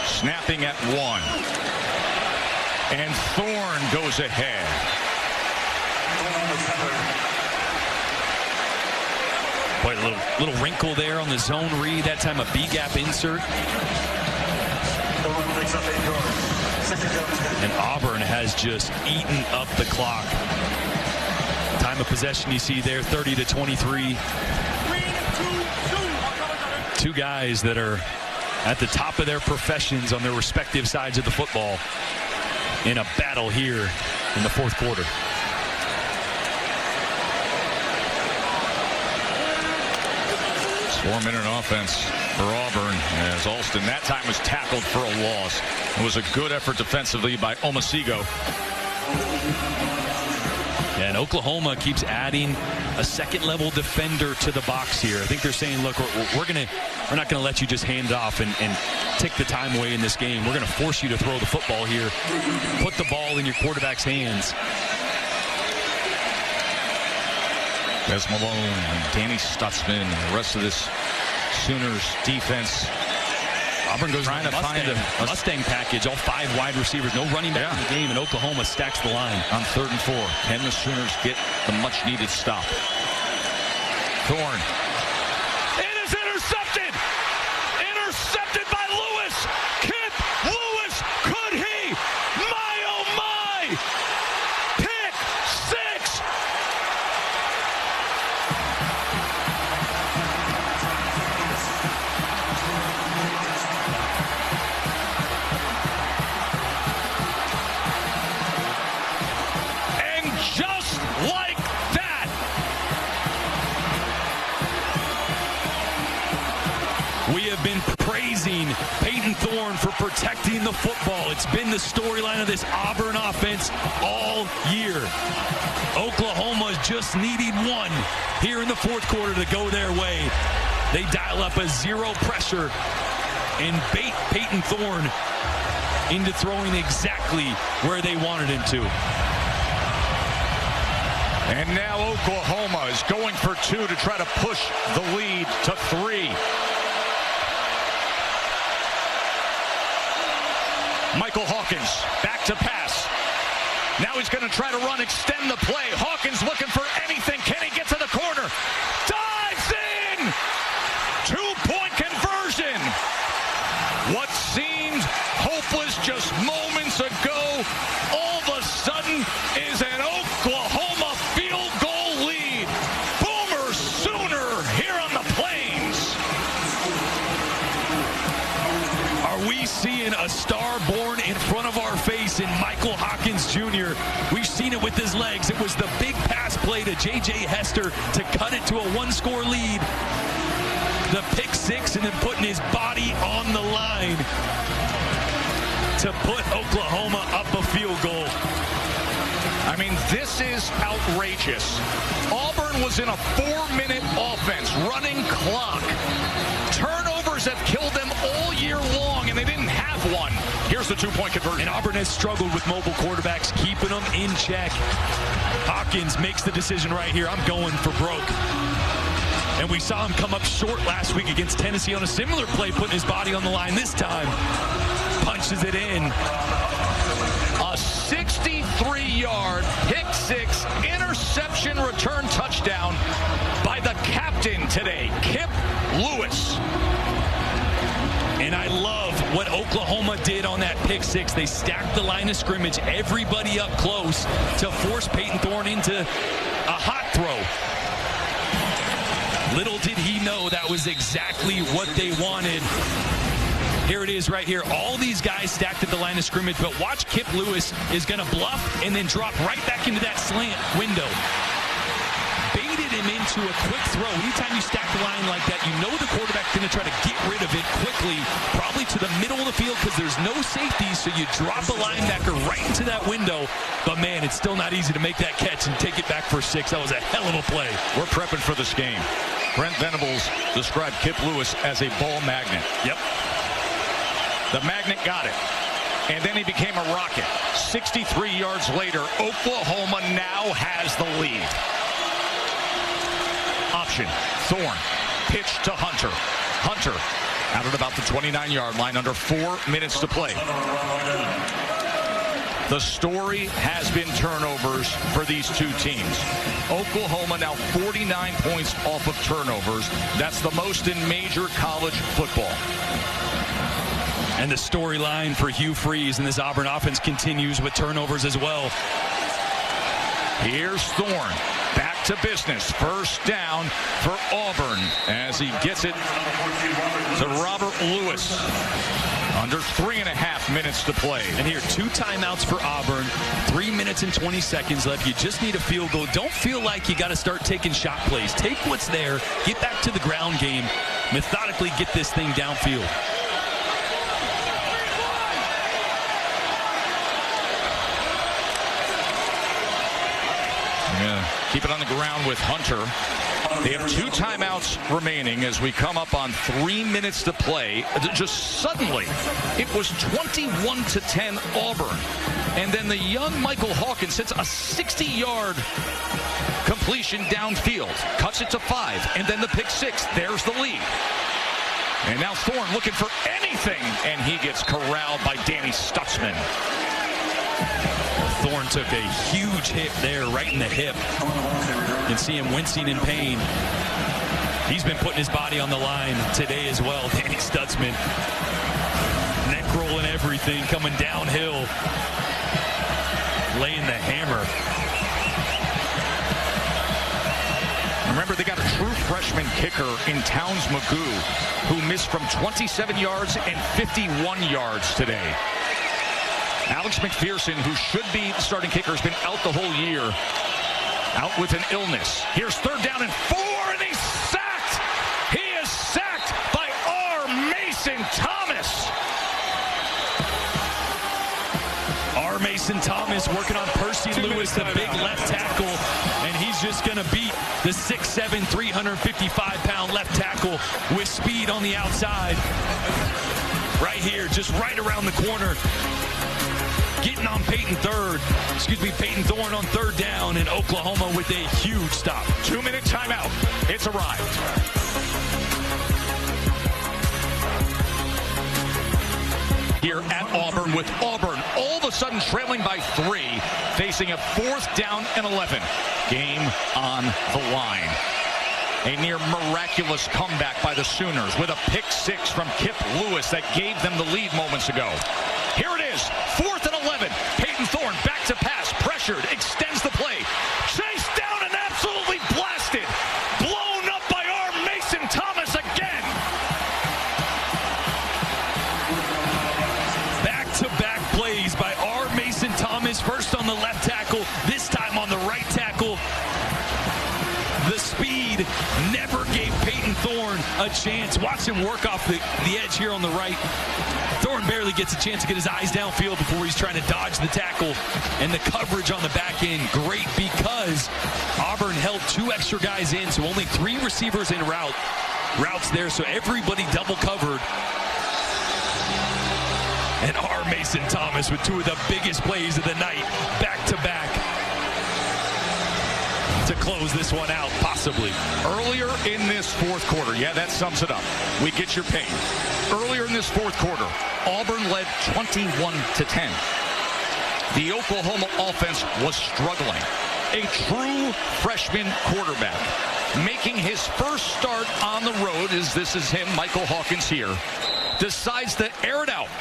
Snapping at 1. And Thorne goes ahead. Boy, a little wrinkle there on the zone read. That time a B-gap insert. And Auburn has just eaten up the clock. Time of possession you see there, 30-23. 2 guys that are at the top of their professions on their respective sides of the football in a battle here in the 4th quarter. It's 4-minute offense for Auburn as Alston that time was tackled for a loss. It was a good effort defensively by Omasigo. And Oklahoma keeps adding a second-level defender to the box here. I think they're saying, look, we're not going to let you just hand it off and take the time away in this game. We're going to force you to throw the football here. Put the ball in your quarterback's hands. Des Malone and Danny Stutzman and the rest of this Sooners defense. Auburn goes trying to find a Mustang package, all 5 wide receivers, no running back in the game, and Oklahoma stacks the line. On 3rd and 4, can the Sooners get the much-needed stop? Thorne. It is intercepted! Intercepted by Lewis! Kip Lewis! Could he? My, oh my! Pick 6! And just like that, we have been praising Peyton Thorne for protecting the football. It's been the storyline of this Auburn offense all year. Oklahoma's just needing one here in the 4th quarter to go their way. They dial up a 0 pressure and bait Peyton Thorne into throwing exactly where they wanted him to. And now Oklahoma is going for 2 to try to push the lead to 3. Michael Hawkins back to pass. Now he's going to try to run, extend the play. Hawkins looking for anything. Can he get to the corner? Dives in! 2-point conversion. What seemed hopeless just moments ago, all of a sudden is an Oklahoma field goal lead. Boomer Sooner here on the Plains. Are we seeing a star born in front of our face in Michael Hawkins Jr.? We've seen it with his legs. It was the big pass play to J.J. Hester to cut it to a 1-score lead. The pick 6 and then putting his body on the line to put Oklahoma up a field goal. I mean, this is outrageous. Auburn was in a 4-minute offense, running clock. Turnovers have killed them all year long, and they didn't have one. Here's the 2-point conversion. And Auburn has struggled with mobile quarterbacks, keeping them in check. Hawkins makes the decision right here. I'm going for broke. And we saw him come up short last week against Tennessee on a similar play, putting his body on the line this time. Punches it in. A 63-yard pick 6 interception return touchdown by the captain today, Kip Lewis. And I love what Oklahoma did on that pick 6. They stacked the line of scrimmage, everybody up close to force Peyton Thorne into a hot throw. Little did he know that was exactly what they wanted. Here it is right here. All these guys stacked at the line of scrimmage, but watch Kip Lewis is going to bluff and then drop right back into that slant window. Baited him into a quick throw. Anytime you stack the line like that, you know the quarterback's going to try to get rid of it quickly, probably to the middle of the field because there's no safety, so you drop the linebacker right into that window. But, man, it's still not easy to make that catch and take it back for 6. That was a hell of a play. We're prepping for this game. Brent Venables described Kip Lewis as a ball magnet. Yep. The magnet got it. And then he became a rocket. 63 yards later, Oklahoma now has the lead. Option, Thorne, pitch to Hunter. Hunter out at about the 29-yard line, under 4 minutes to play. The story has been turnovers for these two teams. Oklahoma now 49 points off of turnovers. That's the most in major college football. And the storyline for Hugh Freeze and this Auburn offense continues with turnovers as well. Here's Thorne. Back to business. First down for Auburn as he gets it to Robert Lewis. Under 3.5 minutes to play. And here, 2 timeouts for Auburn. 3 minutes and 20 seconds left. You just need a field goal. Don't feel like you got to start taking shot plays. Take what's there. Get back to the ground game. Methodically get this thing downfield. Yeah. Keep it on the ground with Hunter. They have 2 timeouts remaining as we come up on 3 minutes to play. Just suddenly, it was 21-10 Auburn. And then the young Michael Hawkins hits a 60-yard completion downfield. Cuts it to 5. And then the pick 6. There's the lead. And now Thorne looking for anything. And he gets corralled by Danny Stutzman. Thorne took a huge hit there right in the hip. You can see him wincing in pain. He's been putting his body on the line today as well. Danny Stutzman. Neck roll and everything coming downhill. Laying the hammer. Remember, they got a true freshman kicker in Towns Magoo who missed from 27 yards and 51 yards today. Alex McPherson, who should be the starting kicker, has been out the whole year. Out with an illness. Here's 3rd down and 4, and he's sacked! He is sacked by R. Mason Thomas! R. Mason Thomas working on Percy Lewis, the big left tackle, and he's just going to beat the 6'7", 355-pound left tackle with speed on the outside. Right here, just right around the corner. Getting on Peyton Thorne on 3rd down, and Oklahoma with a huge stop. 2-minute timeout. It's arrived. Here at Auburn, with Auburn all of a sudden trailing by 3, facing a 4th down and 11. Game on the line. A near miraculous comeback by the Sooners with a pick 6 from Kip Lewis that gave them the lead moments ago. Here it is, 4th and 11. Peyton Thorne back to pass, pressured, extends the play. Chased down and absolutely blasted. Blown up by R. Mason Thomas again. Back-to-back plays by R. Mason Thomas. First on the left tackle, this time on the right tackle. The speed never gave Peyton Thorne a chance. Watch him work off the edge here on the right. Thorne barely gets a chance to get his eyes downfield before he's trying to dodge the tackle. And the coverage on the back end, great, because Auburn held 2 extra guys in, so only 3 receivers in routes there, so everybody double covered. And R. Mason Thomas with 2 of the biggest plays of the night, back-to-back, to close this one out, possibly. Earlier in this 4th quarter, yeah, that sums it up. We get your pain. Earlier in this 4th quarter, Auburn led 21-10. The Oklahoma offense was struggling. A true freshman quarterback making his first start on the road, as this is him, Michael Hawkins here, decides to air it out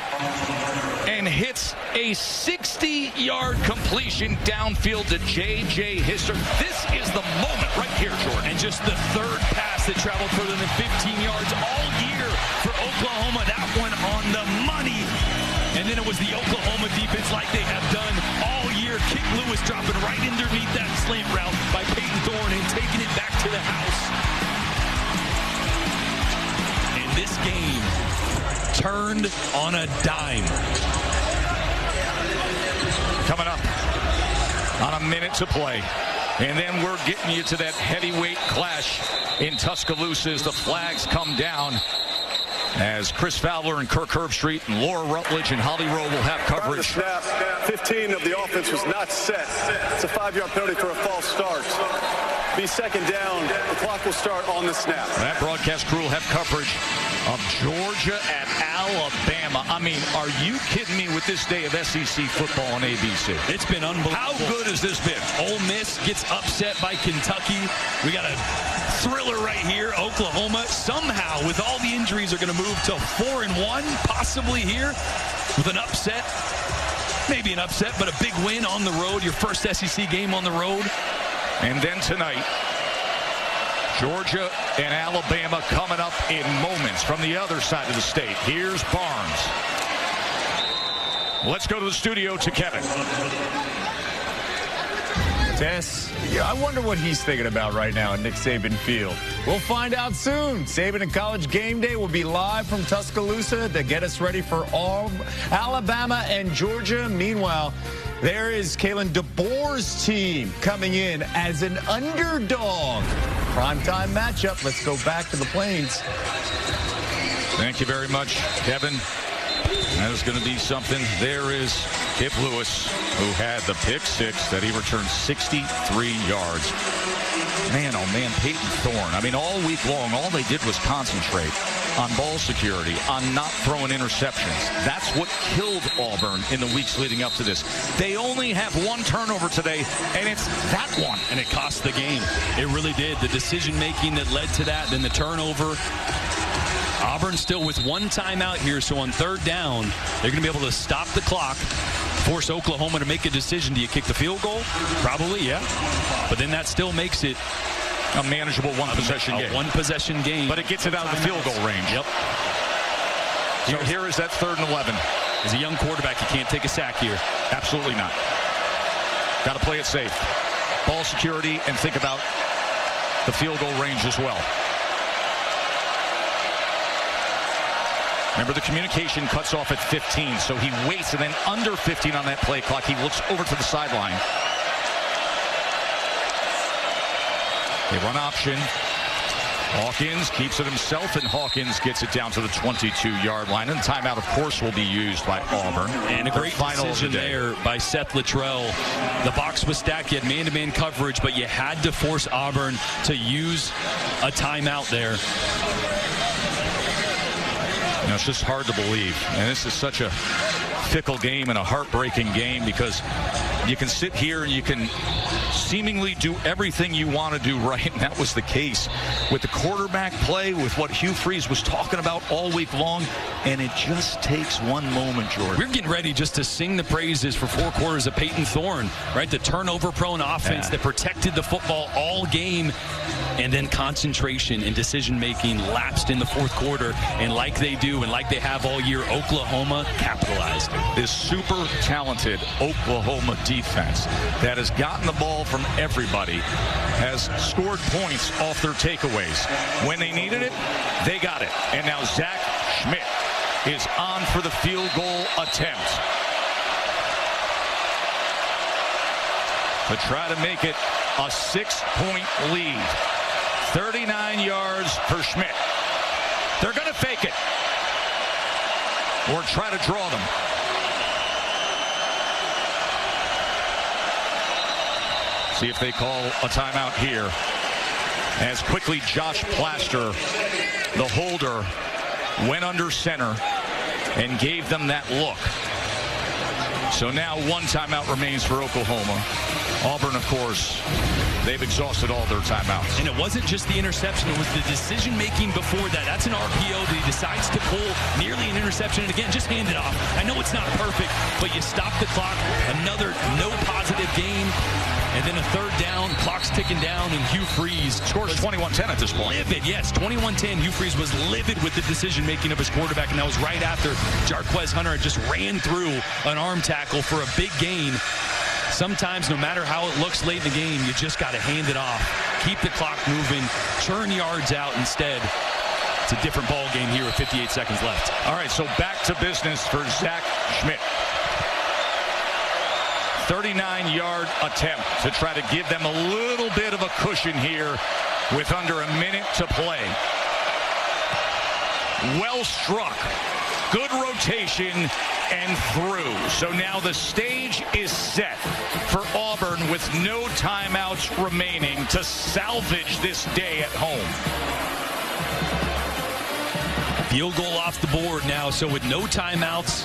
and hits a 60-yard completion downfield to J.J. Hisser. This is the moment right here, Jordan. And just the 3rd pass that traveled further than 15 yards all year for Oklahoma. That one on the money. And then it was the Oklahoma defense, like they have done all year. Kip Lewis dropping right underneath that slant route by Peyton Thorne and taking it back to the house. And this game turned on a dime. Coming up on a minute to play. And then we're getting you to that heavyweight clash in Tuscaloosa as the flags come down. As Chris Fowler and Kirk Herbstreit and Laura Rutledge and Holly Rowe will have coverage. Snap, 15 of the offense was not set. It's a 5-yard penalty for a false start. Be 2nd down. The clock will start on the snap. That broadcast crew will have coverage of Georgia at Alabama. I mean, are you kidding me with this day of SEC football on ABC? It's been unbelievable. How good has this been? Ole Miss gets upset by Kentucky. We got a thriller right here. Oklahoma somehow, with all the injuries, are going to move to 4-1, possibly here with an upset. Maybe an upset, but a big win on the road. Your first SEC game on the road. And then tonight, Georgia and Alabama coming up in moments from the other side of the state. Here's Barnes. Let's go to the studio to Kevin. Tess, I wonder what he's thinking about right now at Nick Saban Field. We'll find out soon. Saban and College Game Day will be live from Tuscaloosa to get us ready for all Alabama and Georgia. Meanwhile, There is Kalen DeBoer's team coming in as an underdog. Primetime matchup. Let's go back to the Plains. Thank you very much, Kevin. That is going to be something. There is Kip Lewis, who had the pick six that he returned 63 yards. Man, oh man, Peyton Thorne. I mean, all week long, all they did was concentrate on ball security, on not throwing interceptions. That's what killed Auburn in the weeks leading up to this. They only have one turnover today, and it's that one. And it cost the game. It really did. The decision-making that led to that, then the turnover. Auburn still with one timeout here, so on third down, they're going to be able to stop the clock, force Oklahoma to make a decision. Do you kick the field goal? Probably, yeah. But then that still makes it a manageable one-possession game. One-possession game. But it gets it out of the field goal range. Yep. So here is that 3rd and 11. As a young quarterback, you can't take a sack here. Absolutely not. Got to play it safe. Ball security, and think about the field goal range as well. Remember, the communication cuts off at 15, so he waits, and then under 15 on that play clock, he looks over to the sideline. They run option. Hawkins keeps it himself, and Hawkins gets it down to the 22-yard line. And timeout, of course, will be used by Auburn. And a great decision there by Seth Luttrell. The box was stacked. You had man-to-man coverage, but you had to force Auburn to use a timeout there. You know, it's just hard to believe. And this is such a fickle game and a heartbreaking game, because you can sit here and you can seemingly do everything you want to do right, and that was the case with the quarterback play, with what Hugh Freeze was talking about all week long, and it just takes one moment, Jordan. We're getting ready just to sing the praises for 4 quarters of Peyton Thorne, right? The turnover-prone offense that protected the football all game, and then concentration and decision-making lapsed in the 4th quarter, and like they do and like they have all year, Oklahoma capitalized. This super talented Oklahoma defense that has gotten the ball from everybody has scored points off their takeaways. When they needed it, they got it. And now Zach Schmidt is on for the field goal attempt to try to make it a 6-point lead. 39 yards for Schmidt. They're going to fake it or try to draw them. See if they call a timeout here. As quickly Josh Plaster, the holder, went under center and gave them that look. So now one timeout remains for Oklahoma. Auburn, of course, they've exhausted all their timeouts. And it wasn't just the interception, it was the decision-making before that. That's an RPO that he decides to pull, nearly an interception, and again, just hand it off. I know it's not perfect, but you stop the clock, another no positive gain, and then a 3rd down, clock's ticking down, and Hugh Freeze scores 21-10 at this point. Livid, yes, 21-10. Hugh Freeze was livid with the decision-making of his quarterback, and that was right after Jarquez Hunter had just ran through an arm tackle for a big gain. Sometimes, no matter how it looks late in the game, you just got to hand it off. Keep the clock moving. Churn yards out instead. It's a different ball game here with 58 seconds left. All right, so back to business for Zach Schmidt. 39-yard attempt to try to give them a little bit of a cushion here with under a minute to play. Well struck. Good rotation and through. So now the stage is set for Auburn with no timeouts remaining to salvage this day at home. Field goal off the board now, so with no timeouts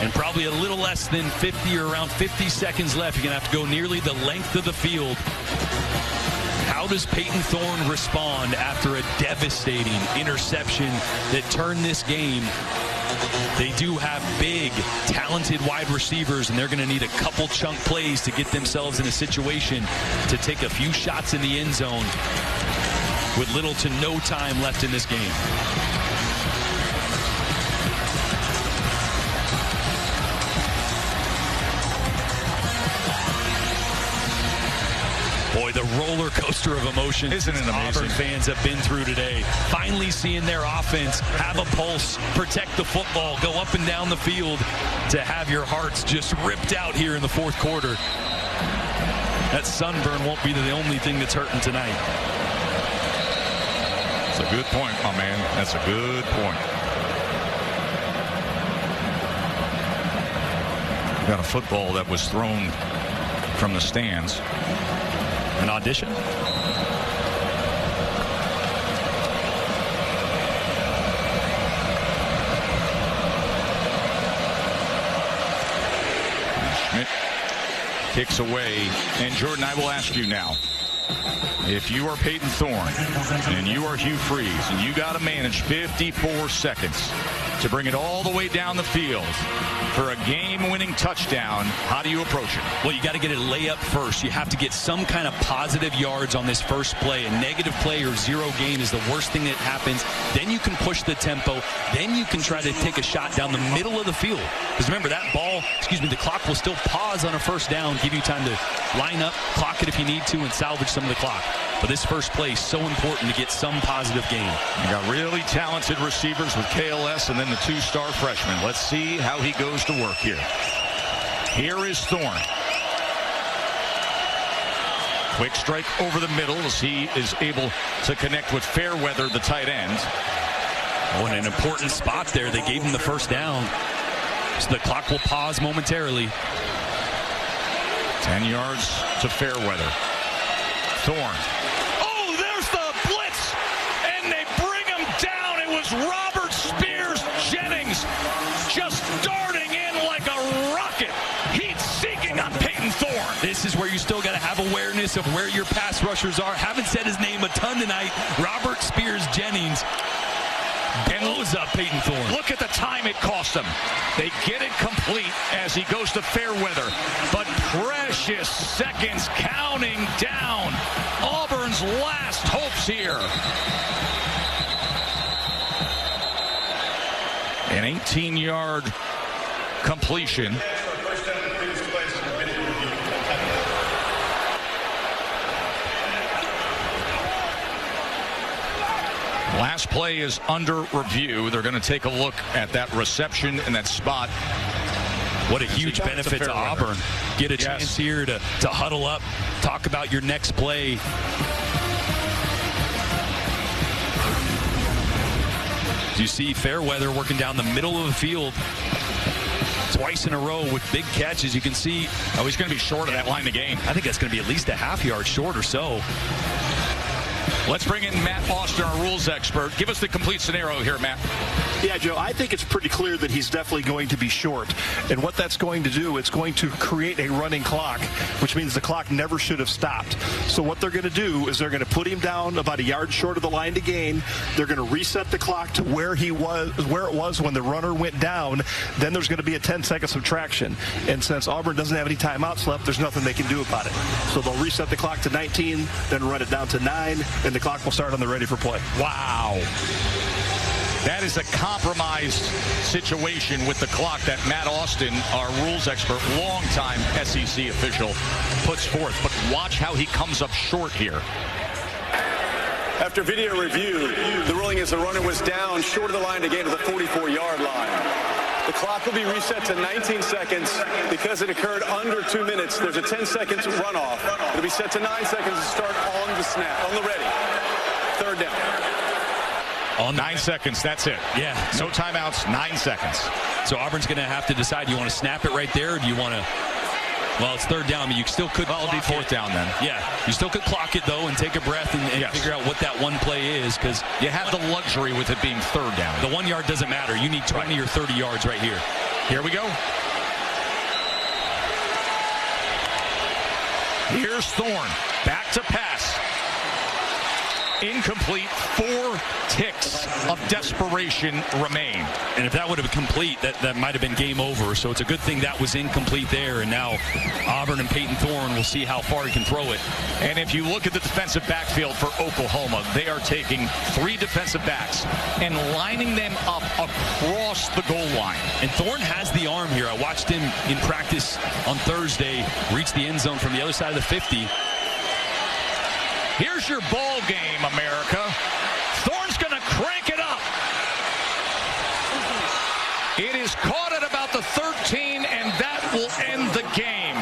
and probably a little less than 50 or around 50 seconds left, you're going to have to go nearly the length of the field. How does Peyton Thorne respond after a devastating interception that turned this game? They do have big, talented wide receivers, and they're going to need a couple chunk plays to get themselves in a situation to take a few shots in the end zone with little to no time left in this game. Boy, the roller coaster of emotions. Isn't it amazing? Auburn fans have been through today. Finally seeing their offense have a pulse, protect the football, go up and down the field, to have your hearts just ripped out here in the fourth quarter. That sunburn won't be the only thing that's hurting tonight. That's a good point, my man. That's a good point. We got a football that was thrown from the stands. An audition? Schmidt kicks away. And Jordan, I will ask you now. If you are Peyton Thorne and you are Hugh Freeze and you got to manage 54 seconds to bring it all the way down the field for a game-winning touchdown, how do you approach it? Well, you got to get a layup first. You have to get some kind of positive yards on this first play. A negative play or zero gain is the worst thing that happens. Then you can push the tempo. Then you can try to take a shot down the middle of the field. Because remember, that ball, the clock will still pause on a first down, give you time to line up, clock it if you need to, and salvage some of the clock. But this first play is so important to get some positive gain. You got really talented receivers with KLS and then the two-star freshman. Let's see how he goes to work here. Here is Thorne. Quick strike over the middle as he is able to connect with Fairweather, the tight end. Oh, and an important spot there. They gave him the first down. So the clock will pause momentarily. 10 yards to Fairweather. Thorne. Oh, there's the blitz! And they bring him down. It was Robert Spears Jennings just darting in like a rocket. Heat seeking on Peyton Thorne. This is where you still got to have awareness of where your pass rushers are. Haven't said his name a ton tonight. Robert Spears Jennings blows up Peyton Thorne. Look at the time it cost them. They get it complete as he goes to Fairweather. But precious seconds counting down. Auburn's last hopes here. An 18-yard completion. Last play is under review. They're going to take a look at that reception and that spot. What a huge benefit to Auburn. Get a chance here to huddle up, talk about your next play. You see Fairweather working down the middle of the field twice in a row with big catches. You can see, oh, he's going to be short of that line of game. I think that's going to be at least a half yard short or so. Let's bring in Matt Austin, our rules expert. Give us the complete scenario here, Matt. Yeah, Joe, I think it's pretty clear that he's definitely going to be short. And what that's going to do, it's going to create a running clock, which means the clock never should have stopped. So what they're going to do is they're going to put him down about a yard short of the line to gain. They're going to reset the clock to where it was when the runner went down. Then there's going to be a 10-second subtraction. And since Auburn doesn't have any timeouts left, there's nothing they can do about it. So they'll reset the clock to 19, then run it down to 9, and the clock will start on the ready for play. Wow. That is a compromised situation with the clock that Matt Austin, our rules expert, longtime SEC official, puts forth. But watch how he comes up short here. After video review, the ruling is the runner was down short of the line to gain to the 44-yard line. The clock will be reset to 19 seconds. Because it occurred under 2 minutes, there's a 10-second runoff. It'll be set to 9 seconds to start on the snap, on the ready. Third down. On 9 seconds, that's it. Yeah. No timeouts, 9 seconds. So Auburn's going to have to decide, you want to snap it right there, or do you want to, well, it's third down, but you still could it'll be fourth down then. Yeah. You still could clock it, though, and take a breath and figure out what that one play is, because you have the luxury with it being third down. The 1 yard doesn't matter. You need 20 or 30 yards right here. Here we go. Here's Thorne. Back to pass. Incomplete. 4 ticks of desperation remain. And if that would have been complete, that might have been game over. So it's a good thing that was incomplete there. And now Auburn and Peyton Thorne will see how far he can throw it. And if you look at the defensive backfield for Oklahoma, they are taking 3 defensive backs and lining them up across the goal line. And Thorne has the arm here. I watched him in practice on Thursday reach the end zone from the other side of the 50. Here's your ball game, America. Thorne's going to crank it up. It is caught at about the 13, and that will end the game.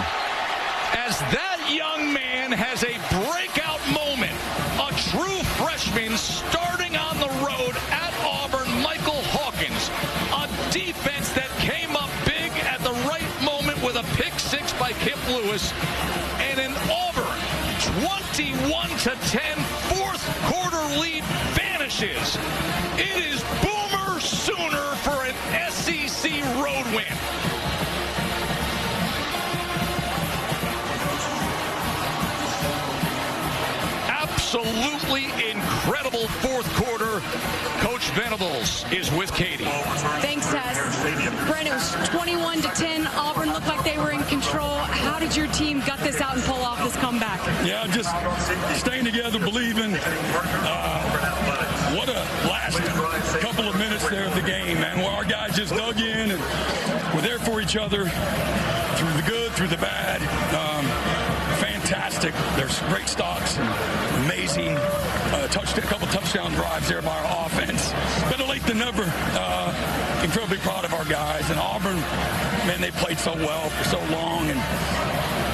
As that young man has a breakout moment, a true freshman starting on the road at Auburn, Michael Hawkins, a defense that came up big at the right moment with a pick six by Kip Lewis, and an Auburn 21-10 fourth quarter lead vanishes. It is Boomer Sooner for an SEC road win. Absolutely incredible fourth quarter. Coach Venables is with Katie. Thanks, Tess. Brent, it was 21-10. Auburn looked like they were in control. How did your team gut this out and pull off this comeback? Yeah, just staying together, believing. What a last couple of minutes there of the game, man, where our guys just dug in and were there for each other through the good, through the bad. Fantastic. There's great stops and amazing a couple touchdown drives there by our offense. Better late than never. Incredibly proud of our guys. And Auburn, man, they played so well for so long.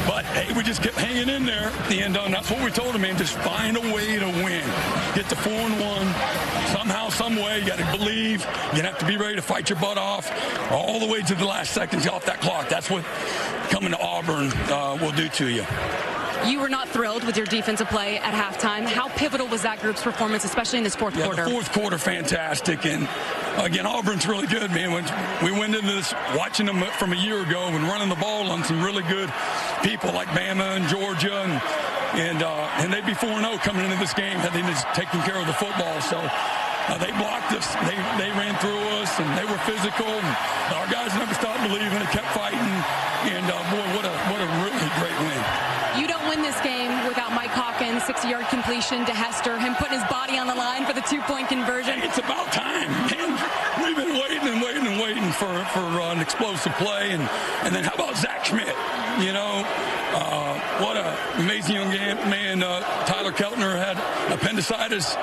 But, hey, we just kept hanging in there. And that's what we told them, man. Just find a way to win. Get to 4-1. Somehow, some way, you got to believe. You have to be ready to fight your butt off all the way to the last seconds off that clock. That's what coming to Auburn will do to you. You were not thrilled with your defensive play at halftime. How pivotal was that group's performance, especially in this fourth quarter? The fourth quarter, fantastic. And, again, Auburn's really good, man. When we went into this watching them from a year ago and running the ball on some really good people like Bama and Georgia. And they'd be 4-0 coming into this game had they just taken care of the football. So they blocked us. They ran through us, and they were physical. And our guys never stopped believing. They kept fighting. And, boy, what a really great win. You don't win this game without Mike Hawkins, 60-yard completion to Hester, him putting his body on the line for the two-point conversion. It's about time, man. We've been waiting for an explosive play. And then how about Zach Schmidt? You know, what an amazing young man. Tyler Keltner had appendicitis,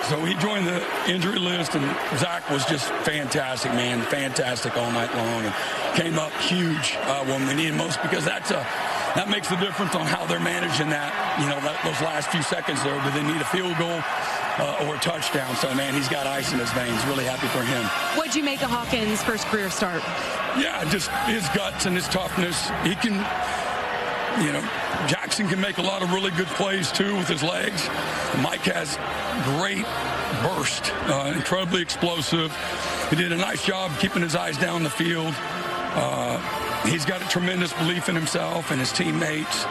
so he joined the injury list, and Zach was just fantastic, man. Fantastic all night long, and came up huge when we needed most, because that makes the difference on how they're managing that, those last few seconds there. Do they need a field goal or a touchdown? So, man, he's got ice in his veins. Really happy for him. What'd you make of Hawkins' first career start? Yeah, just his guts and his toughness. He can, Jackson can make a lot of really good plays, too, with his legs. Mike has great burst, incredibly explosive. He did a nice job keeping his eyes down the field. He's got a tremendous belief in himself and his teammates.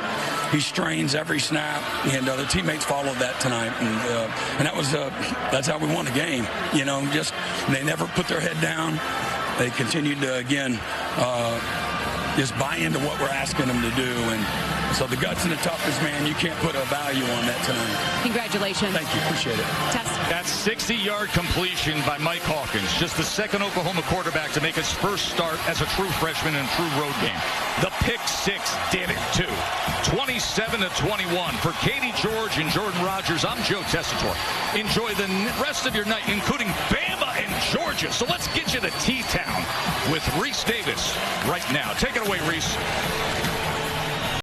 He strains every snap, and the teammates followed that tonight, and that's how we won the game. They never put their head down. They continued to just buy into what we're asking them to do, and so the guts and the toughness, man, you can't put a value on that tonight. Congratulations. Thank you. Appreciate it. Tess. That 60-yard completion by Mike Hawkins, just the second Oklahoma quarterback to make his first start as a true freshman in a true road game. The pick six did it, too. 27-21. For Katie George and Jordan Rogers, I'm Joe Tessitore. Enjoy the rest of your night, including Bama and Georgia. So let's get you to T-Town with Reese Davis right now. Take it away, Reese.